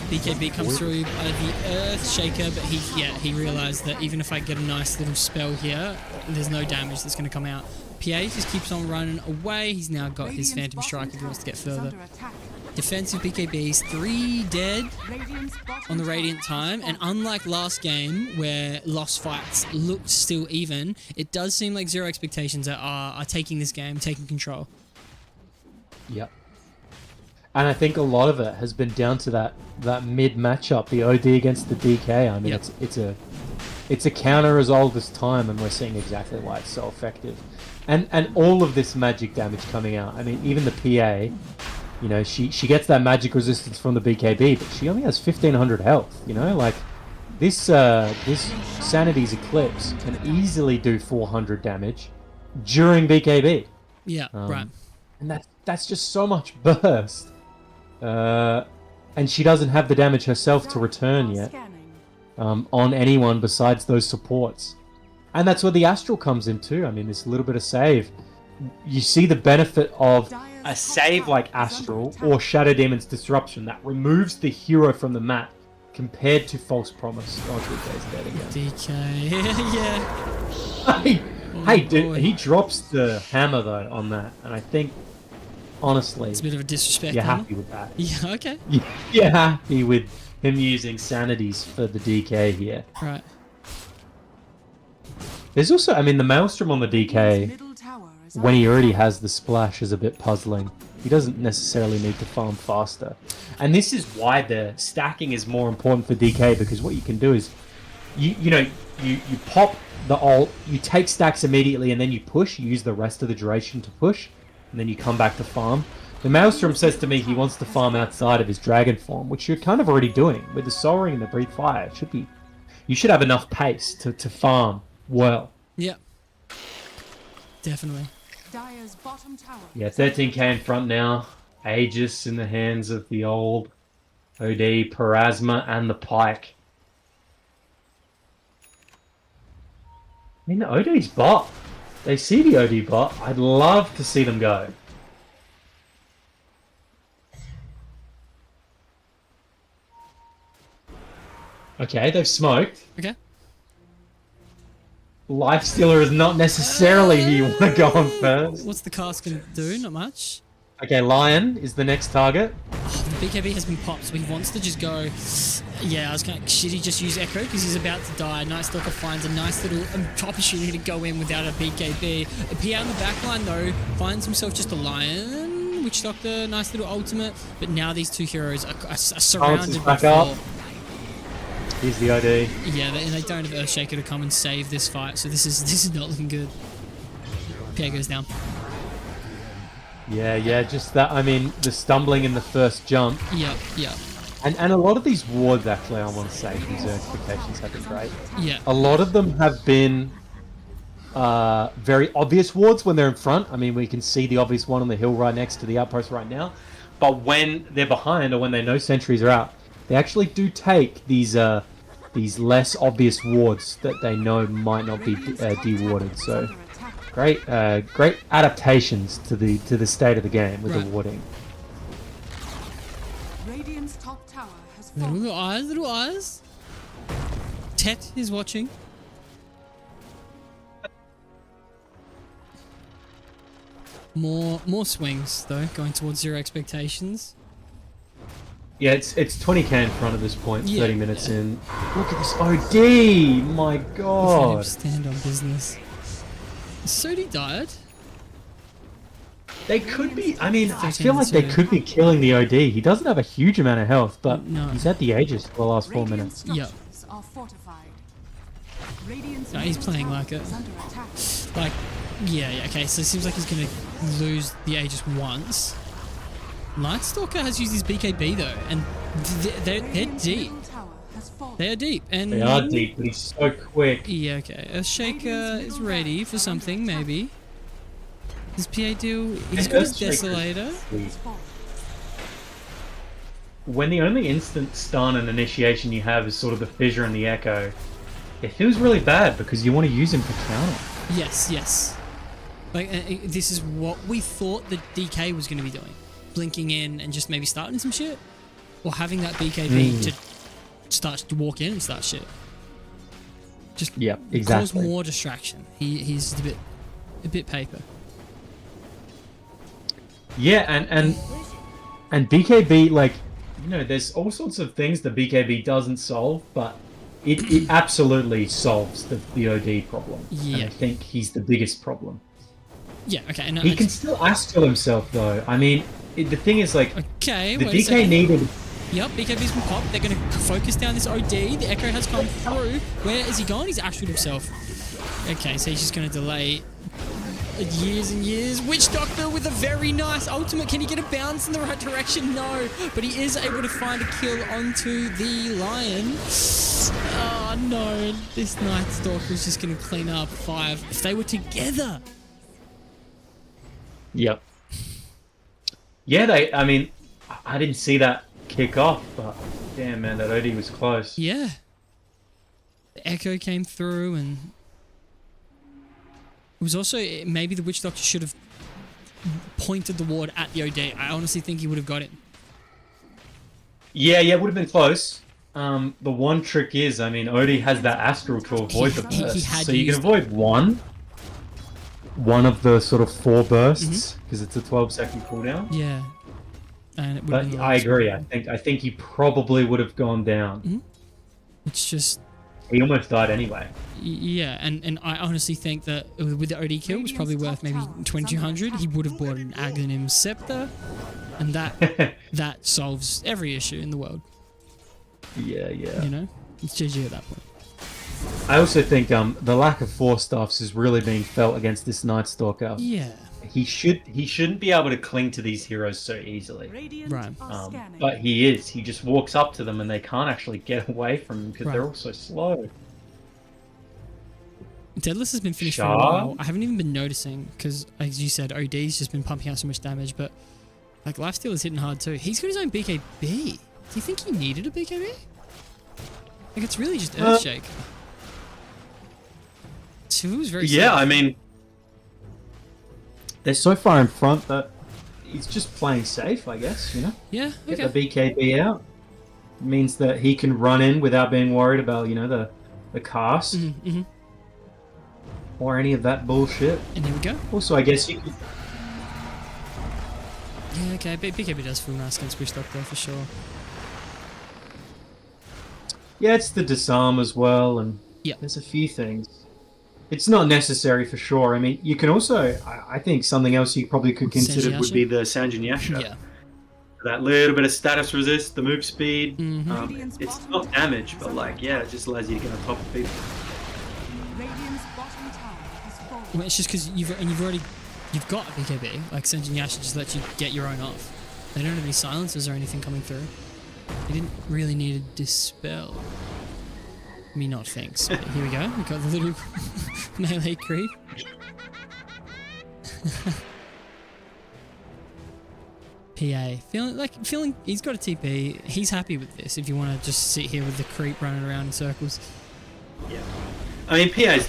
BKB comes through out of the Earthshaker, but he realised that even if I get a nice little spell here, there's no damage that's going to come out. PA just keeps on running away. He's now got his Phantom Strike if he wants to get further. Defensive BKBs, 3 dead on the Radiant time, and unlike last game where lost fights looked still even, it does seem like Zero Expectations are taking this game, taking control. Yep. And I think a lot of it has been down to that mid matchup, the OD against the DK. I mean, yep. it's a counter as old as time, and we're seeing exactly why it's so effective. And all of this magic damage coming out. I mean, even the PA, you know, she gets that magic resistance from the BKB, but she only has 1500 health. You know, like this Sanity's Eclipse can easily do 400 damage during BKB. Yeah, right. And that's just so much burst. And she doesn't have the damage herself to return yet on anyone besides those supports. And that's where the Astral comes in too. I mean, this little bit of save. You see the benefit of a save like Astral or Shadow Demon's Disruption that removes the hero from the map compared to False Promise. Oh, DK's dead again. DK, yeah. Hey, dude, he drops the hammer though on that, and I think, honestly, it's a bit of a disrespect. You're happy with that? Yeah, okay. You're happy with him using Sanities for the DK here. Right. There's also, I mean, the Maelstrom on the DK, when he already has the splash, is a bit puzzling. He doesn't necessarily need to farm faster. And this is why the stacking is more important for DK, because what you can do is, you pop the ult, you take stacks immediately, and then you push, you use the rest of the duration to push, and then you come back to farm. The Maelstrom says to me he wants to farm outside of his dragon form, which you're kind of already doing. With the Soul Ring and the Breathe Fire, you should have enough pace to farm well. Yeah. Definitely. Yeah, 13k in front now. Aegis in the hands of the old OD, Parasma, and the Pike. I mean, the OD's bot. They see the OD bot. I'd love to see them go. Okay, they've smoked. Okay. Lifestealer is not necessarily who you want to go on first. What's the cast going to do? Not much. Okay, Lion is the next target. Oh, the BKB has been popped, so he wants to just go... Yeah, I was kind of... Should he just use Echo? Because he's about to die. Night Stalker finds a nice little opportunity to go in without a BKB. A PA on the backline, though, finds himself just a Lion. Witch Doctor, nice little ultimate. But now these two heroes are surrounded by back up. Here's the OD. Yeah, and they don't have Earthshaker to come and save this fight, so this is not looking good. PA goes down. Yeah, just that. I mean, the stumbling in the first jump. Yep. And a lot of these wards, actually, I want to say, from Zertifications have been great. Yeah. A lot of them have been very obvious wards when they're in front. I mean, we can see the obvious one on the hill right next to the outpost right now. But when they're behind or when they know sentries are out, they actually do take these less obvious wards that they know might not be de-warded. So great adaptations to the state of the game with the warding. Radiant's top tower has fallen. Little eyes. Tet is watching. More swings though, going towards 0 expectations. Yeah, it's 20k in front at this point. 30 minutes in. Look at this OD! My God. Stand on business. Sodi died. They could be. I mean, I feel like they could be killing the OD. He doesn't have a huge amount of health, but he's at the Aegis for the last 4 minutes. Yep. No, he's playing like it. Like, yeah, okay, so it seems like he's going to lose the Aegis once. Nightstalker has used his BKB though, and they're deep. They are deep, and they are deep, but he's so quick. Yeah, okay. Earthshaker is ready for something, maybe. His PA deal. He's got his Desolator. When the only instant stun and initiation you have is sort of the Fissure and the Echo, it feels really bad because you want to use him for counter. Yes. Like this is what we thought the DK was going to be doing. Blinking in and just maybe starting some shit, or having that BKB to start to walk in and start shit. Just cause more distraction. He's a bit paper. Yeah, and BKB, like, you know, there's all sorts of things that BKB doesn't solve, but it absolutely solves the OD problem. Yeah, and I think he's the biggest problem. Yeah, okay. No, he can still Astral himself though. I mean. The thing is, like, okay, the DK needed... Yep, BKB's been popped. They're going to focus down this OD. The Echo has come through. Where is he going? He's Astral himself. Okay, so he's just going to delay years and years. Witch Doctor with a very nice ultimate. Can he get a bounce in the right direction? No, but he is able to find a kill onto the Lion. Oh, no. This Night Stalker is just going to clean up 5. If they were together. Yep. Yeah, I mean, I didn't see that kick off, but damn, man, that OD was close. Yeah. The Echo came through, and it was also, maybe the Witch Doctor should have pointed the ward at the OD. I honestly think he would have got it. Yeah, it would have been close. The one trick is, I mean, OD has that Astral to avoid the burst. So you can avoid one of the sort of 4 bursts because it's a 12-second cooldown. Yeah, and it but I agree. I think he probably would have gone down. It's just he almost died anyway. Yeah, and I honestly think that with the OD kill, it was probably worth maybe 2,200. He would have bought an Aghanim Scepter, and that solves every issue in the world. Yeah. You know, it's GG at that point. I also think the lack of 4-staffs is really being felt against this Night Stalker. Yeah. He shouldn't be able to cling to these heroes so easily. Right. But he is. He just walks up to them and they can't actually get away from him because they're all so slow. Deadless has been finished for a while. I haven't even been noticing because, as you said, OD's just been pumping out so much damage, but like Lifesteal is hitting hard too. He's got his own BKB. Do you think he needed a BKB? Like, it's really just Earthshake. So it was very safe. I mean, they're so far in front that he's just playing safe, I guess, you know? Yeah, okay. Get the BKB out. It means that he can run in without being worried about, you know, the cast. Or any of that bullshit. And there we go. Also, I guess you could... Yeah, okay, BKB does feel nice against Witch Doctor for sure. Yeah, it's the disarm as well, and there's a few things. It's not necessary for sure. I mean, you can also... I think something else you probably could consider would be the Sanjin Yasha. that little bit of status resist, the move speed. Radiant's It's bottom not tower damage, has but like, yeah, it just allows you to get on top of people. Radiant's bottom tower has fallen. Well, it's just because you've got a BKB. Like Senjin Yasha just lets you get your own off. They don't have any silencers or anything coming through. They didn't really need a dispel. Me not thinks. But here we go. We got the little melee creep. PA feeling he's got a TP. He's happy with this. If you want to just sit here with the creep running around in circles. Yeah. I mean, PA's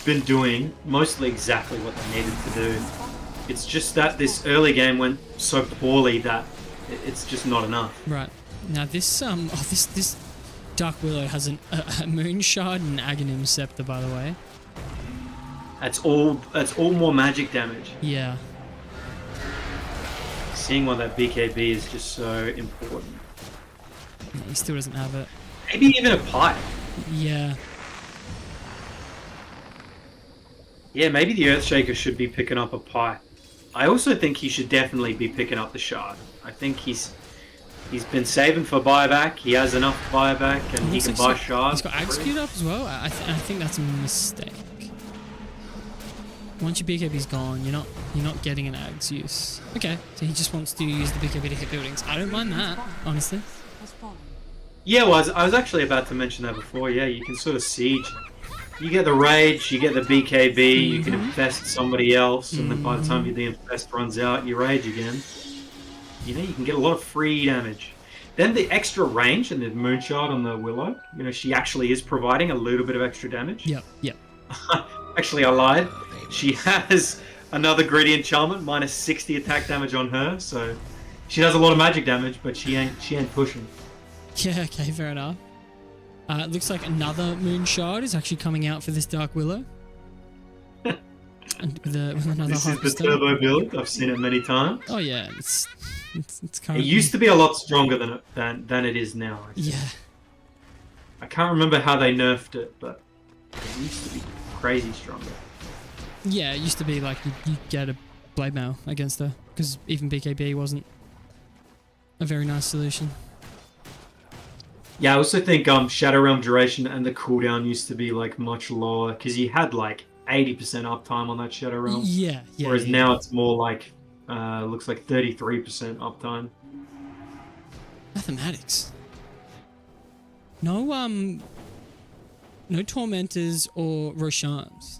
been doing mostly exactly what they needed to do. It's just that this early game went so poorly that it's just not enough. Right. Now this this Dark Willow has a Moon Shard and Aghanim Scepter, by the way. That's all more magic damage. Yeah. Seeing why that BKB is just so important. Yeah, he still doesn't have it. Maybe even a pipe. Yeah. Yeah, maybe the Earthshaker should be picking up a pipe. I also think he should definitely be picking up the shard. I think he's been saving for buyback. He has enough buyback, and he can buy shards. He's got Execute up as well. I think that's a mistake. Once your BKB's gone, you're not getting an Ag's use. Okay, so he just wants to use the BKB to hit buildings. I don't mind that, honestly. Has fallen. Yeah, well, I was actually about to mention that before. Yeah, you can sort of siege. You get the rage, you get the BKB, you can infest somebody else, and then by the time the infest runs out, you rage again. You know, you can get a lot of free damage. Then the extra range and the Moonshard on the Willow, you know, she actually is providing a little bit of extra damage. Yep. Actually, I lied. She has another Gradient Enchantment, minus 60 attack damage on her, so she does a lot of magic damage, but she ain't pushing. Yeah, okay, fair enough. It looks like another Moon Shard is actually coming out for this Dark Willow. And with another This is the Harvester. turbo build. I've seen it many times. Oh yeah, it's It currently... used to be a lot stronger than it is now. I think. Yeah. I can't remember how they nerfed it, but it used to be crazy stronger. Yeah, it used to be like you get a Blade Mail against her, because even BKB wasn't a very nice solution. Yeah, I also think Shadow Realm duration and the cooldown used to be like much lower because you had like 80% uptime on that Shadow Realm. Yeah. Whereas now it's more like looks like 33% uptime. Mathematics. No Tormentors or Roshans.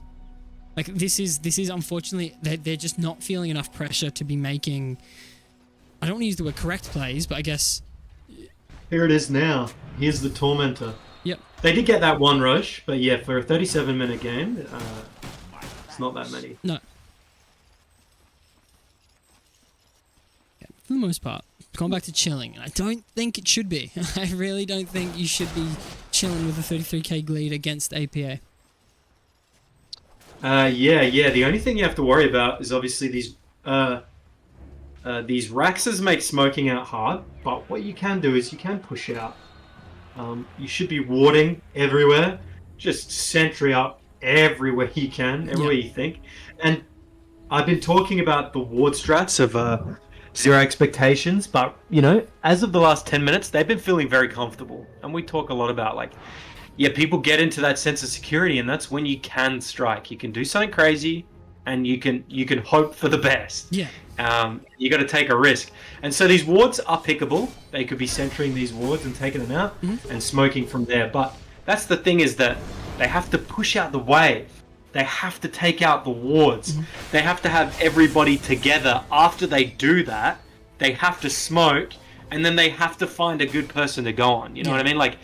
Like this is unfortunately they're just not feeling enough pressure to be making. I don't want to use the word correct plays, but I guess. Here it is now. Here's the Tormentor. Yep. They did get that one rush, but yeah, for a 37-minute game, it's not that many. No. Yeah, for the most part, it's gone back to chilling, and I don't think it should be. I really don't think you should be chilling with a 33k lead against APA. Yeah. The only thing you have to worry about is obviously these Raxes make smoking out hard, but what you can do is you can push out. You should be warding everywhere, just sentry up everywhere you can, everywhere you think. And I've been talking about the ward strats of zero expectations, but you know, as of the last 10 minutes, they've been feeling very comfortable. And we talk a lot about like, yeah, people get into that sense of security, and that's when you can strike. You can do something crazy, and you can hope for the best. Yeah. You got to take a risk, and so these wards are pickable. They could be centering these wards and taking them out and smoking from there. But that's the thing, is that they have to push out the wave. They have to take out the wards. They have to have everybody together. After they do that, they have to smoke, and then they have to find a good person to go on. You know what I mean? Like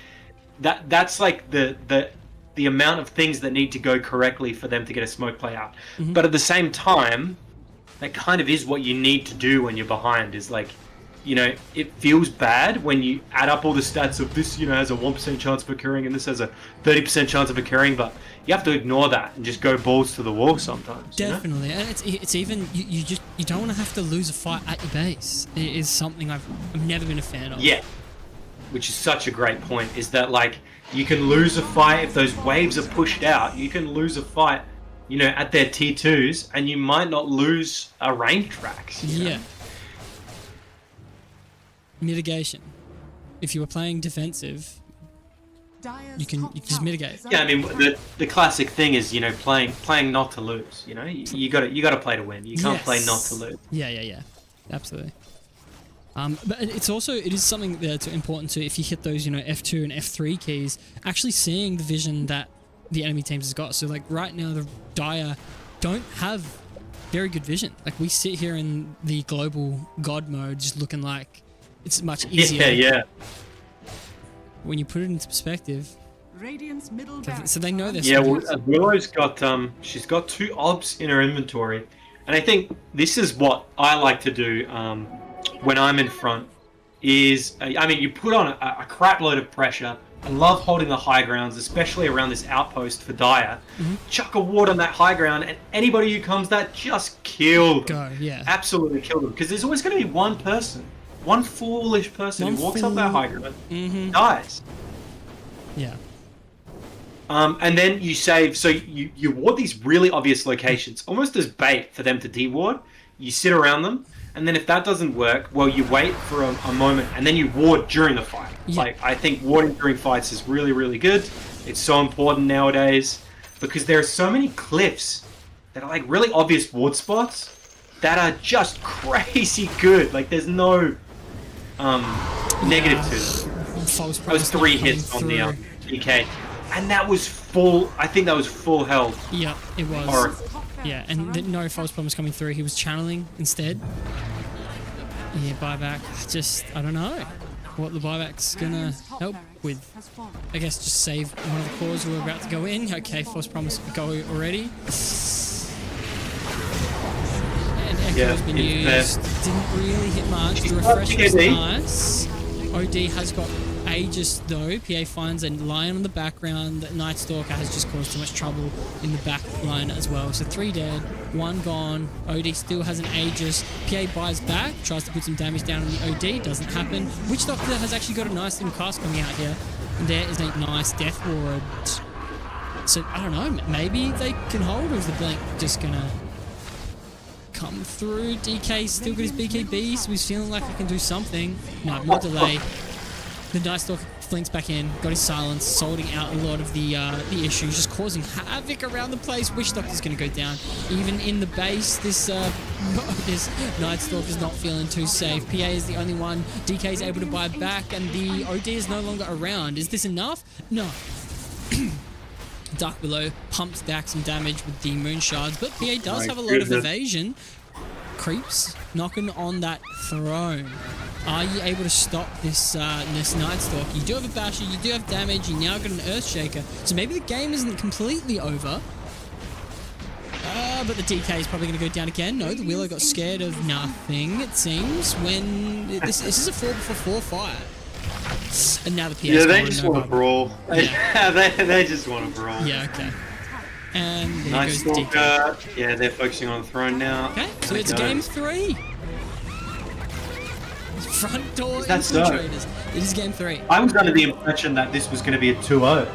that's like the amount of things that need to go correctly for them to get a smoke play out. But at the same time, that kind of is what you need to do when you're behind, is like, you know, it feels bad when you add up all the stats of this, you know, has a 1% chance of occurring and this has a 30% chance of occurring, but you have to ignore that and just go balls to the wall sometimes. Definitely. And it's even, you don't want to have to lose a fight at your base. It is something I've never been a fan of. Yeah. Which is such a great point, is that like, you can lose a fight if those waves are pushed out. You can lose a fight, you know, at their T2s, and you might not lose a range tracks. You know? mitigation. If you were playing defensive, Dire's you can top just tower mitigate. is Yeah, I under mean attack. the classic thing is playing not to lose. You got to play to win. You can't play not to lose. Yeah. Absolutely. But it is something that's important to, if you hit those, F2 and F3 keys, actually seeing the vision that the enemy teams has got. So like right now, the Dire don't have very good vision. Like we sit here in the global god mode, just looking like it's much easier. Yeah. When you put it into perspective, Radiant's middle barracks so they know are their Yeah, skills. well, Willow's got she's got 2 obs in her inventory, and I think this is what I like to do when I'm in front. Is you put on a crap load of pressure. I love holding the high grounds, especially around this outpost for Dire. Chuck a ward on that high ground, and anybody who comes that, just kill them. Go, yeah. Absolutely kill them, because there's always going to be one person, one foolish person who walks up that high ground, dies. Yeah. And then you save, so you ward these really obvious locations, almost as bait for them to de-ward. You sit around them, and then if that doesn't work, well, you wait for a moment, and then you ward during the fight. Yeah. Like, I think warding during fights is really, really good. It's so important nowadays, because there are so many cliffs that are like really obvious ward spots that are just crazy good. Like, there's no negative to them. False That was promise not 3 coming hits on the through. DK. And that was full, I think that was full health. Yeah, it was. Or- top barracks Yeah, are and under no false promise coming through. He was channeling instead. Yeah, buyback. I don't know what the buyback's gonna Radiant's top help barracks with. has fallen. I guess just save one of the cores who are about to go in. Okay, false promise go already. And Echo's Yeah, been it's used. Didn't really hit much. The She's got refresh was PAD. nice. OD has got Aegis though. PA finds a lion on the background. Night Stalker has just caused too much trouble in the back line as well. So 3 dead, 1 gone. OD still has an Aegis. PA buys back, tries to put some damage down on the OD. Doesn't happen. Witch Doctor has actually got a nice little cast coming out here. And there is a nice death ward. So I don't know. Maybe they can hold, or is the blink just gonna come through? DK still got his BKB, so he's feeling like he can do something. No, more delay. The Night Stalker flinks back in, got his silence, sorting out a lot of the issues, just causing havoc around the place. Witch Doctor's going to go down. Even in the base, this Night Stalker's not feeling too safe. PA is the only one. DK is able to buy back, and the OD is no longer around. Is this enough? No. Dark Below pumps back some damage with the Moon Shards, but PA does have a lot of evasion. Creeps knocking on that throne. Are you able to stop this Night Stalker? You do have a Basher, you do have damage, you now got an Earthshaker, so maybe the game isn't completely over. But the DK is probably going to go down again. No, the Willow got scared of nothing, it seems, when this is a 4-4 fight. And now the PS Yeah, they gone, just no want to bubble. brawl. Yeah. they just want to brawl. Yeah, okay. And there Night goes DK. Stalker. Yeah, they're focusing on the throne now. Okay, so There it's we go. game 3. Front door Is that so? infiltrators. It is game 3. I was under the impression that this was going to be a 2-0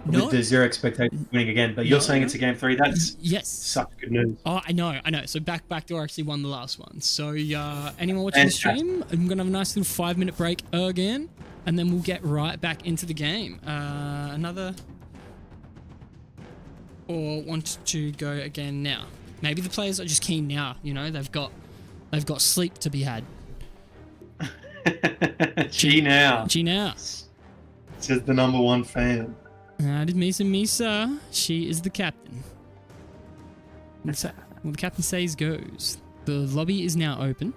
No. with the zero expectation winning again, but you're saying it's a game 3. That's Yes. such good news. Oh, I know. So Backdoor actually won the last one. So anyone watching the stream, I'm gonna have a nice little 5-minute break again, and then we'll get right back into the game. Another, or want to go again now? Maybe the players are just keen now. They've got sleep to be had. G now, G now. says the #1 fan. That is Misa. She is the captain. Well, the captain says goes. The lobby is now open.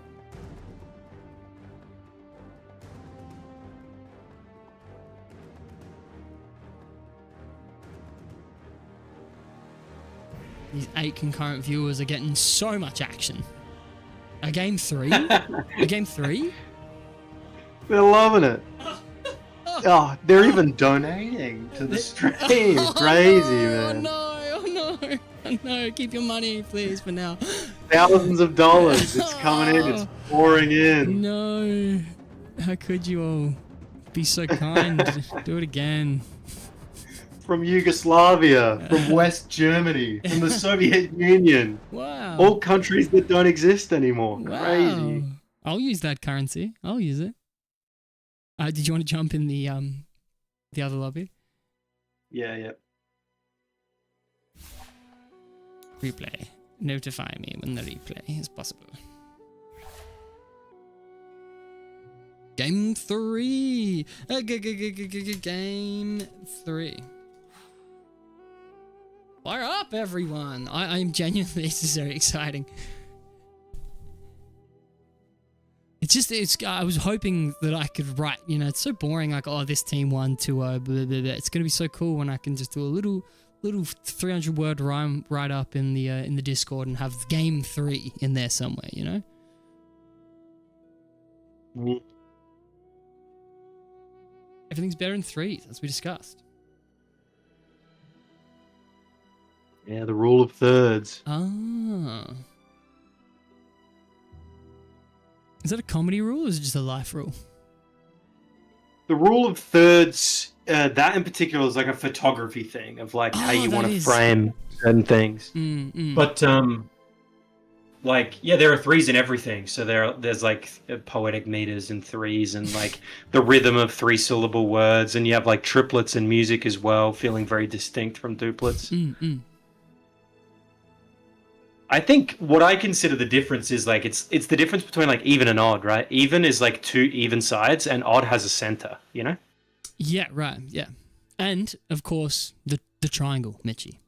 These 8 concurrent viewers are getting so much action. A game 3? A game 3? They're loving it. Oh, they're even donating to the stream. Crazy, man. Oh no, oh no, keep your money, please, for now. Thousands of dollars. It's coming in. It's pouring in. No, how could you all be so kind? Do it again. From Yugoslavia, from West Germany, from the Soviet Union. Wow. All countries that don't exist anymore. Wow. Crazy. I'll use that currency. I'll use it. Did you want to jump in the other lobby? Yeah. Replay. Notify me when the replay is possible. Game 3. Game 3. Fire up, everyone! I'm genuinely, this is very exciting. I was hoping that I could write, it's so boring, like, oh, this team won 2-0, blah, blah, blah. It's going to be so cool when I can just do a little 300-word rhyme write up in the Discord and have game 3 in there somewhere, Everything's better in 3s, as we discussed. Yeah, the rule of thirds. Ah. Is that a comedy rule or is it just a life rule? The rule of thirds, that in particular is like a photography thing of like how you want to frame certain things. But there are 3s in everything. So there's like poetic meters in 3s and like the rhythm of 3-syllable words, and you have like triplets in music as well, feeling very distinct from duplets. I think what I consider the difference is like it's the difference between like even and odd, right? Even is like 2 even sides, and odd has a center, Yeah, right. Yeah, and of course the triangle, Mitchie.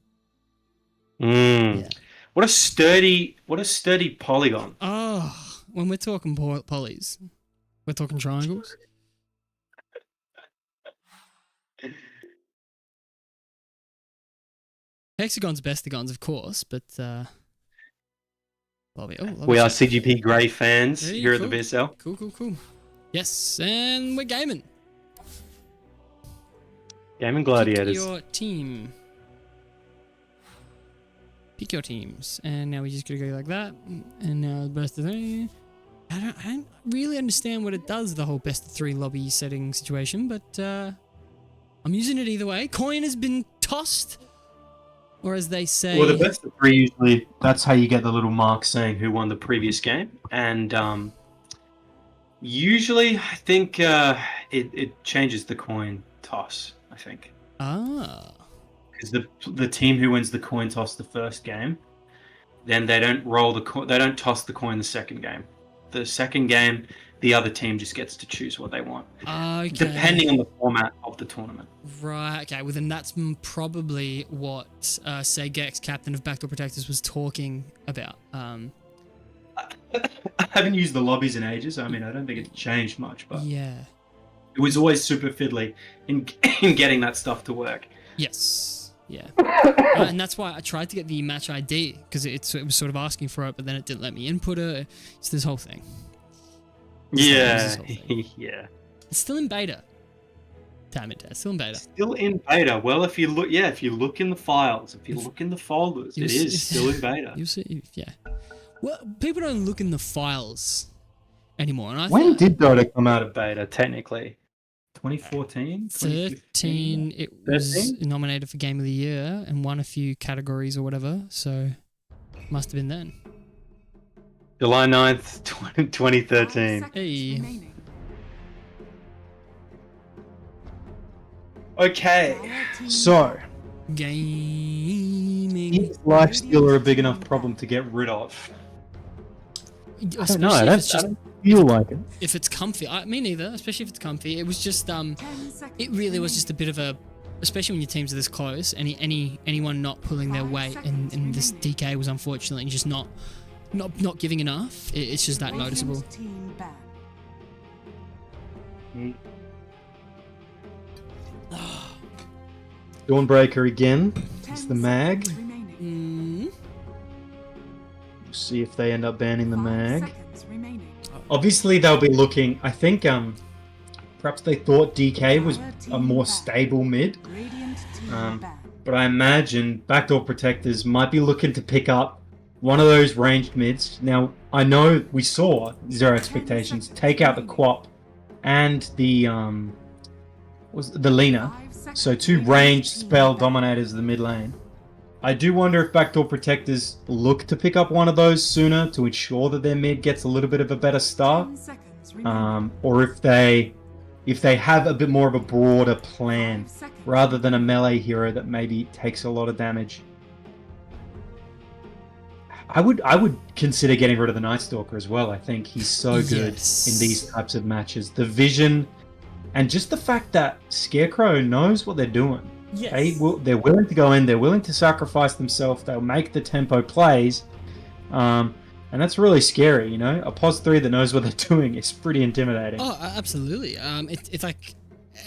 Yeah. What a sturdy polygon. Oh, when we're talking polys, we're talking triangles. Hexagons, bestigons, of course, but we are CGP Grey fans here at the BSL. Cool. Yes, and we're gaming. Gaming Gladiators. Pick your team. Pick your teams. And now we just gotta go like that. And now the best of 3. I don't really understand what it does, the whole best of 3 lobby setting situation, but I'm using it either way. Coin has been tossed. Or as they say... Well, the best of 3 usually, that's how you get the little mark saying who won the previous game. And usually, I think it changes the coin toss, I think. Ah. Because the team who wins the coin toss the first game, then they don't they don't toss the coin the second game. The second game, the other team just gets to choose what they want. Okay. Depending on the format of the tournament. Right, okay. Well, then that's probably what Gex, captain of Backdoor Protectors, was talking about. I haven't used the lobbies in ages. I mean, I don't think it's changed much, but yeah, it was always super fiddly in getting that stuff to work. Yes, yeah. And that's why I tried to get the match ID, because it was sort of asking for it, but then it didn't let me input it. It's this whole thing. Yeah. It's still in beta. Damn it, still in beta. Still in beta. Well, if you look in the files, if you look in the folders, it is still in beta. You'll see, yeah. Well, people don't look in the files anymore. And when did Dota come out of beta, technically? 2014? 13. It was nominated for Game of the Year and won a few categories or whatever, so must have been then. July 9th, 2013. Hey. Okay, so gaming. Is lifestealer a big enough problem to get rid of? I don't know. I don't feel like it. If it's comfy, me neither. Especially if it's comfy. It was just it really was just a bit of a, especially when your teams are this close. Anyone not pulling their weight, and this DK was unfortunately just not giving enough. It's just that noticeable. Dawnbreaker again. It's the mag. See if they end up banning the mag. Obviously, they'll be looking. I think perhaps they thought DK was a more stable mid. But I imagine Backdoor Protectors might be looking to pick up one of those ranged mids. Now, I know we saw Zero Expectations take out the Quap and the Lina. So 2 ranged spell dominators of the mid lane. I do wonder if Backdoor Protectors look to pick up one of those sooner to ensure that their mid gets a little bit of a better start. Or if they, if they have a bit more of a broader plan 5 seconds. rather than a melee hero that maybe takes a lot of damage. I would consider getting rid of the Night Stalker as well. I think he's so good Yes. in these types of matches. The vision and just the fact that Scarecrow knows what they're doing. Yes. They're willing to go in, they're willing to sacrifice themselves, they'll make the tempo plays. And that's really scary, you know? A POS 3 that knows what they're doing is pretty intimidating. Oh, absolutely. It's like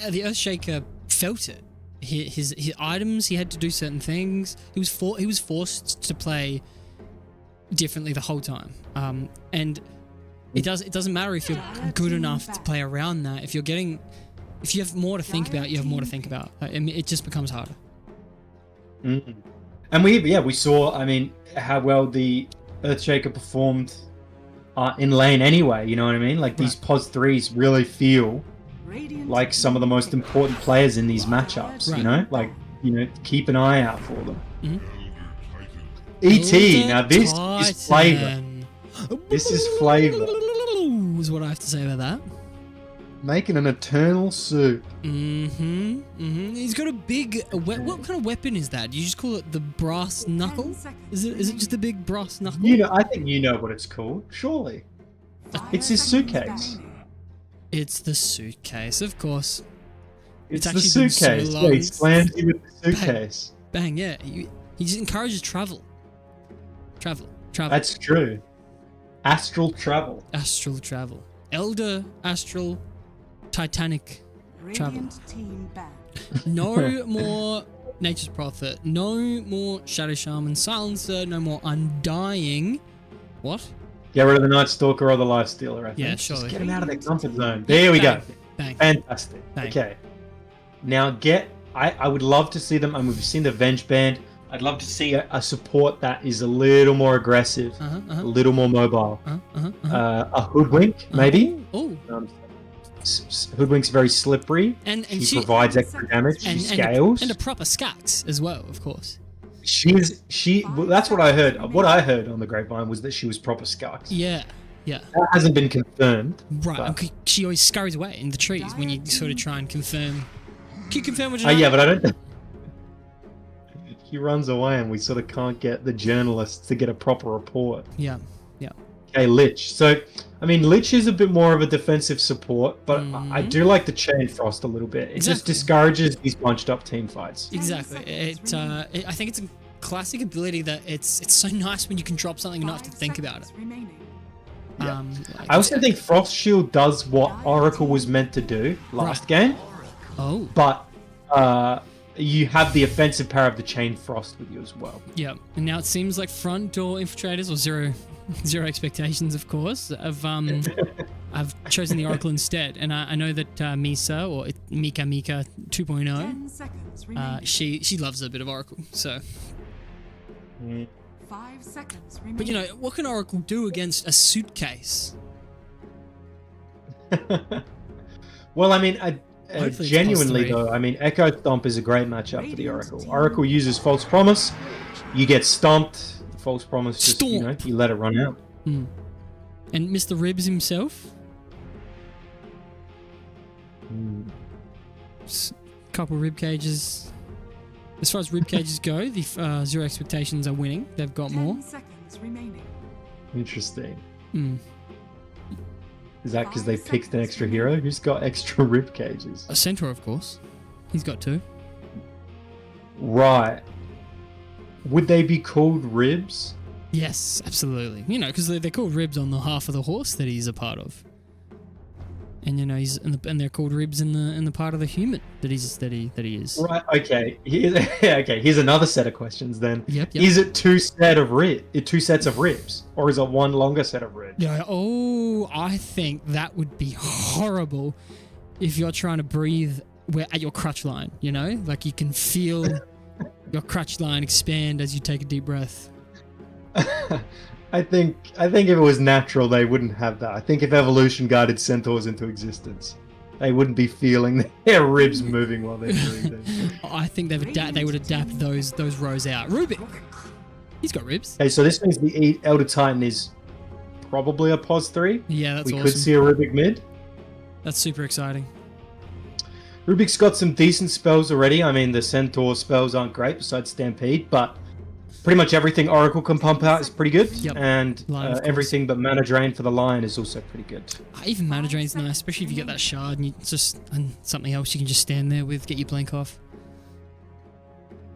the Earthshaker felt it. His items, he had to do certain things. He was forced to play differently the whole time. And it doesn't matter if you're good enough to play around that. If you have more to think about, you have more to think about. I mean, it just becomes harder. Mm. And we saw, I mean, how well the Earthshaker performed in lane anyway, you know what I mean? Like these POS 3s really feel Radiant like some of the most important players in these matchups, Right. you know? Like, you know, keep an eye out for them. Mhm. ET, now this is flavor. Titan. This is flavor. Is what I have to say about that. Making an eternal soup. He's got a big. What kind of weapon is that? Do you just call it the brass knuckle? 10 seconds Is it just a big brass knuckle? You know, I think you know what it's called, surely. It's his suitcase. It's the suitcase, of course. It's actually the been so suitcase. long Yeah, he since- slams you with the suitcase. Bang, yeah. He just encourages travel. Travel. That's true. Astral travel. Astral travel. Elder astral Titanic travel. Radiant team banned. No more Nature's Prophet. No more Shadow Shaman Silencer. No more Undying. What? Get rid of the Night Stalker or the Life Stealer, I think. Yeah, Just surely. get him out of their comfort zone. There we go. Bang. Fantastic. Bang. Okay. Now I would love to see them, and we've seen the Venge Band. I'd love to see a support that is a little more aggressive, a little more mobile. A Hoodwink, maybe. Oh. Hoodwink's very slippery. And she she provides extra damage. She scales. and a proper Skax as well, of course. Well, that's what I heard. What I heard on the grapevine was that she was proper Skax. Yeah. Yeah. That hasn't been confirmed. Right. but- and she always scurries away in the trees when you sort of try and confirm. Can you confirm what you Oh know? yeah, but I don't. He runs away, and we sort of can't get the journalists to get a proper report. Yeah. Yeah. Okay, Lich. So, I mean, Lich is a bit more of a defensive support, but I do like the Chain Frost a little bit. It just Exactly. discourages these bunched up team fights. Exactly. I think it's a classic ability that it's so nice when you can drop something and not have to think about it. Remaining. Yeah. Like- I also think Frost Shield does what Oracle was meant to do last game, Oh. but you have the offensive power of the Chain Frost with you as well. Yeah, and now it seems like front door infiltrators or zero expectations, of course. I've chosen the Oracle instead, and I know that Misa or Mika 2.0, 10 seconds remaining. she loves a bit of Oracle. So, 5 seconds remaining. but you know, what can Oracle do against a suitcase? Well, I mean, Hopefully it's genuinely +3. though, I mean, Echo Stomp is a great matchup for the Oracle. Oracle uses False Promise, you get stomped. The False Promise just, you know, Stomp. you let it run out. And Mr. Ribs himself, couple rib cages. As far as rib cages go, the zero expectations are winning. They've got 10 more. seconds remaining. Interesting. Mm. Is that because they picked an extra hero? Who's got extra rib cages? A Centaur, of course. He's got 2. Right. Would they be called ribs? Yes, absolutely. You know, because they're called ribs on the half of the horse that he's a part of, and you know and they're called ribs in the part of the human that he is. Right. Okay. Here's another set of questions then. Yep. Is it two sets of ribs, or is it one longer set of ribs? Yeah. Oh, I think that would be horrible if you're trying to breathe at your crutch line. You know, like you can feel your crutch line expand as you take a deep breath. I think if it was natural, they wouldn't have that. I think if evolution guided centaurs into existence, they wouldn't be feeling their ribs moving while they're breathing. I think they would adapt those rows out. Rubik, he's got ribs. Okay, so this means the Elder Titan is probably a POS 3. Yeah, that's we awesome. could see a Rubik mid. That's super exciting. Rubik's got some decent spells already. I mean, the Centaur spells aren't great besides Stampede, but pretty much everything Oracle can pump out is pretty good. Yep. And Lion, of course. everything but Mana Drain for the Lion is also pretty good. Even Mana Drain's nice, especially if you get that shard and and something else you can just stand there with, get your blink off.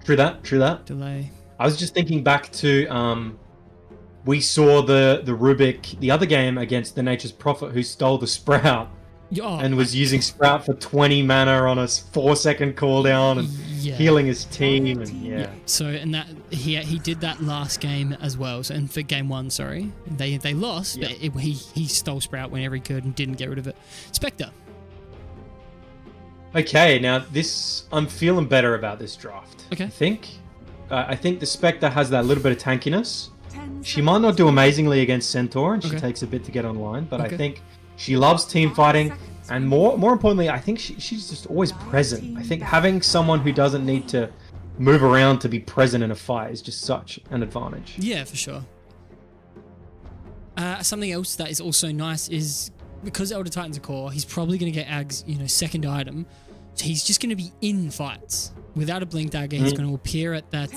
True that, true that. Delay. I was just thinking back to we saw the Rubik the other game against the Nature's Prophet who stole the Sprout Oh, and was using Sprout for 20 mana on a 4-second cooldown and healing his team and yeah. So and that he did that last game as well. So and for game 1, sorry, they lost, but he stole Sprout whenever he could and didn't get rid of it. Spectre. Okay, now this I'm feeling better about this draft. Okay. I think the Spectre has that little bit of tankiness. 10 She might not do seconds amazingly against Centaur, and she Okay. takes a bit to get online. But Okay. I think she loves team fighting, and more importantly, I think she's just always present. I think having someone who doesn't need to move around to be present in a fight is just such an advantage. Yeah, for sure. Something else that is also nice is because Elder Titan's a core, he's probably going to get Ag's second item. So he's just going to be in fights. Without a blink dagger, he's going to appear at that.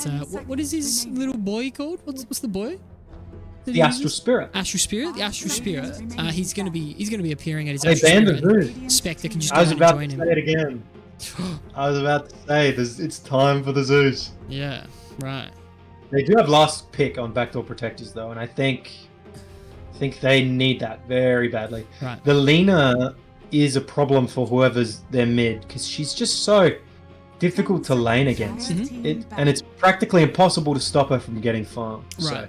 What is his little boy called? What's the boy? The Astral Spirit. Astral Spirit. The Astral Spirit. He's going to be appearing at his They Astral banned Spirit. the and Spectre can just I go was ahead and about join to him. say it again. I was about to say it's time for the Zeus. Yeah. Right. They do have last pick on Backdoor Protectors though, and I think they need that very badly. Right. The Lena is a problem for whoever's their mid because she's just so difficult to lane against. And it's practically impossible to stop her from getting farmed. Right. So.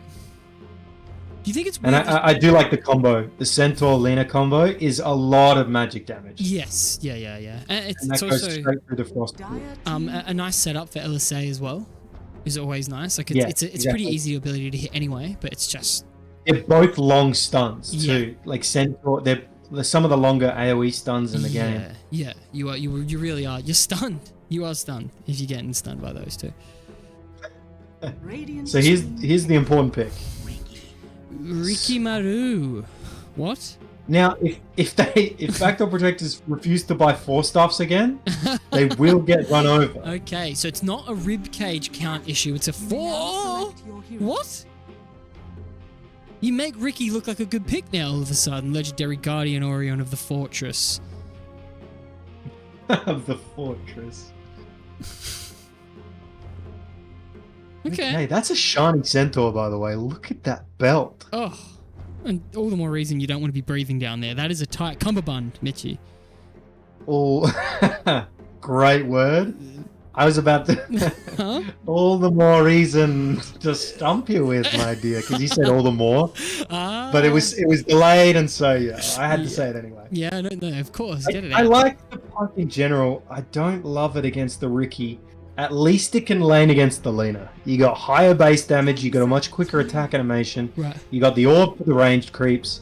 Do you think it's And weird? I do like the combo. The Centaur Lena combo is a lot of magic damage. Yes. Yeah. And And it's that goes also straight through the frost. a nice setup for LSA as well. Is always nice. Like Yeah, it's pretty exactly. easy ability to hit anyway, but it's just They're both long stuns Yeah. too. Like Centaur, they're some of the longer AoE stuns in the game. Yeah. You really are. You're stunned. You are stunned if you're getting stunned by those two. So here's the important pick. Rikimaru. What? Now, if Backdoor Protectors refuse to buy 4-staffs again, they will get run over. Okay, so it's not a rib cage count issue. It's a 4. What? You make Ricky look like a good pick now all of a sudden. Legendary Guardian Orion of the Fortress. Of the fortress. Okay. Hey, that's a shiny Centaur, by the way. Look at that belt. Oh, and all the more reason you don't want to be breathing down there. That is a tight cummerbund, Mitchie. Oh, great word. I was about to... Huh? all the more reason to stump you with, my dear, because you said all the more. But it was delayed, and so, yeah, I had to say it anyway. Yeah, no, of course. Get it out. I like the puck in general. I don't love it against the Ricky. At least it can lane against the Lena. You got higher base damage, you got a much quicker attack animation, Right. you got the orb for the ranged creeps.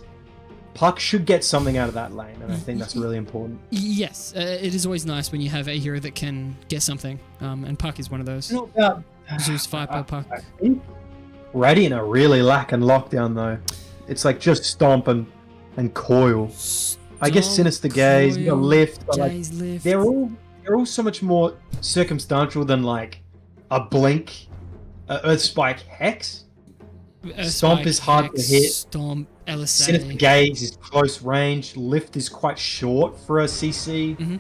Puck should get something out of that lane, and I think that's really important. Yes, it is always nice when you have a hero that can get something, and Puck is one of those. It's not about... Zeus Viper Puck. I think Radiant are really lacking lockdown, though. It's like just Stomp and Coil. I guess Sinister Gaze, you got Lift, but like, Jay's Lift. they're all so much more circumstantial than like a Blink, Earth Spike Hex. Stomp is hard to hit. Stomp, LSA. Sinister Gaze is close range. Lift is quite short for a CC.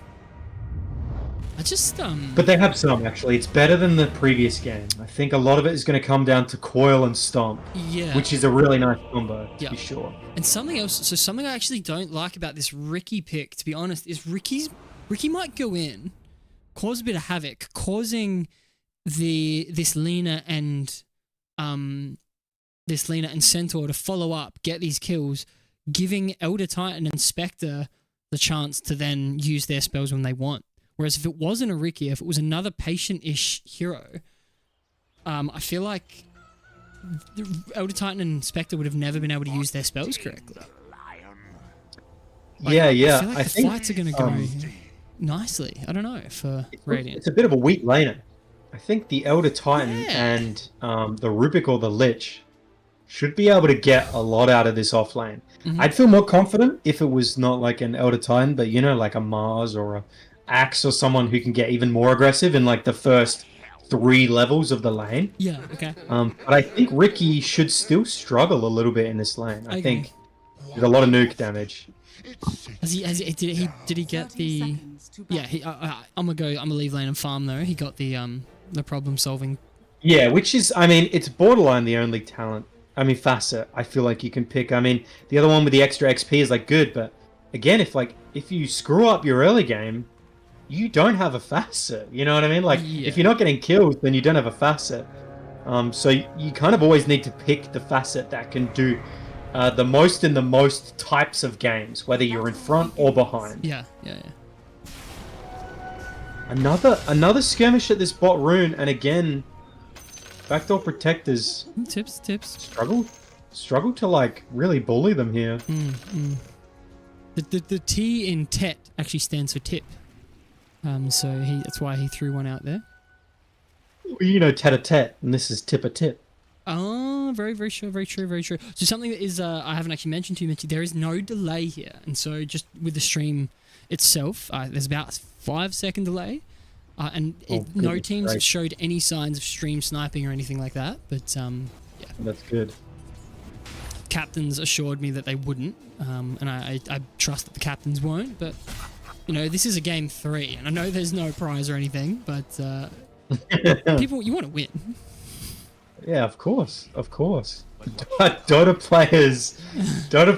I just But they have some actually. It's better than the previous game. I think a lot of it is going to come down to Coil and Stomp, yeah. which is a really nice combo to Yeah. be sure. And something else. So something I actually don't like about this Ricky pick, to be honest, is Ricky might go in, cause a bit of havoc, causing this Lena and Centaur to follow up, get these kills, giving Elder Titan and Spectre the chance to then use their spells when they want. Whereas if it wasn't a Ricky, if it was another patient-ish hero, I feel like the Elder Titan and Spectre would have never been able to use their spells correctly. Like, Yeah. I feel like the think fights are going to go nicely. I don't know, for Radiant. it's a bit of a weak laner. I think the Elder Titan Yeah. and the Rubik or the Lich should be able to get a lot out of this offlane. I'd feel more confident if it was not like an Elder Titan, but like a Mars or Axe or someone who can get even more aggressive in like the first 3 levels of the lane. Yeah. Okay. But I think Ricky should still struggle a little bit in this lane. I Okay. think there's a lot of nuke damage. Did he get 30 the? seconds to Yeah. I'm gonna leave lane and farm though. He got the problem solving. Yeah, which is, I mean, it's borderline the only talent. I mean, facet. I feel like you can pick. I mean, the other one with the extra XP is like good, but again, if you screw up your early game, you don't have a facet. You know what I mean? Like, Yeah. if you're not getting kills, then you don't have a facet. So you kind of always need to pick the facet that can do the most in the most types of games, whether you're in front or behind. Yeah. Another skirmish at this bot rune, and again, backdoor protectors Tips. struggle to like really bully them here. The T in Tet actually stands for tip. So that's why he threw one out there. You know, tete-a-tete, and this is tip-a-tip. Oh, very true. So something that is I haven't actually mentioned to you, Mitchie, there is no delay here, and so just with the stream itself, there's about 5-second delay, and no teams have showed any signs of stream sniping or anything like that. But yeah, That's good. captains assured me that they wouldn't, and I trust that the captains won't. But you know, this is a game 3, and I know there's no prize or anything, but people, you want to win. Yeah, of course. Dota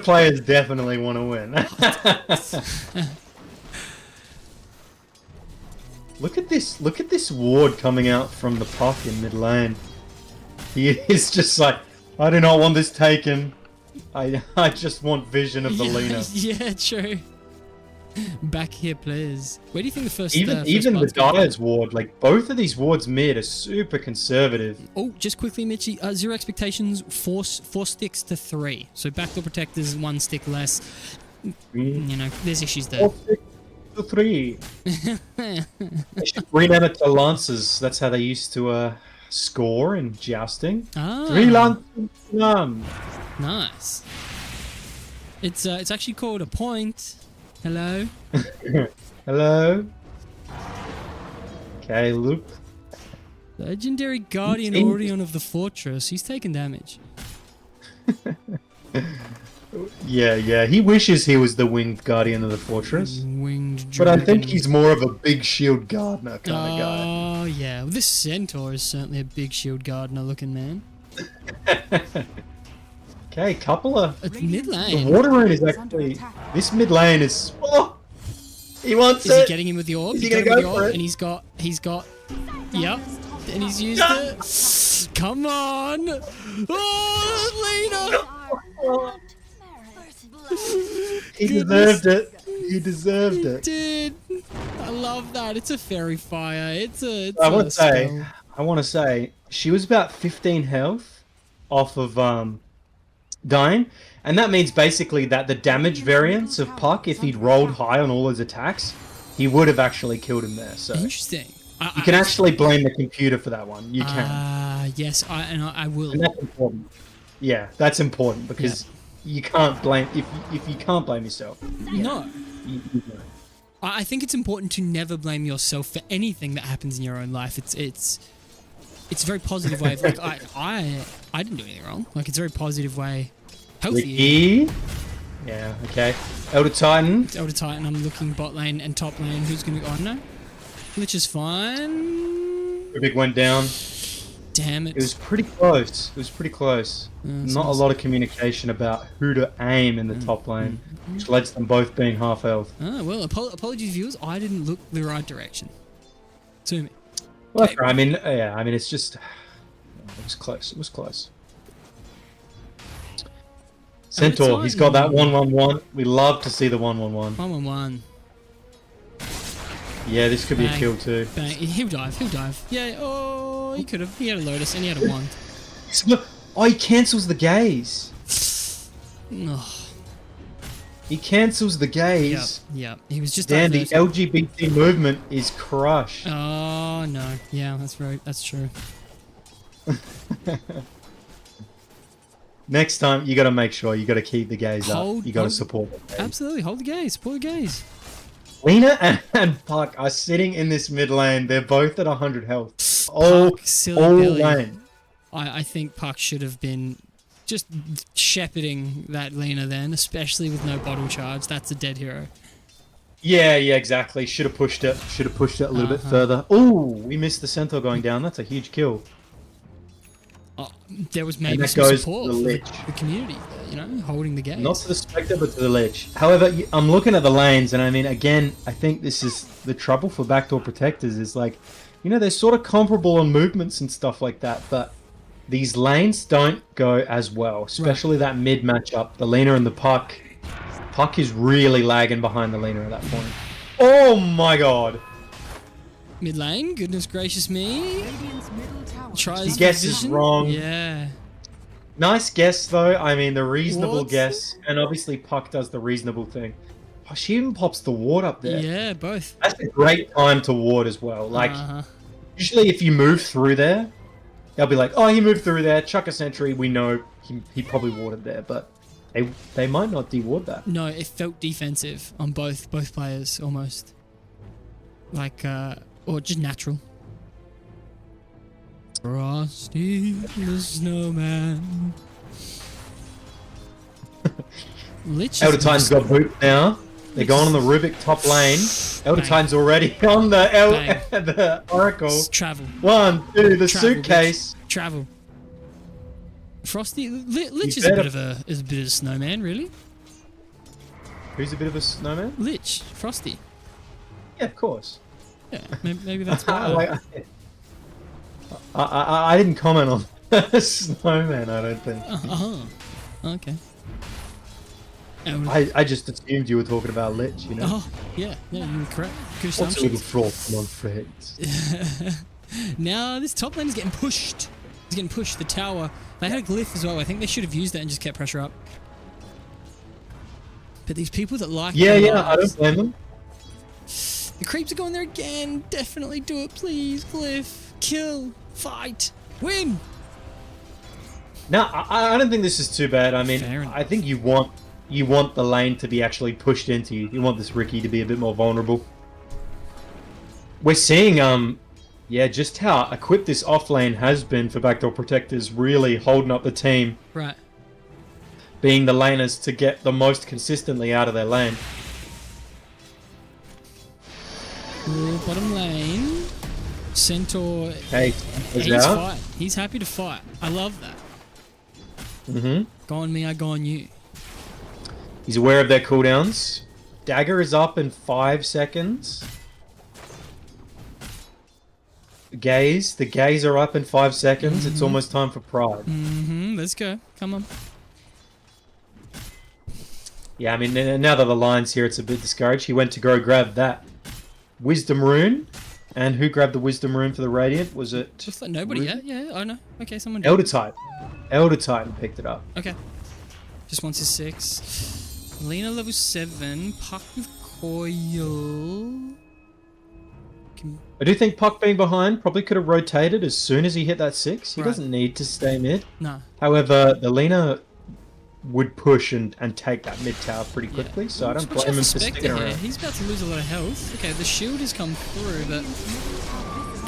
players definitely want to win. Look at this ward coming out from the puck in mid lane. He is just like, I do not want this taken. I just want vision of the Lina. Yeah, true. Back here, please. Where do you think the first? Even the Dyer's ward, like both of these wards mid are super conservative. Oh, just quickly, Mitchie. 0 expectations. 4 sticks to 3. So backdoor protectors 1 stick less. You know, there's issues there. 4, 6 to 3. They should rename it to lances. That's how they used to score in jousting. Ah, 3 lances. nice. It's actually called a point. Hello. Hello. Okay, Luke. Legendary Guardian Audion of the Fortress. He's taking damage. Yeah. He wishes he was the winged guardian of the fortress. Winged But I dragon. think he's more of a big shield gardener kind of guy. Oh, yeah. Well, this centaur is certainly a big shield gardener looking man. Okay, couple of... It's mid The lane. water rune is actually... This mid lane is... Oh! He wants Is it! he getting him with the orb? Is he got gonna him with go the for orb, it? and he's got... Yep. And he's used it. Come on! Oh, He Goodness. deserved it. He deserved Lena! it. Dude! I love that. It's a fairy fire. It's a I want spell. to say, she was about 15 health off of dying, and that means basically that the damage variance of Puck, if he'd rolled high on all his attacks, he would have actually killed him there. So Interesting. you can actually blame the computer for that one. You can, Yes, I will. and that's important. Yeah, that's important because you can't blame if you can't blame yourself. No. You don't. I think it's important to never blame yourself for anything that happens in your own life. It's a very positive way of like I didn't do anything wrong. Like it's a very positive way. Healthy. Ricky. Yeah. Okay. Elder Titan. It's Elder Titan. I'm looking bot lane and top lane. Who's gonna go? Oh no. Which is fine. Rubik went down. Damn it. It was pretty close. It was pretty close. Not a lot of communication about who to aim in the top lane, which led to them both being half health. Ah, well, apologies, viewers. I didn't look the right direction. To me. Well, that's right. I mean, yeah. I mean, it's just. It was close. It was close. Centaur. He's got that 1-1-1. We love to see the 1-1-1. 1-1-1. Yeah, this could be a Bang. kill too. Bang. He'll dive. He'll dive. Yeah. Oh, he could have. He had a Lotus and he had a wand. Oh, he cancels the gaze. Oh, He cancels the gaze. yeah. He was just Damn, the diverted. LGBT movement is crushed. Oh no. Yeah, that's right. That's true. Next time, you got to make sure you got to keep the gaze up. Hold- You got to hold- support the gaze. Absolutely. Hold the gaze. Pull the gaze. Lena and Puck are sitting in this mid lane. They're both at 100 health. All silly Billy. lane. I think Puck should have been just shepherding that Lena then, especially with no bottle charge. That's a dead hero. Yeah, exactly. Should have pushed it. Should have pushed it a little bit further. Oh, we missed the centaur going down. That's a huge kill. There was maybe some support for the community, you know, holding the game. Not to the Spectre, but to the Lich. However, I'm looking at the lanes, and I mean, again, I think this is the trouble for backdoor protectors is like, you know, they're sort of comparable on movements and stuff like that, but these lanes don't go as well, especially that mid matchup, the Lena and the Puck. Puck is really lagging behind the Lena at that point. Oh my god! Mid lane, goodness gracious me. Radiant's middle tower. Tries He guesses vision. wrong. Yeah. Nice guess, though. I mean, the reasonable What? guess. And obviously, Puck does the reasonable thing. Oh, she even pops the ward up there. Yeah, both. That's a great time to ward as well. Like, usually if you move through there, they'll be like, oh, he moved through there, chuck a sentry, we know he probably warded there. But they might not de-ward that. No, it felt defensive on both players, almost. Like, or just natural. Frosty the Snowman. Lich Elder Titan's got boot now. They're going on the Rubik top lane. Elder Titan's already on the the Oracle. Travel. 1, 2, the Travel, suitcase. Bitch. Travel. Frosty, Lich is a bit of a snowman, really. Who's a bit of a snowman? Lich, Frosty. Yeah, of course. Yeah, maybe that's why. I didn't comment on snowman, I don't think. Okay. I just assumed you were talking about Lich, you know? Oh, yeah, you were correct. Good What's a little assumptions. fraud? Come on, friends. Now this top lane is getting pushed. It's getting pushed. The tower. They had a glyph as well. I think they should have used that and just kept pressure up. But these people that like Yeah, I don't blame them. the creeps are going there again. Definitely do it, please. Glyph, kill, fight, win. No, I don't think this is too bad. I mean, Fair enough. I think you want the lane to be actually pushed into you. You want this Ricky to be a bit more vulnerable. We're seeing, just how equipped this off lane has been for backdoor protectors, really holding up the team. Right. Being the laners to get the most consistently out of their lane. Ooh, bottom lane. Centaur. Hey, He's fight. He's happy to fight. I love that. Go on me, I go on you. He's aware of their cooldowns. Dagger is up in 5 seconds. The gaze are up in 5 seconds. It's almost time for Pride. Let's go. Come on. Yeah, I mean, now that the line's here, it's a bit discouraged. He went to go grab that Wisdom Rune. And who grabbed the Wisdom Rune for the Radiant? Was it... Just like nobody yet? Yeah, oh no. Okay, someone did. Elder Titan. Elder Titan picked it up. Okay. Just wants his 6. Lena level 7. Puck with coil. I do think Puck being behind probably could have rotated as soon as he hit that 6. He Right. doesn't need to stay mid. No. However, the Lena would push and take that mid tower pretty quickly, so I don't Watch out blame him for for Spectre sticking here. around. He's about to lose a lot of health. Okay, the shield has come through, but...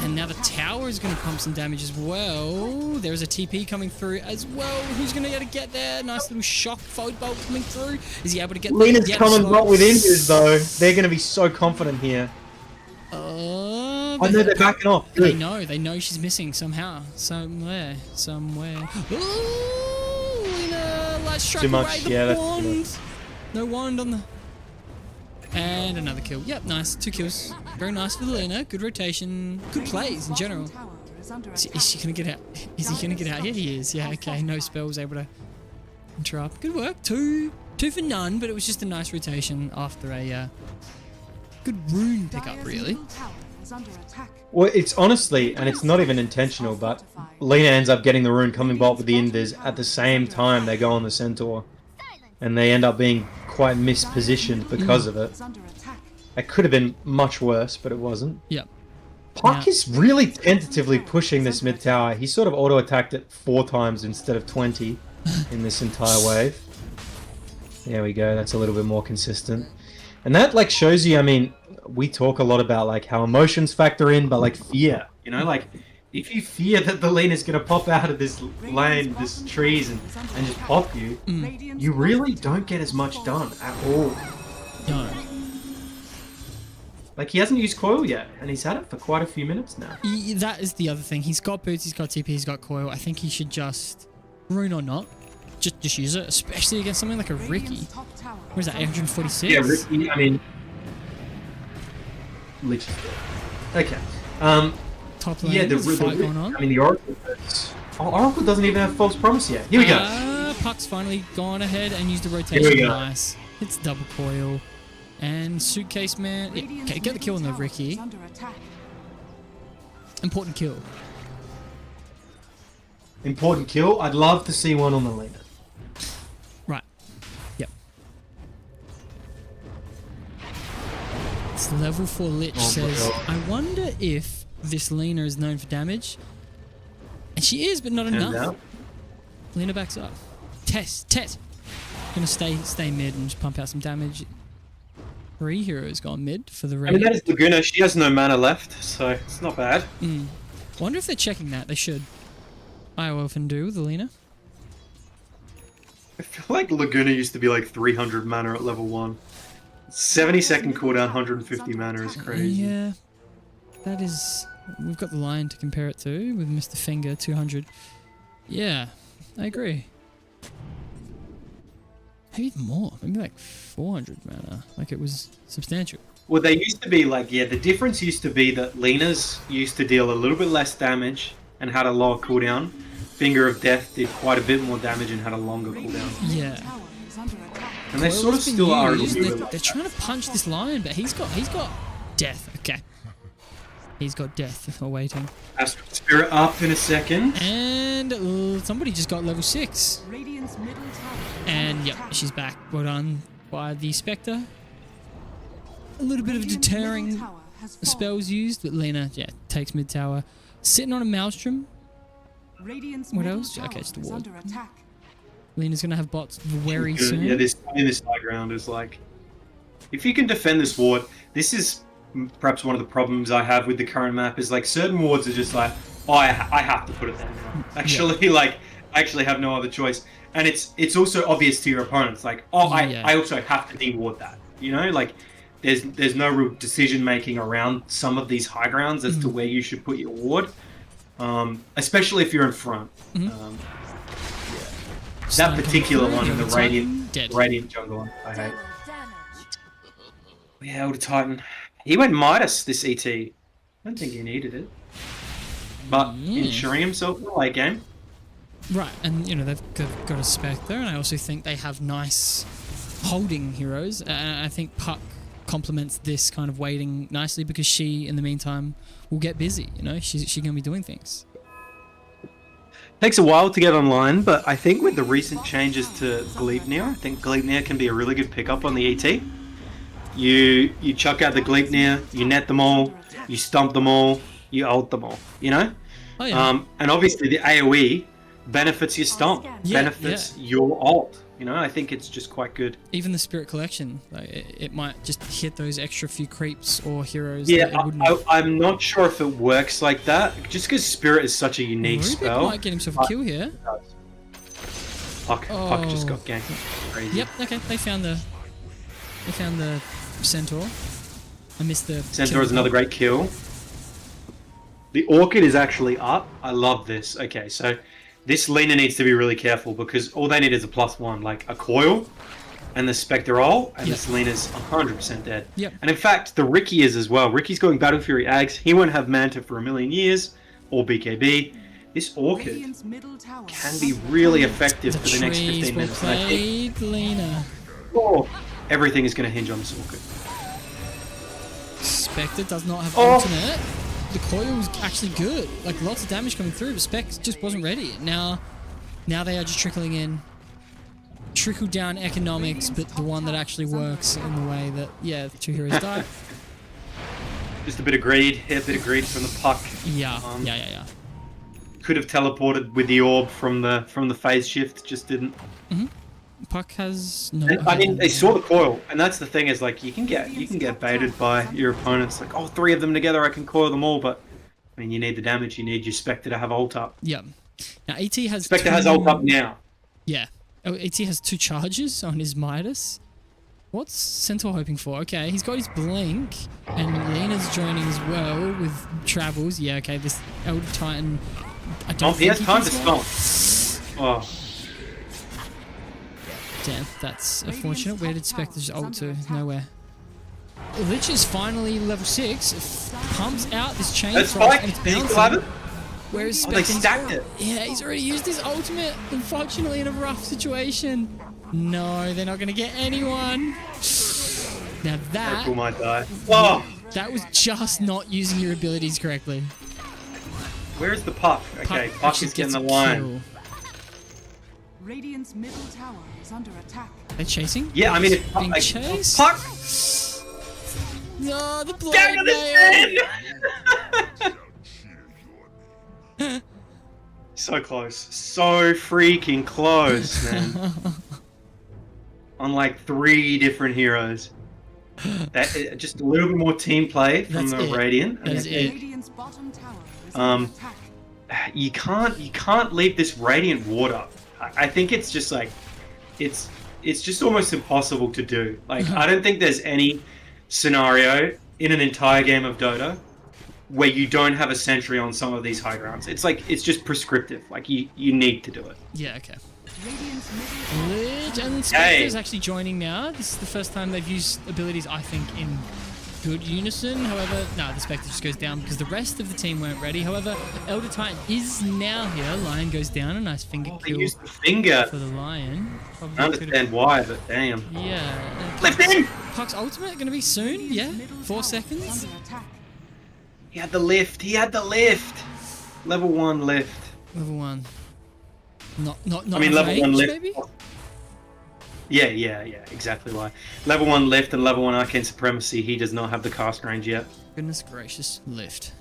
And now the tower is going to pump some damage as well. There is a TP coming through as well. Who's going to be able to get there? Nice little shock forward bolt coming through. Is he able to get there? Lena's Yeah, coming slow. not with injures though. They're going to be so confident here. I know they're backing off. They Good. know she's missing somehow. Somewhere. Ooh, Lena, light strike Too much, away the yeah, that's too wand. No wand on the... And another kill. Yep, nice. 2 kills. Very nice for the Lena. Good rotation. Good plays in general. Is she gonna get out? Is he gonna get out? Yeah, he is. Yeah, okay. No spells able to interrupt. Good work. Two for none, but it was just a nice rotation after a good rune pickup, really. Well, it's honestly, and it's not even intentional, but Lena ends up getting the rune coming bolt with the invis at the same time they go on the centaur. And they end up being quite mispositioned because of it. It could have been much worse, but it wasn't. Yep. Puck is really tentatively pushing this mid tower. He sort of auto-attacked it 4 times instead of 20 in this entire wave. There we go, that's a little bit more consistent. And that like shows you, I mean, we talk a lot about like how emotions factor in, but like fear, you know, like if you fear that the Lena's gonna pop out of this lane, this trees and just pop you, you really don't get as much done at all. No. Like he hasn't used coil yet, and he's had it for quite a few minutes now. That is the other thing. He's got boots, he's got TP, he's got coil. I think he should just, rune or not, just use it, especially against something like a Ricky. What is that, 846? Yeah, Ricky, I mean... Lich is dead. Okay. Top lane, Yeah, there's a fight going on. I mean, the Oracle... Oh, Oracle doesn't even have False Promise yet. Here we go. Puck's finally gone ahead and used the Here rotation. we go. Nice. It's double coil. And Suitcase Man. Yeah, okay, get the kill on the Ricky. Important kill. Important kill. I'd love to see one on the Lena. Right. Yep. It's level 4 Lich says, God. I wonder if this Lena is known for damage. And she is, but not Turns enough. out. Lena backs up. Tet. Gonna stay mid and just pump out some damage. 3 heroes gone mid for the raid. I mean, that is Laguna. She has no mana left, so it's not bad. Wonder if they're checking that. They should. I often do with the Lena. I feel like Laguna used to be like 300 mana at level 1. 70-second cooldown, 150 mana is crazy. Yeah. That is... We've got the line to compare it to with Mr. Finger, 200. Yeah, I agree. Maybe even more. Maybe like 400 mana. Like it was substantial. Well, they used to be like, yeah, the difference used to be that Lena's used to deal a little bit less damage and had a lower cooldown. Finger of Death did quite a bit more damage and had a longer cooldown. Yeah. And they Coil sort of has been still are. used. They're trying to punch this lion, but he's got death. Okay. He's got death awaiting. Astral Spirit up in a second. And somebody just got level 6. And yep, she's back. Well done by the Spectre. A little bit of deterring spells used, but Lena, yeah, takes mid tower. Sitting on a Maelstrom. What else? Okay, it's the ward. Lena's gonna have bots very soon. Yeah, this high ground is like, if you can defend this ward, this is perhaps one of the problems I have with the current map is like certain wards are just like, oh, I have to put it there now. Actually, like, I actually have no other choice. And it's also obvious to your opponents, like, oh, I also have to de-ward that. You know, like, there's no real decision making around some of these high grounds as to where you should put your ward, especially if you're in front. That particular one in the Radiant jungle, I hate. Yeah, Elder Titan. He went Midas this ET. I don't think he needed it. But ensuring himself in the late game. Right, and you know, they've got a Spectre, and I also think they have nice holding heroes. And I think Puck complements this kind of waiting nicely because she, in the meantime, will get busy. You know, she's going to be doing things. Takes a while to get online, but I think with the recent changes to Gleipnir, I think Gleipnir can be a really good pickup on the ET. You chuck out the Gleipnir, you net them all, you stomp them all, you ult them all, you know? Oh, yeah. And obviously the AoE benefits your stomp, benefits your ult. You know, I think it's just quite good. Even the Spirit Collection, like, it might just hit those extra few creeps or heroes. Yeah, I'm not sure if it works like that, just because Spirit is such a unique Rubik spell. might get himself a kill here. Puck just got ganked. Crazy. Yep. Okay, they found the Centaur. I missed the Centaur is another great kill. The Orchid is actually up. I love this. Okay, so this Lena needs to be really careful because all they need is a +1, like a coil and the Spectre ult, and this Lena's 100% dead. Yep. And in fact, the Ricky is as well. Ricky's going Battle Fury Ags. He won't have Manta for a million years, or BKB. This Orchid can be really effective for the next 15 minutes. And I think, Lena. everything is going to hinge on this Orchid. Spectre does not have ultimate. The coil was actually good. Like, lots of damage coming through, but Spec just wasn't ready. Now they are just trickling in. Trickle down economics, but the one that actually works in the way that, yeah, the 2 heroes die. Just a bit of greed. Yeah, a bit of greed from the Puck. Yeah. Could have teleported with the orb from the phase shift, just didn't. Puck has no. And, I mean, they saw the coil, and that's the thing is like you can get baited by your opponents. Like, oh, 3 of them together, I can coil them all. But I mean, you need the damage. You need your Spectre to have ult up. Yeah. Now ET has. Spectre has ult up now. Yeah. Oh, ET has 2 charges on his Midas. What's Centaur hoping for? Okay, he's got his blink, and Lena's joining as well with travels. Yeah. Okay. This Elder Titan. I don't. He has think time to can stomp. Oh. Damn, that's unfortunate. Where did Spectre's ult to? Nowhere. Lich is finally level 6. Pumps out this chain That's thrust Spike. and it's Did he bouncing. still have it? Where is Oh, they Spectre? stacked it. Yeah, he's already used his ultimate. Unfortunately, in a rough situation. No, they're not going to get anyone. Now Oracle that might die. Oh, was just not using your abilities correctly. where's the Puck? Okay, Puck actually is getting gets the a line. kill. Radiant's middle tower is under attack. They're chasing? Yeah, I mean, if Being Puck, chased? Puck No, the blade down to nail. the end. So close, so freaking close, man. On like 3 different heroes. That just a little bit more team play from That's the it. Radiant. That's it. Radiant's bottom tower is under attack. You can't leave this Radiant ward up. I think it's just like it's just almost impossible to do. Like I don't think there's any scenario in an entire game of Dota where you don't have a sentry on some of these high grounds. It's like it's just prescriptive. Like you need to do it. Yeah, okay. Radiant's middle Lich and Spectre is actually joining now. This is the first time they've used abilities, I think, in good unison. However, no, the Spectre just goes down because the rest of the team weren't ready. However, Elder Titan is now here. Lion goes down. A nice finger They kill use the finger. for the Lion. Probably I understand why, but damn. Yeah. Lift him! Puck's ultimate going to be soon. Yeah. middle 4 tower seconds. is under attack. He had the lift. He had the lift. Level 1 lift. Level 1. Not I mean, enough level 1 range, lift. maybe? Yeah, exactly why. Level 1 lift and level 1 arcane supremacy. He does not have the cast range yet. Goodness gracious. Lift.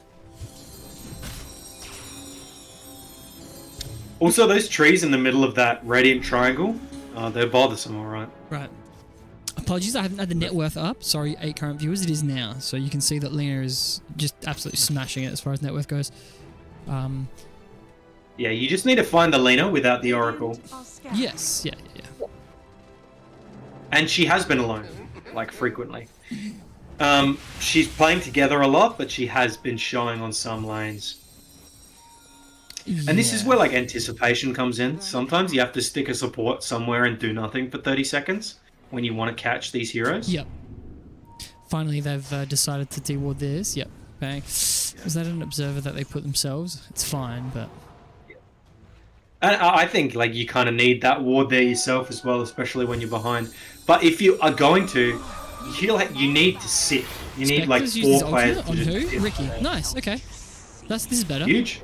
Also, those trees in the middle of that radiant triangle, they're bothersome, alright. Right. Apologies, I haven't had the net worth up. Sorry, 8 current viewers. It is now. So you can see that Lena is just absolutely smashing it as far as net worth goes. Yeah, you just need to find the Lena without the Oracle. Are scattered. Yes. Yeah. And she has been alone, like, frequently. She's playing together a lot, but she has been showing on some lanes. And this is where, like, anticipation comes in. Sometimes you have to stick a support somewhere and do nothing for 30 seconds when you want to catch these heroes. Yep. Finally, they've decided to deward this. Yep. Bang. Was that an observer that they put themselves? It's fine, but... And I think, like, you kind of need that ward there yourself as well, especially when you're behind. But if you are going to, you need to sit. You need, like, Spectre's used his 4 players ultimate to on just who? sit. Ricky. Nice. Okay. This is better. Huge.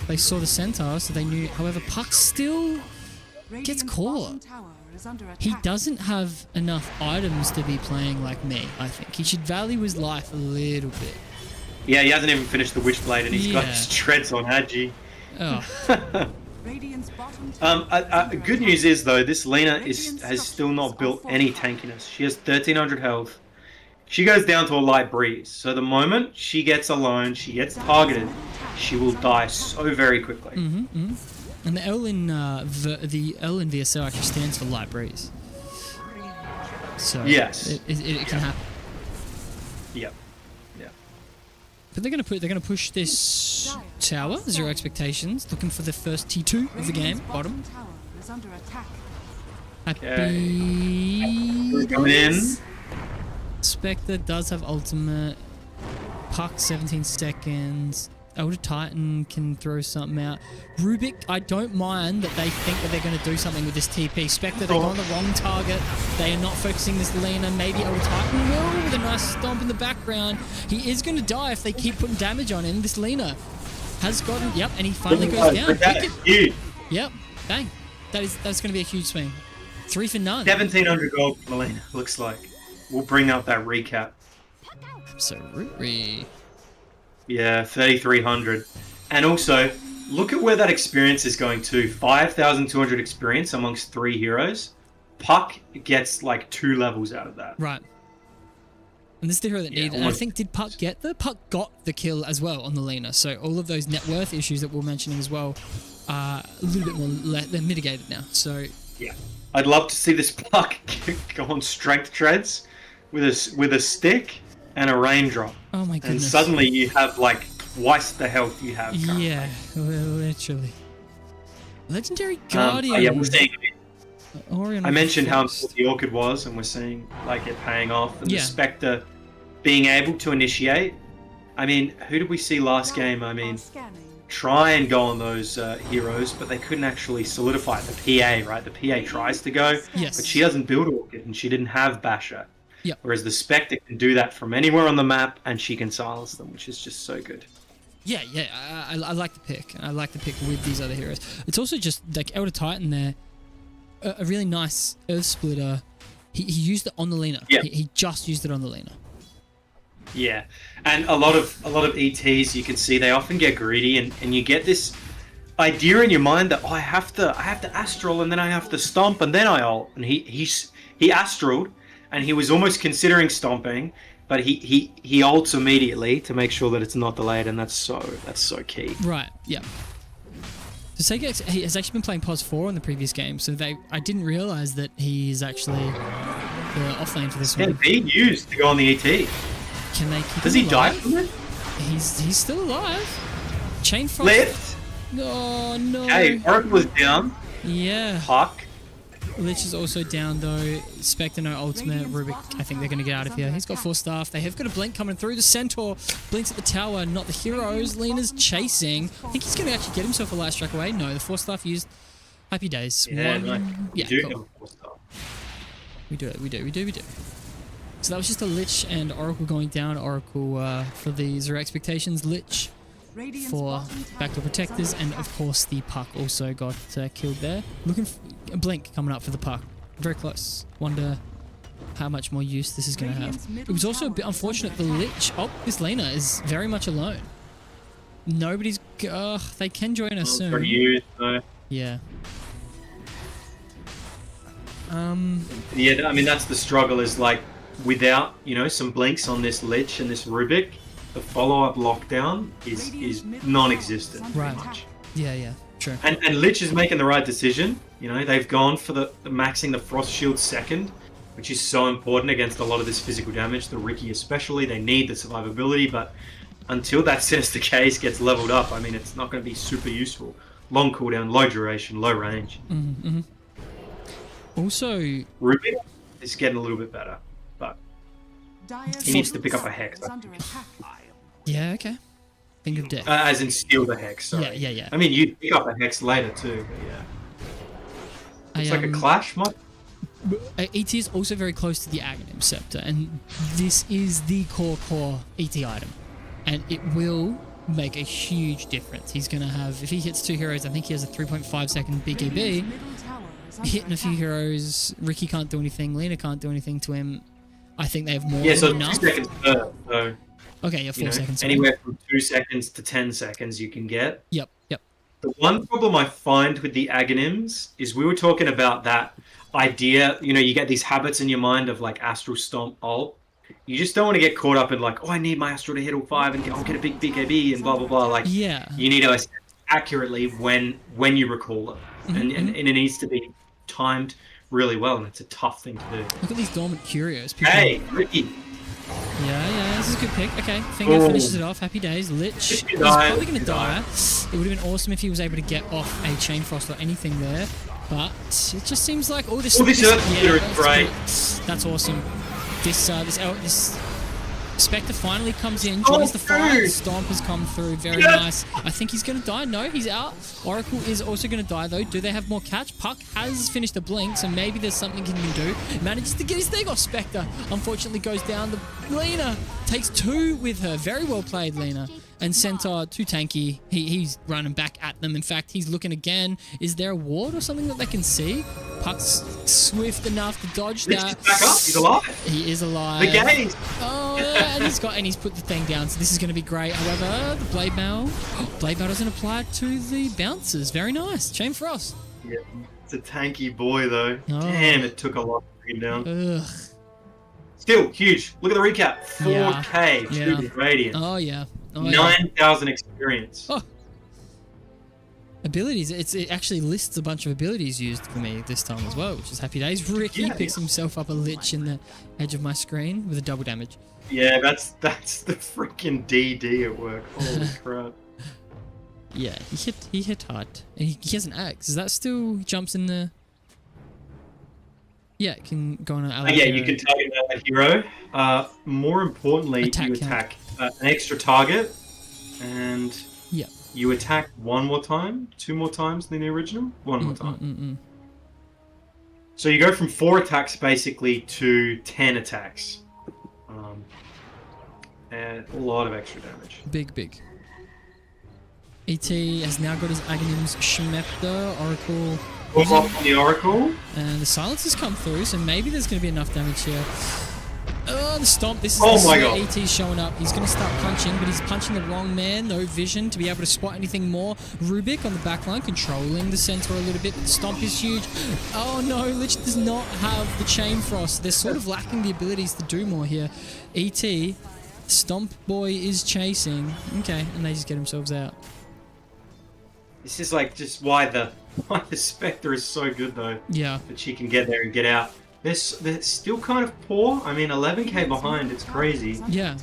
They saw the centaur, so they knew. However, Puck still gets Radiant's caught. bottom tower is under attack. He doesn't have enough items to be playing like me, I think. He should value his life a little bit. Yeah, he hasn't even finished the Witchblade, and he's got Yeah. his treads on Agi. Radiant's bottom tower Good news is though, this Lena has still not built any tankiness. She has 1300 health. She goes down to a light breeze. So the moment she gets alone, she gets targeted, she will die so very quickly. And the L in VSL actually stands for light breeze. So Yes. it can happen. Yep. But they're gonna push this tower. 0 expectations. Looking for the first T2 of the game. Bottom. tower is under attack. Happy. Coming in. Spectre does have ultimate. Puck 17 seconds. Elder Titan can throw something out. Rubik, I don't mind that they think that they're going to do something with this TP. Spectre, they go on the wrong target. They are not focusing this Lena. Maybe Elder Titan will with a nice stomp in the background. He is going to die if they keep putting damage on him. This Lena has gotten... Yep, and he finally goes down. That is huge. Yep, bang. That's going to be a huge swing. 3 for none. 1700 gold for Lena, looks like. We'll bring up that recap. Absolutely. Yeah, 3300. And also, look at where that experience is going to. 5,200 experience amongst 3 heroes. Puck gets like 2 levels out of that. Right. And this is the hero that needed. And I think, did Puck get the? Puck got the kill as well on the Lena. So all of those net worth issues that we're mentioning as well are a little bit more they're mitigated now. So yeah, I'd love to see this Puck go on strength treads with a stick and a raindrop. Oh my goodness! And suddenly you have like twice the health you have currently. Yeah, literally. Legendary Guardian. Yeah, we're seeing. Orion I mentioned how first. important the Orchid was, and we're seeing like it paying off, and Yeah. the Spectre being able to initiate. I mean, who did we see last game? I mean, try and go on those heroes, but they couldn't actually solidify it. The PA, right? The PA tries to go, Yes. but she doesn't build Orchid, and she didn't have Basher. Yep. Whereas the Spectre can do that from anywhere on the map, and she can silence them, which is just so good. Yeah, I like the pick. I like the pick with these other heroes. It's also just like Elder Titan there, a really nice Earth Splitter. He used it on the Lena. Yeah. He just used it on the Lena. Yeah, and a lot of ETs, you can see they often get greedy, and you get this idea in your mind that I have to astral, and then I have to stomp, and then I ult. And he astraled, and he was almost considering stomping, but he ults immediately to make sure that it's not delayed, and that's so key. Right. Yeah. So Sega he has actually been playing POS 4 in the previous game, so I didn't realize that he is actually the offlane for this Yeah, one. being used to go on the ET. Can they keep Does him he die alive? from it? He's still alive. Chain Frost. Lift. Oh no. Hey, Oracle was down. Yeah. Puck. Lich is also down though. Spectre no ultimate. Rubik, I think they're going to get out of here. He's got 4 staff. They have got a blink coming through. The Centaur blinks at the tower, not the heroes. Lena's chasing. I think he's going to actually get himself a light strike away. No, the 4 staff used. Happy days. Yeah, nice. Yeah, You do cool. have 4 star. We do. So that was just a Lich and Oracle going down. Oracle for the Zero Expectations. Lich for Backdoor Protectors, and of course the Puck also got killed there. Looking for a blink coming up for the Puck. Very close. Wonder how much more use this is going to have. It was also a bit unfortunate. The Lich, this Lena is very much alone. Nobody's. They can join us soon. Pretty used though. Yeah. Yeah, I mean that's the struggle. Is like without some blinks on this Lich and this Rubik, the follow-up lockdown is non-existent. Right. Pretty much. Yeah. True. And Lich is making the right decision. They've gone for the maxing the Frost Shield second, which is so important against a lot of this physical damage. The Riki especially, they need the survivability, but until that Sinister Case gets leveled up, I mean, it's not going to be super useful. Long cooldown, low duration, low range. Mm-hmm. Also, Rubik is getting a little bit better, but he needs to pick up a Hex. yeah, okay. Think of death. As in steal the Hex, sorry. Yeah. I mean, you pick up a Hex later too, but yeah. It's like a clash, mod. ET is also very close to the Aghanim Scepter, and this is the core ET item. And it will make a huge difference. He's going to have, if he hits 2 heroes, I think he has a 3.5 second BKB. Hitting a few heroes, Ricky can't do anything, Lena can't do anything to him. I think they have more Yeah, so than enough. 2 seconds per, so... Okay, yeah, 4 seconds. Sorry. Anywhere from 2 seconds to 10 seconds you can get. Yep. The one problem I find with the Aghanims is we were talking about that idea, you get these habits in your mind of like Astral Stomp ult. You just don't want to get caught up in like, oh, I need my Astral to hit all 5 and I'll get a big BKB and blah, blah, blah. Like, yeah. You need to assess accurately when you recall it. And it needs to be timed really well, and it's a tough thing to do. Look at these Dormant Curios. Hey, Ricky. Yeah, this is a good pick. Okay, Finger finishes it off. Happy days. Lich is probably going to die. It would have been awesome if he was able to get off a Chain Frost or anything there, but it just seems like this Earth Splitter is great. That's awesome. This Spectre finally comes in, joins the fight. Stomp has come through. Very nice. I think he's going to die. No, he's out. Oracle is also going to die, though. Do they have more catch? Puck has finished a blink, so maybe there's something he can do. Manages to get his thing off. Spectre unfortunately goes down. The Lena takes 2 with her. Very well played, Lena. And Centaur, too tanky. He's running back at them. In fact, he's looking again. Is there a ward or something that they can see? Puck's swift enough to dodge that. He's back up. He's alive. He is alive. The gaze. Oh, Oh, and he's put the thing down, so this is going to be great. However, the blade mail doesn't apply to the bouncers. Very nice. Chain Frost. Yeah, it's a tanky boy though. Oh. Damn, it took a lot to bring him down. Ugh. Still huge. Look at the recap. 4K Yeah. to Radiant. Oh, yeah. Oh, yeah. 9,000 experience. Oh. Abilities. It actually lists a bunch of abilities used for me this time as well, which is happy days. Ricky picks himself up a lich in the edge of my screen with a double damage. Yeah, that's the freaking DD at work. Holy crap. Yeah, he hit hard. And he has an axe. Is that still jumps in the? Yeah, it can go on an ally. Yeah, you can target a hero. More importantly, you attack an extra target, and you attack one more time, 2 more times than the original, one more time. So you go from 4 attacks basically to 10 attacks, and a lot of extra damage. Big. ET has now got his Aghanims Shmepta, Oracle. Off on the Oracle. And the silence has come through, so maybe there's going to be enough damage here. Oh, the stomp. This is ET's showing up. He's going to start punching, but he's punching the wrong man. No vision to be able to spot anything more. Rubik on the back line, controlling the center a little bit, but the stomp is huge. Oh no, Lich does not have the Chain Frost. They're sort of lacking the abilities to do more here. ET, Stomp Boy is chasing. Okay, and they just get themselves out. This is like just why the Spectre is so good though. Yeah. That she can get there and get out. They're still kind of poor. I mean, 11k behind. It's crazy. Yeah.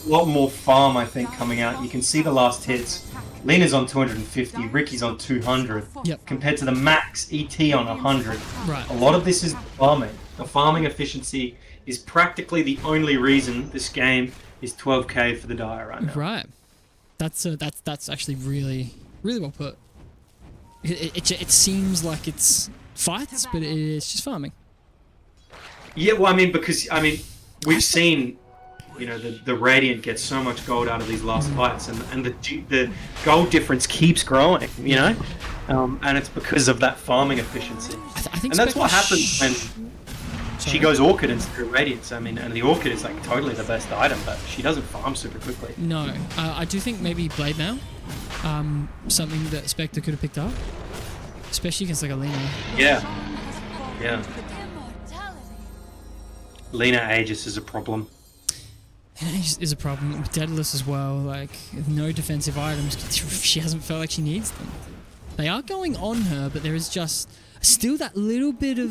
A lot more farm, I think, coming out. You can see the last hits. Lena's on 250. Ricky's on 200. Yep. Compared to the max ET on 100. Right. A lot of this is farming. The farming efficiency is practically the only reason this game is 12k for the Dire right now. Right. That's actually really well put. It seems like it's fights, but it's just farming. Yeah, well, we've seen, the Radiant get so much gold out of these last fights, and the gold difference keeps growing, and it's because of that farming efficiency. I think and that's what happens when she goes Orchid instead of Radiance. And the Orchid is like totally the best item, but she doesn't farm super quickly. No, I do think maybe Blade Mail, something that Spectre could have picked up, especially against like a Lena. Yeah. Lena Aegis is a problem. Aegis is a problem with Daedalus as well. Like no defensive items. She hasn't felt like she needs them. They are going on her, but there is just still that little bit of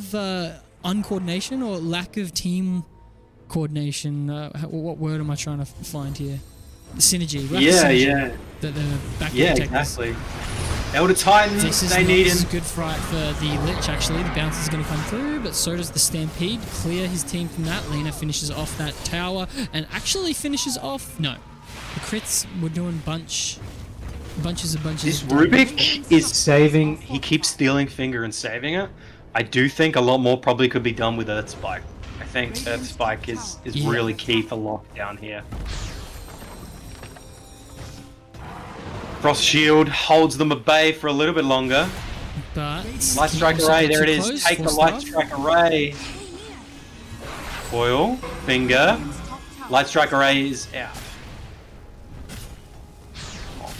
uncoordination or lack of team coordination. What word am I trying to find here? Synergy. Yeah. The back exactly. Elder Titans, they need him. This is a good fight for the Lich, actually. The bounce is going to come through, but so does the Stampede. Clear his team from that. Lena finishes off that tower and actually finishes off... No. The crits were doing bunches. This Rubik is saving... He keeps stealing Finger and saving it. I do think a lot more probably could be done with Earth Spike. I think Earth Spike is really key for lockdown here. Frost Shield holds them at bay for a little bit longer. But Light Strike Array, there it is. Take the Light Strike Array. Foil, Finger. Light Strike Array is out.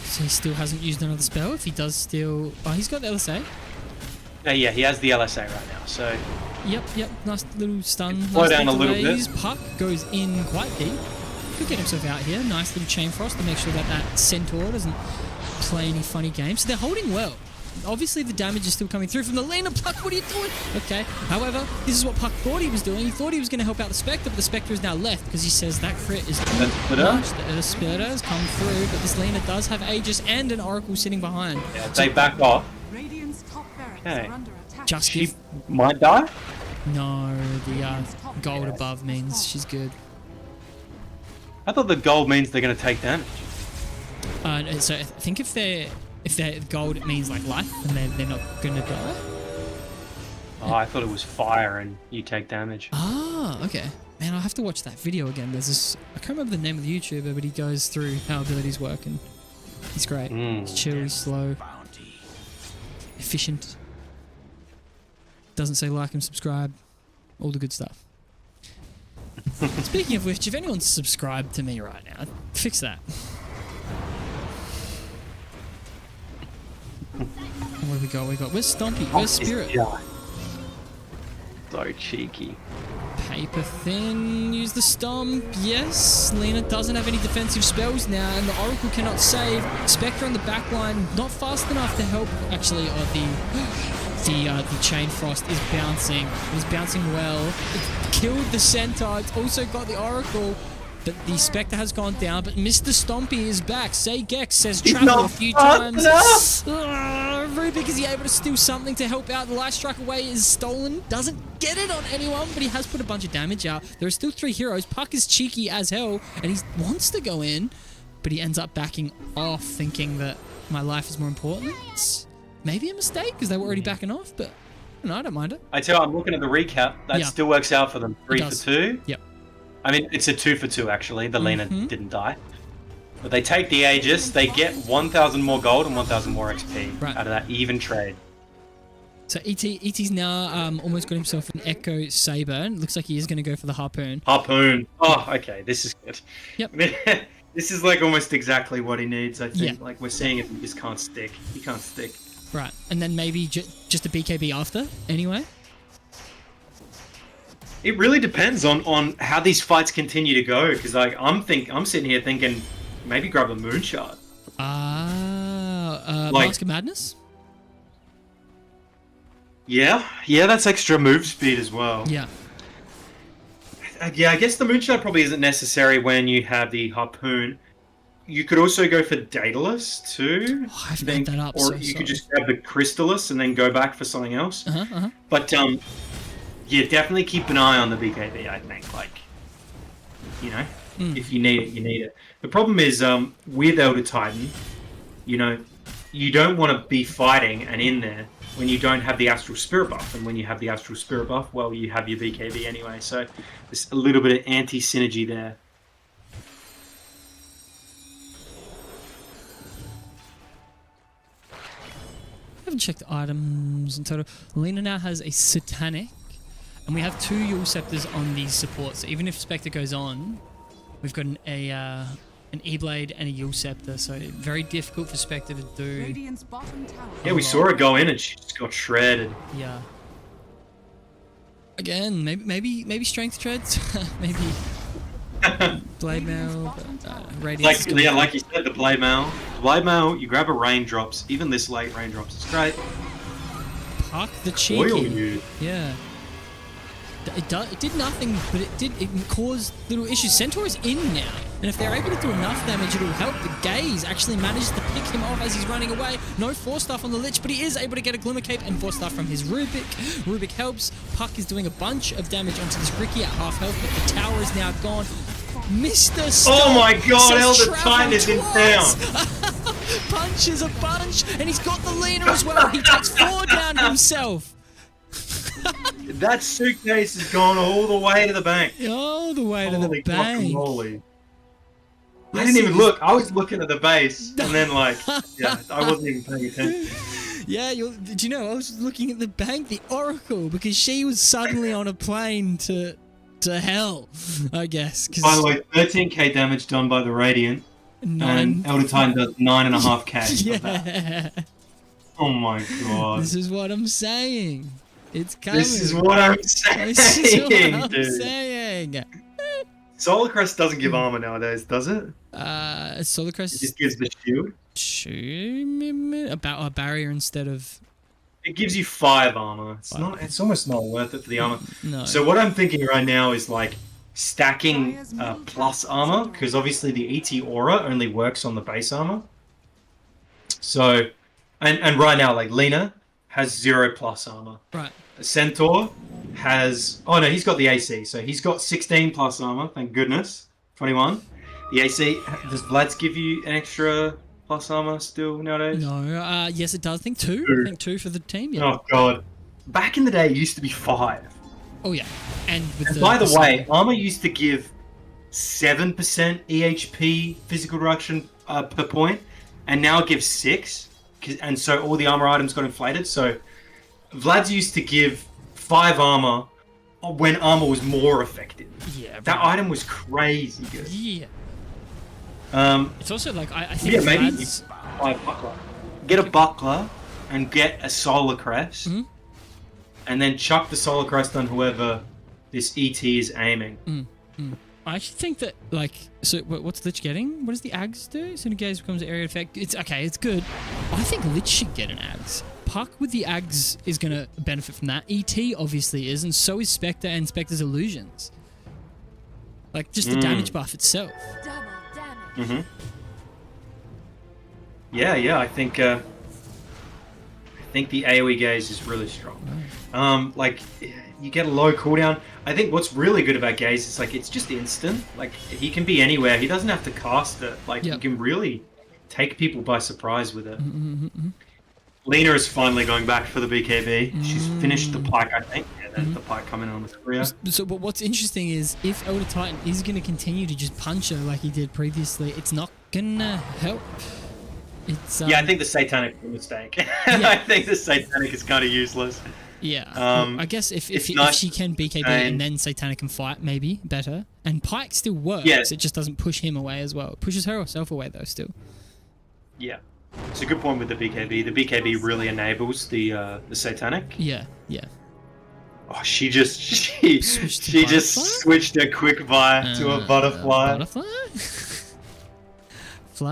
So he still hasn't used another spell. If he does still... Oh, he's got the LSA. Yeah, he has the LSA right now, so... Yep. Nice little stun. Slow down a little bit. Puck goes in quite deep. Could get himself out here. Nice little Chain Frost to make sure that Centaur doesn't play any funny games. So they're holding well. Obviously the damage is still coming through from the Lena. Puck, what are you doing? Okay, however, this is what Puck thought he was doing. He thought he was going to help out the Spectre, but the Spectre is now left because he says that crit is too much. The Splitter has come through, but this Lena does have Aegis and an Oracle sitting behind. Yeah, they back off. Okay. Just she might die? No, the gold above means she's good. I thought the gold means they're going to take damage. So I think if they're gold, it means like life, and they're not going to die. Oh, I thought it was fire and you take damage. Ah, okay. Man, I'll have to watch that video again. There's this... I can't remember the name of the YouTuber, but he goes through how abilities work, and he's great. He's chill, he's slow, efficient. Doesn't say like and subscribe. All the good stuff. Speaking of which, if anyone's subscribed to me right now, fix that. Where we go? Where's Stompy? Where's Spirit? Yeah. So cheeky. Paper thin. Use the stomp. Yes. Lena doesn't have any defensive spells now, and the Oracle cannot save. Spectre on the back line, not fast enough to help. Actually, the Chain Frost is bouncing. It's bouncing well. It killed the Centaur. It's also got the Oracle. But the Spectre has gone down, but Mr. Stompy is back. Say Gex says travel a few times. Rubik, is he able to steal something to help out? The Light Strike away is stolen. Doesn't get it on anyone, but he has put a bunch of damage out. There are still 3 heroes. Puck is cheeky as hell, and he wants to go in, but he ends up backing off, thinking that my life is more important. Maybe a mistake, because they were already backing off, but no, I don't mind it. I tell you, I'm looking at the recap. That still works out for them. 3 for 2. Yep. I mean, it's a 2 for 2 actually. The Lena didn't die. But they take the Aegis, they get 1,000 more gold and 1,000 more XP out of that even trade. So ET's now almost got himself an Echo Saber. It looks like he is going to go for the Harpoon. Harpoon. Oh, okay. This is good. Yep. I mean, this is like almost exactly what he needs, I think. Like, we're seeing if he just can't stick. He can't stick. Right. And then maybe just a BKB after, anyway? It really depends on how these fights continue to go, because like I'm sitting here thinking maybe grab a Moonshot. Mask of Madness? Yeah, that's extra move speed as well. Yeah. Yeah, I guess the Moonshot probably isn't necessary when you have the Harpoon. You could also go for Daedalus too. Oh, I've made that up. Or you could just grab the Crystallis and then go back for something else. But yeah, definitely keep an eye on the BKB, I think. Like, you know, if you need it, you need it. The problem is, with Elder Titan, you know, you don't want to be fighting and in there when you don't have the Astral Spirit buff. And when you have the Astral Spirit buff, well, you have your BKB anyway. So there's a little bit of anti-synergy there. I haven't checked items in total. Lena now has a Satanic. And we have 2 Yule Scepters on these supports. So even if Spectre goes on, we've got an E-Blade and a Yule Scepter. So very difficult for Spectre to do. Radiant's bottom tower. Yeah, we saw her go in and she just got shredded. Yeah. Again, maybe Strength Treads. Maybe Blade Mail. Radiance. Like you said, the Blade Mail. Blade Mail, you grab a Raindrops. Even this late Raindrops is great. Puck the cheeky. Oil you. Yeah. It did nothing, but it caused little issues. Centaur is in now, and if they're able to do enough damage, it'll help. The Gaze actually managed to pick him off as he's running away. No Force Staff on the Lich, but he is able to get a Glimmer Cape and Force Staff from his Rubik. Rubik helps. Puck is doing a bunch of damage onto this Ricky at half health, but the tower is now gone. Mr. Stomp Oh my god, says Elder Titan is in town! Punches a bunch, and he's got the Lena as well. He takes 4 down himself. That suitcase has gone all the way to the bank. All the way to the bank. Holy. I didn't even look. I was looking at the base, and then I wasn't even paying attention. Yeah, did you know I was looking at the bank, the Oracle, because she was suddenly on a plane to hell, I guess. By the way, 13k damage done by the Radiant, and Elder Titan does 9.5k. Yeah. Oh my god. This is what I'm saying. It's coming. This is what I'm saying, saying. Solar Crest doesn't give armor nowadays, does it? Solar Crest It just gives the shield. About a barrier instead of. It gives you 5 armor. It's almost not worth it for the armor. No. So what I'm thinking right now is like stacking plus armor, because obviously the ET aura only works on the base armor. So, and right now like Lena has 0 plus armor. Right. Centaur has... Oh no, he's got the AC, so he's got 16 plus armor, thank goodness. 21. The AC... Does Vlad's give you an extra plus armor still nowadays? No, yes it does. I think 2. 2. I think 2 for the team, yeah. Oh god. Back in the day, it used to be 5. Oh yeah. And by the way, armor used to give 7% EHP physical reduction per point, and now it gives 6. And so all the armor items got inflated, so... Vlad's used to give 5 armor when armor was more effective. Yeah, That right. item was crazy good. Yeah. Um, It's also like I think yeah, maybe you lads, buy a buckler. Get a buckler and get a solar crest, Mhm. and then chuck the solar crest on whoever this ET is aiming. I actually think that like so. What's Lich getting? What does the Ags do? Soon as becomes an area effect. It's okay. It's good. I think Lich should get an Ags. Puck with the Ags is gonna benefit from that. ET obviously is, and so is Spectre and Spectre's illusions. Like just the damage buff itself. Double damage. Yeah. I think the AoE gaze is really strong. Like you get a low cooldown. I think what's really good about gaze is like it's just instant. Like he can be anywhere. He doesn't have to cast it. Like Yep. he can really take people by surprise with it. Lena is finally going back for the BKB. She's finished the pike, I think. Yeah, there's the pike coming on with Korea. So, but what's interesting is if Elder Titan is going to continue to just punch her like he did previously, it's not gonna help. It's Yeah, I think the Satanic was a mistake. I think the Satanic is kind of useless. yeah. Um, I guess if it's nice she can BKB and- and then Satanic can fight, maybe better. And Pike still works. Yeah. It just doesn't push him away as well. It pushes herself away though. Still. Yeah. It's a good point with the BKB. The BKB really enables the Satanic. Yeah. Oh, she just Switched to she just butterfly? switched her quick buy to a butterfly. Butterfly.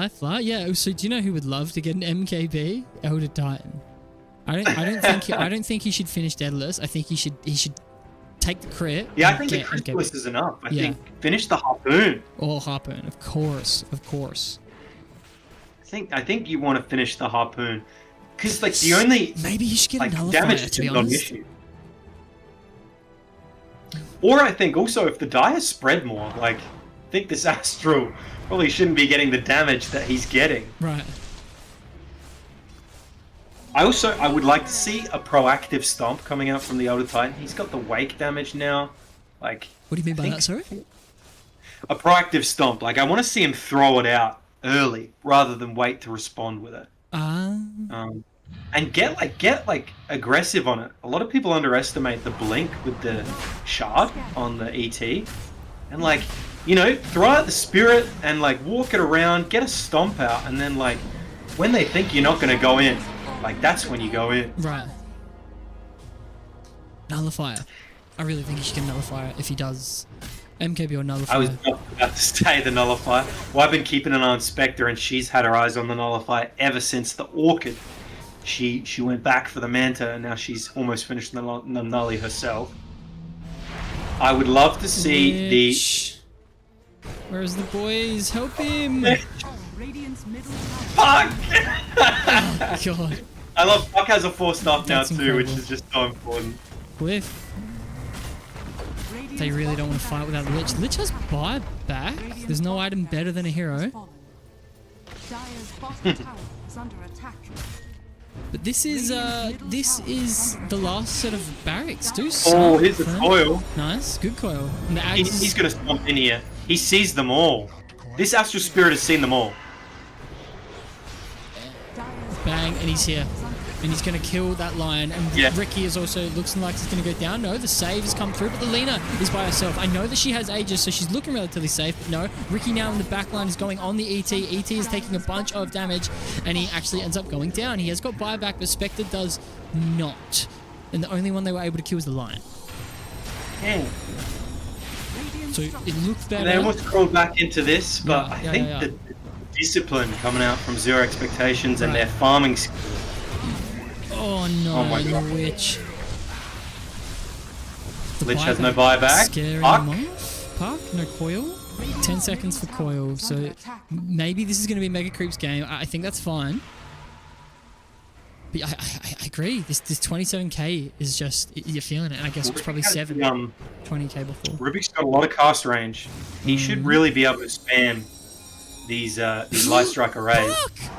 Fly. Yeah. So do you know who would love to get an MKB? Elder Titan. I don't think he should finish Daedalus. I think he should take the crit. Yeah, I and think the get Chrysalis MKB. is enough. I Yeah. think finish the harpoon. Or Harpoon, of course. I think you want to finish the harpoon because like the only Maybe you should get like a nullifier, damage to be is not an honest. issue. Or I think also if the die is spread more, like I think this Astral probably shouldn't be getting the damage that he's getting. Right. I would like to see a proactive stomp coming out from the Elder Titan. He's got the wake damage now. Like What do you mean by think- that, sorry? a proactive stomp. Like I want to see him throw it out early rather than wait to respond with it. And get aggressive on it. A lot of people underestimate the blink with the shard on the ET, and like throw out the spirit and like walk it around, get a stomp out, and then like when they think you're not going to go in, like that's when you go in. Right. Nullifier. I really think he should get a nullifier if he does MKB or nullifier. I was not about to say the nullifier. Well, I've been keeping an eye on Spectre, and she's had her eyes on the nullifier ever since the Orchid. She went back for the Manta, and now she's almost finished the Nulli herself. I would love to see Bitch. Where's the boys? Help him! Radiant's middle tower. Fuck! God. I love Puck has a 4-star now That's too, incredible. which is just so important. Cliff. They really don't want to fight without Lich. Lich has buyback. There's no item better than a hero. Dire's bottom tower is under attack. But this is the last set of barracks. Do Oh, something. here's the coil. Nice, good coil. And the Ags He's gonna stomp in here. He sees them all. This Astral Spirit has seen them all. Dire's bang, and he's here. And he's going to kill that lion. And Yeah. Ricky is also looking like he's going to go down. No, the save has come through, but the Lena is by herself. I know that she has Aegis, so she's looking relatively safe. But no, Ricky now in the back line is going on the ET. ET is taking a bunch of damage, and he actually ends up going down. He has got buyback, but Spectre does not. And the only one they were able to kill is the lion. Yeah. So it looked better. They almost crawled back into this, but Yeah, I yeah, think yeah. the discipline coming out from Zero Expectations and Right. their farming skills. Oh no, Oh my the God. witch. The Lich has no buyback. Scaring Puck. him off. Puck, no coil. 10 seconds for coil, so maybe this is going to be Mega Creep's game. I think that's fine. But I agree. This 27k is just, you're feeling it. And I guess it was probably 20k before. Rubik's got a lot of cast range. He should really be able to spam these Light Strike arrays. Fuck!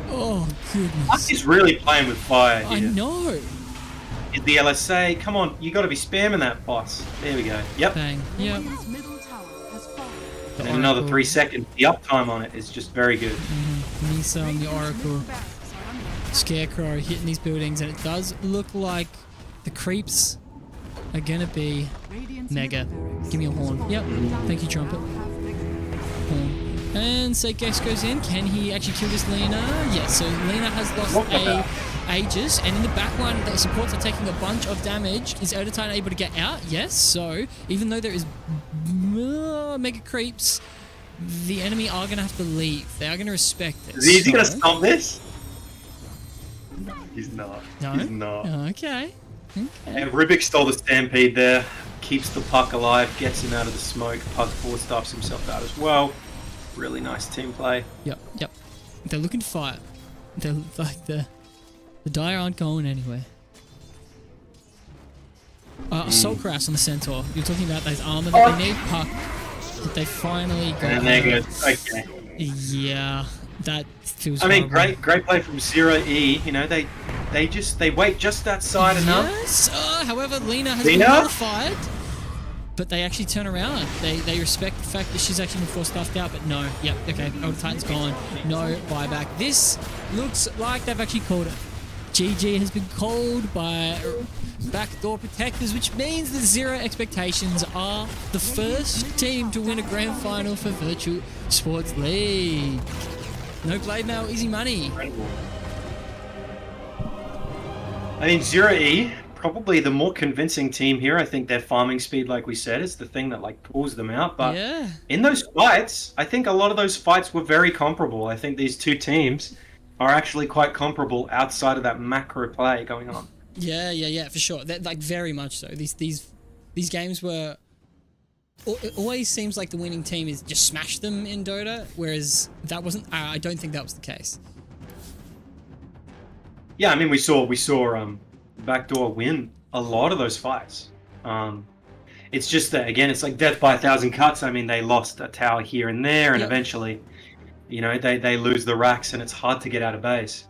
Oh, Puck goodness. is really playing with fire I here. know. Is the LSA? Come on, you got to be spamming that boss. There we go. Yep. Bang. Yep. Radiant's middle tower has fallen. And then another 3 seconds. The uptime on it is just very good. Nisa on the Oracle. Barracks are under Scarecrow hitting these buildings, and it does look like the creeps are gonna be Radiant's mega. middle barracks Give me a is horn. Yep. falling. Thank you, Trumpet. Now have victory. Horn. And Gex goes in. Can he actually kill this Lena? Yes. So Lena has lost Aegis, and in the back line, the supports are taking a bunch of damage. Is Odotan able to get out? Yes. So even though there is mega creeps, the enemy are gonna have to leave. They are gonna respect it. Is he gonna So- stop this? He's not. No? He's not. Okay. And Rubik stole the stampede there. Keeps the puck alive. Gets him out of the smoke. Puck forward stuffs himself out as well. Really nice team play. Yep. They're looking to fight. They're like the Dire aren't going anywhere. Assault Crash on the Centaur. You're talking about those armor that they need. Puck. That they finally got. And there goes. Okay. Yeah, that feels. I mean, horrible. great play from Zero E. You know, they wait just outside enough. Yes. However, Lena has Lena? been modified, but they actually turn around. They respect the fact that she's actually been forced stuffed out. But no. Yep. Okay. Elder Titan's gone. No buyback. This looks like they've actually called it. GG has been called by Backdoor Protectors, which means that Zero Expectations are the first team to win a grand final for Virtual Sports League. No blade mail, easy money. I mean, Zero E, probably the more convincing team here. I think their farming speed, like we said, is the thing that like pulls them out. But Yeah. in those fights, I think a lot of those fights were very comparable. I think these two teams are actually quite comparable outside of that macro play going on. Yeah, for sure. That, like, very much so. These games were. It always seems like the winning team is just smash them in Dota, whereas that wasn't. I don't think that was the case. Yeah, I mean, we saw Backdoor win a lot of those fights. It's just that, again, it's like death by 1,000 cuts. I mean, they lost a tower here and there, and Yep. eventually, you know, they lose the racks, and it's hard to get out of base.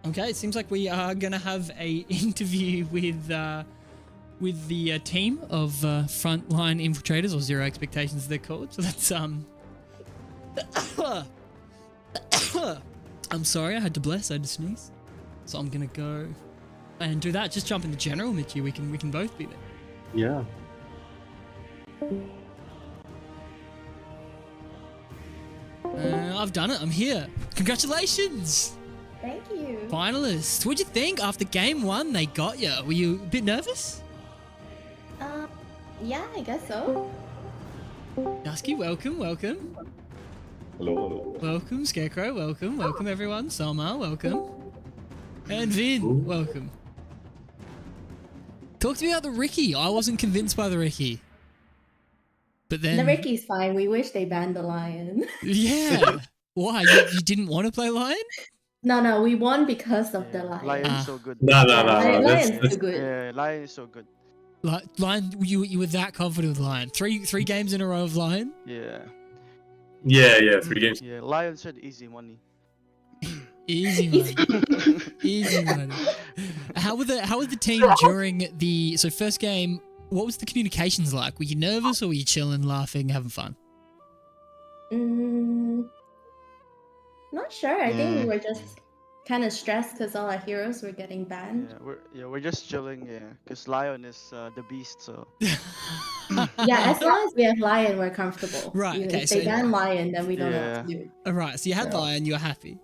Okay, it seems like we are gonna have a interview with the team of frontline infiltrators, or Zero Expectations they're called. So that's I'm sorry, I had to bless, I had to sneeze. So I'm gonna go and do that. Just jump in the general, Mitchy. We can both be there. Yeah. I've done it. I'm here. Congratulations, Thank you. finalists. What'd you think after game one? They got you. Were you a bit nervous? Yeah, I guess so. Dusky, welcome. Hello. Welcome, Scarecrow, welcome everyone. Salma, welcome. And Vin, welcome. Talk to me about the Ricky. I wasn't convinced by the Ricky. But then... The Ricky's fine. We wish they banned the lion. Yeah. Why? You didn't want to play Lion? No, we won because of the lion. Lion's so good. No. Lion's too good. Yeah, Lion is so good. Lion, you were that confident with Lion. Three games in a row of Lion? Yeah. Yeah, 3 games. Yeah, Lion said easy money. Easy money. Easy money. How was the team during the first game? What was the communications like? Were you nervous or were you chilling, laughing, having fun? Not sure. I think we were just kind of stressed because all our heroes were getting banned. We're just chilling. Yeah, because Lion is the beast. So Yeah, as long as we have lion, we're comfortable. Right, You know, okay, if they so- ban lion, then we don't know what to do. All right, so you had Lion, you were happy.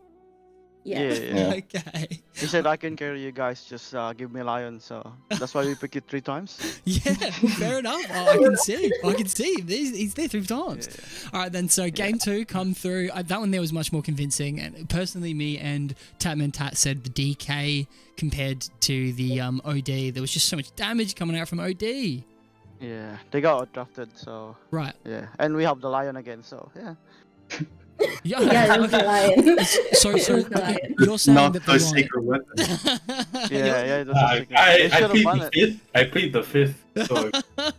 Yeah. yeah. Okay. He said I can carry you guys. Just give me Lion. So that's why we picked it 3 times. Yeah, fair enough. Oh, I can see. He's there 3 times. All right, then. So game 2 come through. That one there was much more convincing. And personally, me and Tatman Tat said the DK compared to the OD. There was just so much damage coming out from OD. Yeah, they got outdrafted. So Right. yeah, and we have the Lion again. So yeah. Yeah. Yeah, it was the lion. So It was the lion. you're saying Not that those the secret weapons. Yeah, it was a I secret. They should've plead won the it. 5th. I plead the 5th. So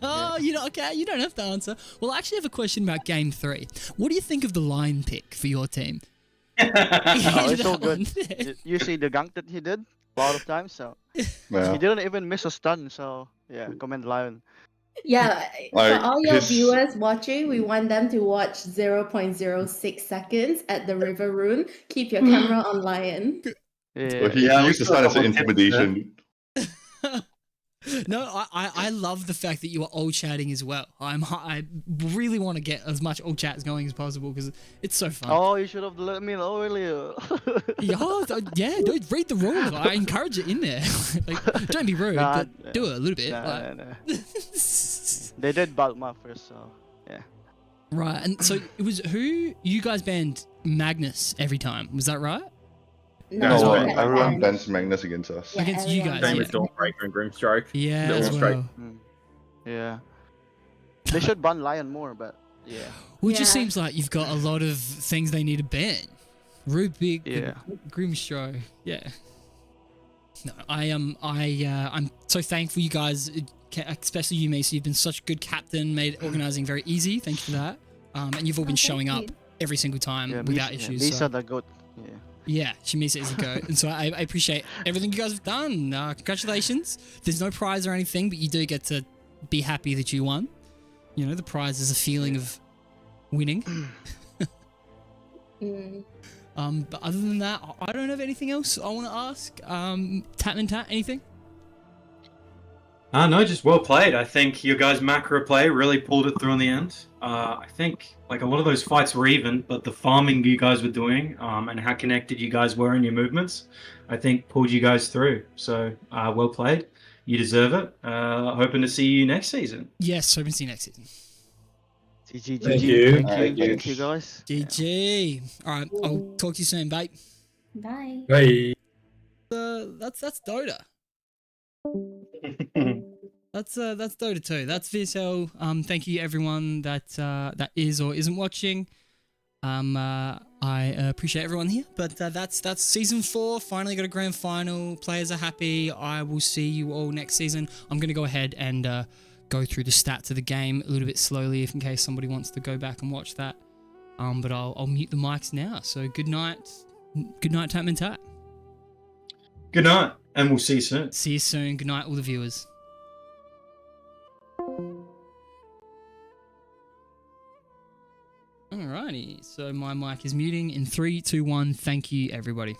Oh, you know, okay, you don't have to answer. Well, I actually have a question about game 3. What do you think of the line pick for your team? Oh, it's so That one good. there. You see the gank that he did a lot of times. So he yeah. didn't even miss a stun. So yeah, commend Lion. Yeah, Like, for all your his- viewers watching, we want them to watch 0.06 seconds at the river rune. Keep your camera on lion. Yeah. Well, he Yeah, we used the saw a stun as couple an of tips there. intimidation. No, I love the fact that you are all chatting as well. I really want to get as much all chats going as possible because it's so fun. Oh, you should have let me know earlier. Yeah, don't read the rules. I encourage it in there. Like, don't be rude, Nah, but do it a little bit. Nah, like- nah. They did Balma first, so yeah. Right, and so it was who you guys banned Magnus every time. Was that right? No, That's No, right. everyone bans Magnus against us. Yeah, Against you everyone guys, Same yeah. with Dawnbreaker and Grimstrike. Yeah, Little as straight. well. Yeah. They should ban Lion more, but yeah. Well, it just Yeah. seems like you've got a lot of things they need to ban. Rubik, Yeah. Grimstro, yeah. No, I'm so thankful you guys, especially you, Macy. You've been such a good captain, made organizing very easy. Thank you for that. And you've all been thank showing up you. every single time Yeah, without Misa, issues. Yeah, so- Misa the goat. Yeah. Yeah, Shamisa is a goat. And so I appreciate everything you guys have done. Congratulations. There's no prize or anything, but you do get to be happy that you won. You know, the prize is a feeling of winning. Mm. But other than that, I don't have anything else I want to ask. Tatman Tat, anything? No, just well played. I think your guys' macro play really pulled it through in the end. I think like a lot of those fights were even, but the farming you guys were doing and how connected you guys were in your movements, I think pulled you guys through. So well played. You deserve it. Hoping to see you next season. Yes, hoping to see you next season. GG, Thank GG. you. Thank you guys. GG. All right, I'll talk to you soon, babe. Bye. Hey. That's Dota. That's Dota 2. That's VSL. Thank you everyone that is or isn't watching. I appreciate everyone here, but that's season 4. Finally got a grand final. Players are happy. I will see you all next season. I'm gonna go ahead and go through the stats of the game a little bit slowly, if in case somebody wants to go back and watch that. But I'll mute the mics now. So good night, Tatman Tat. Good night, and we'll see you soon. See you soon. Good night, all the viewers. Alrighty, so my mic is muting in 3, 2, 1. Thank you, everybody.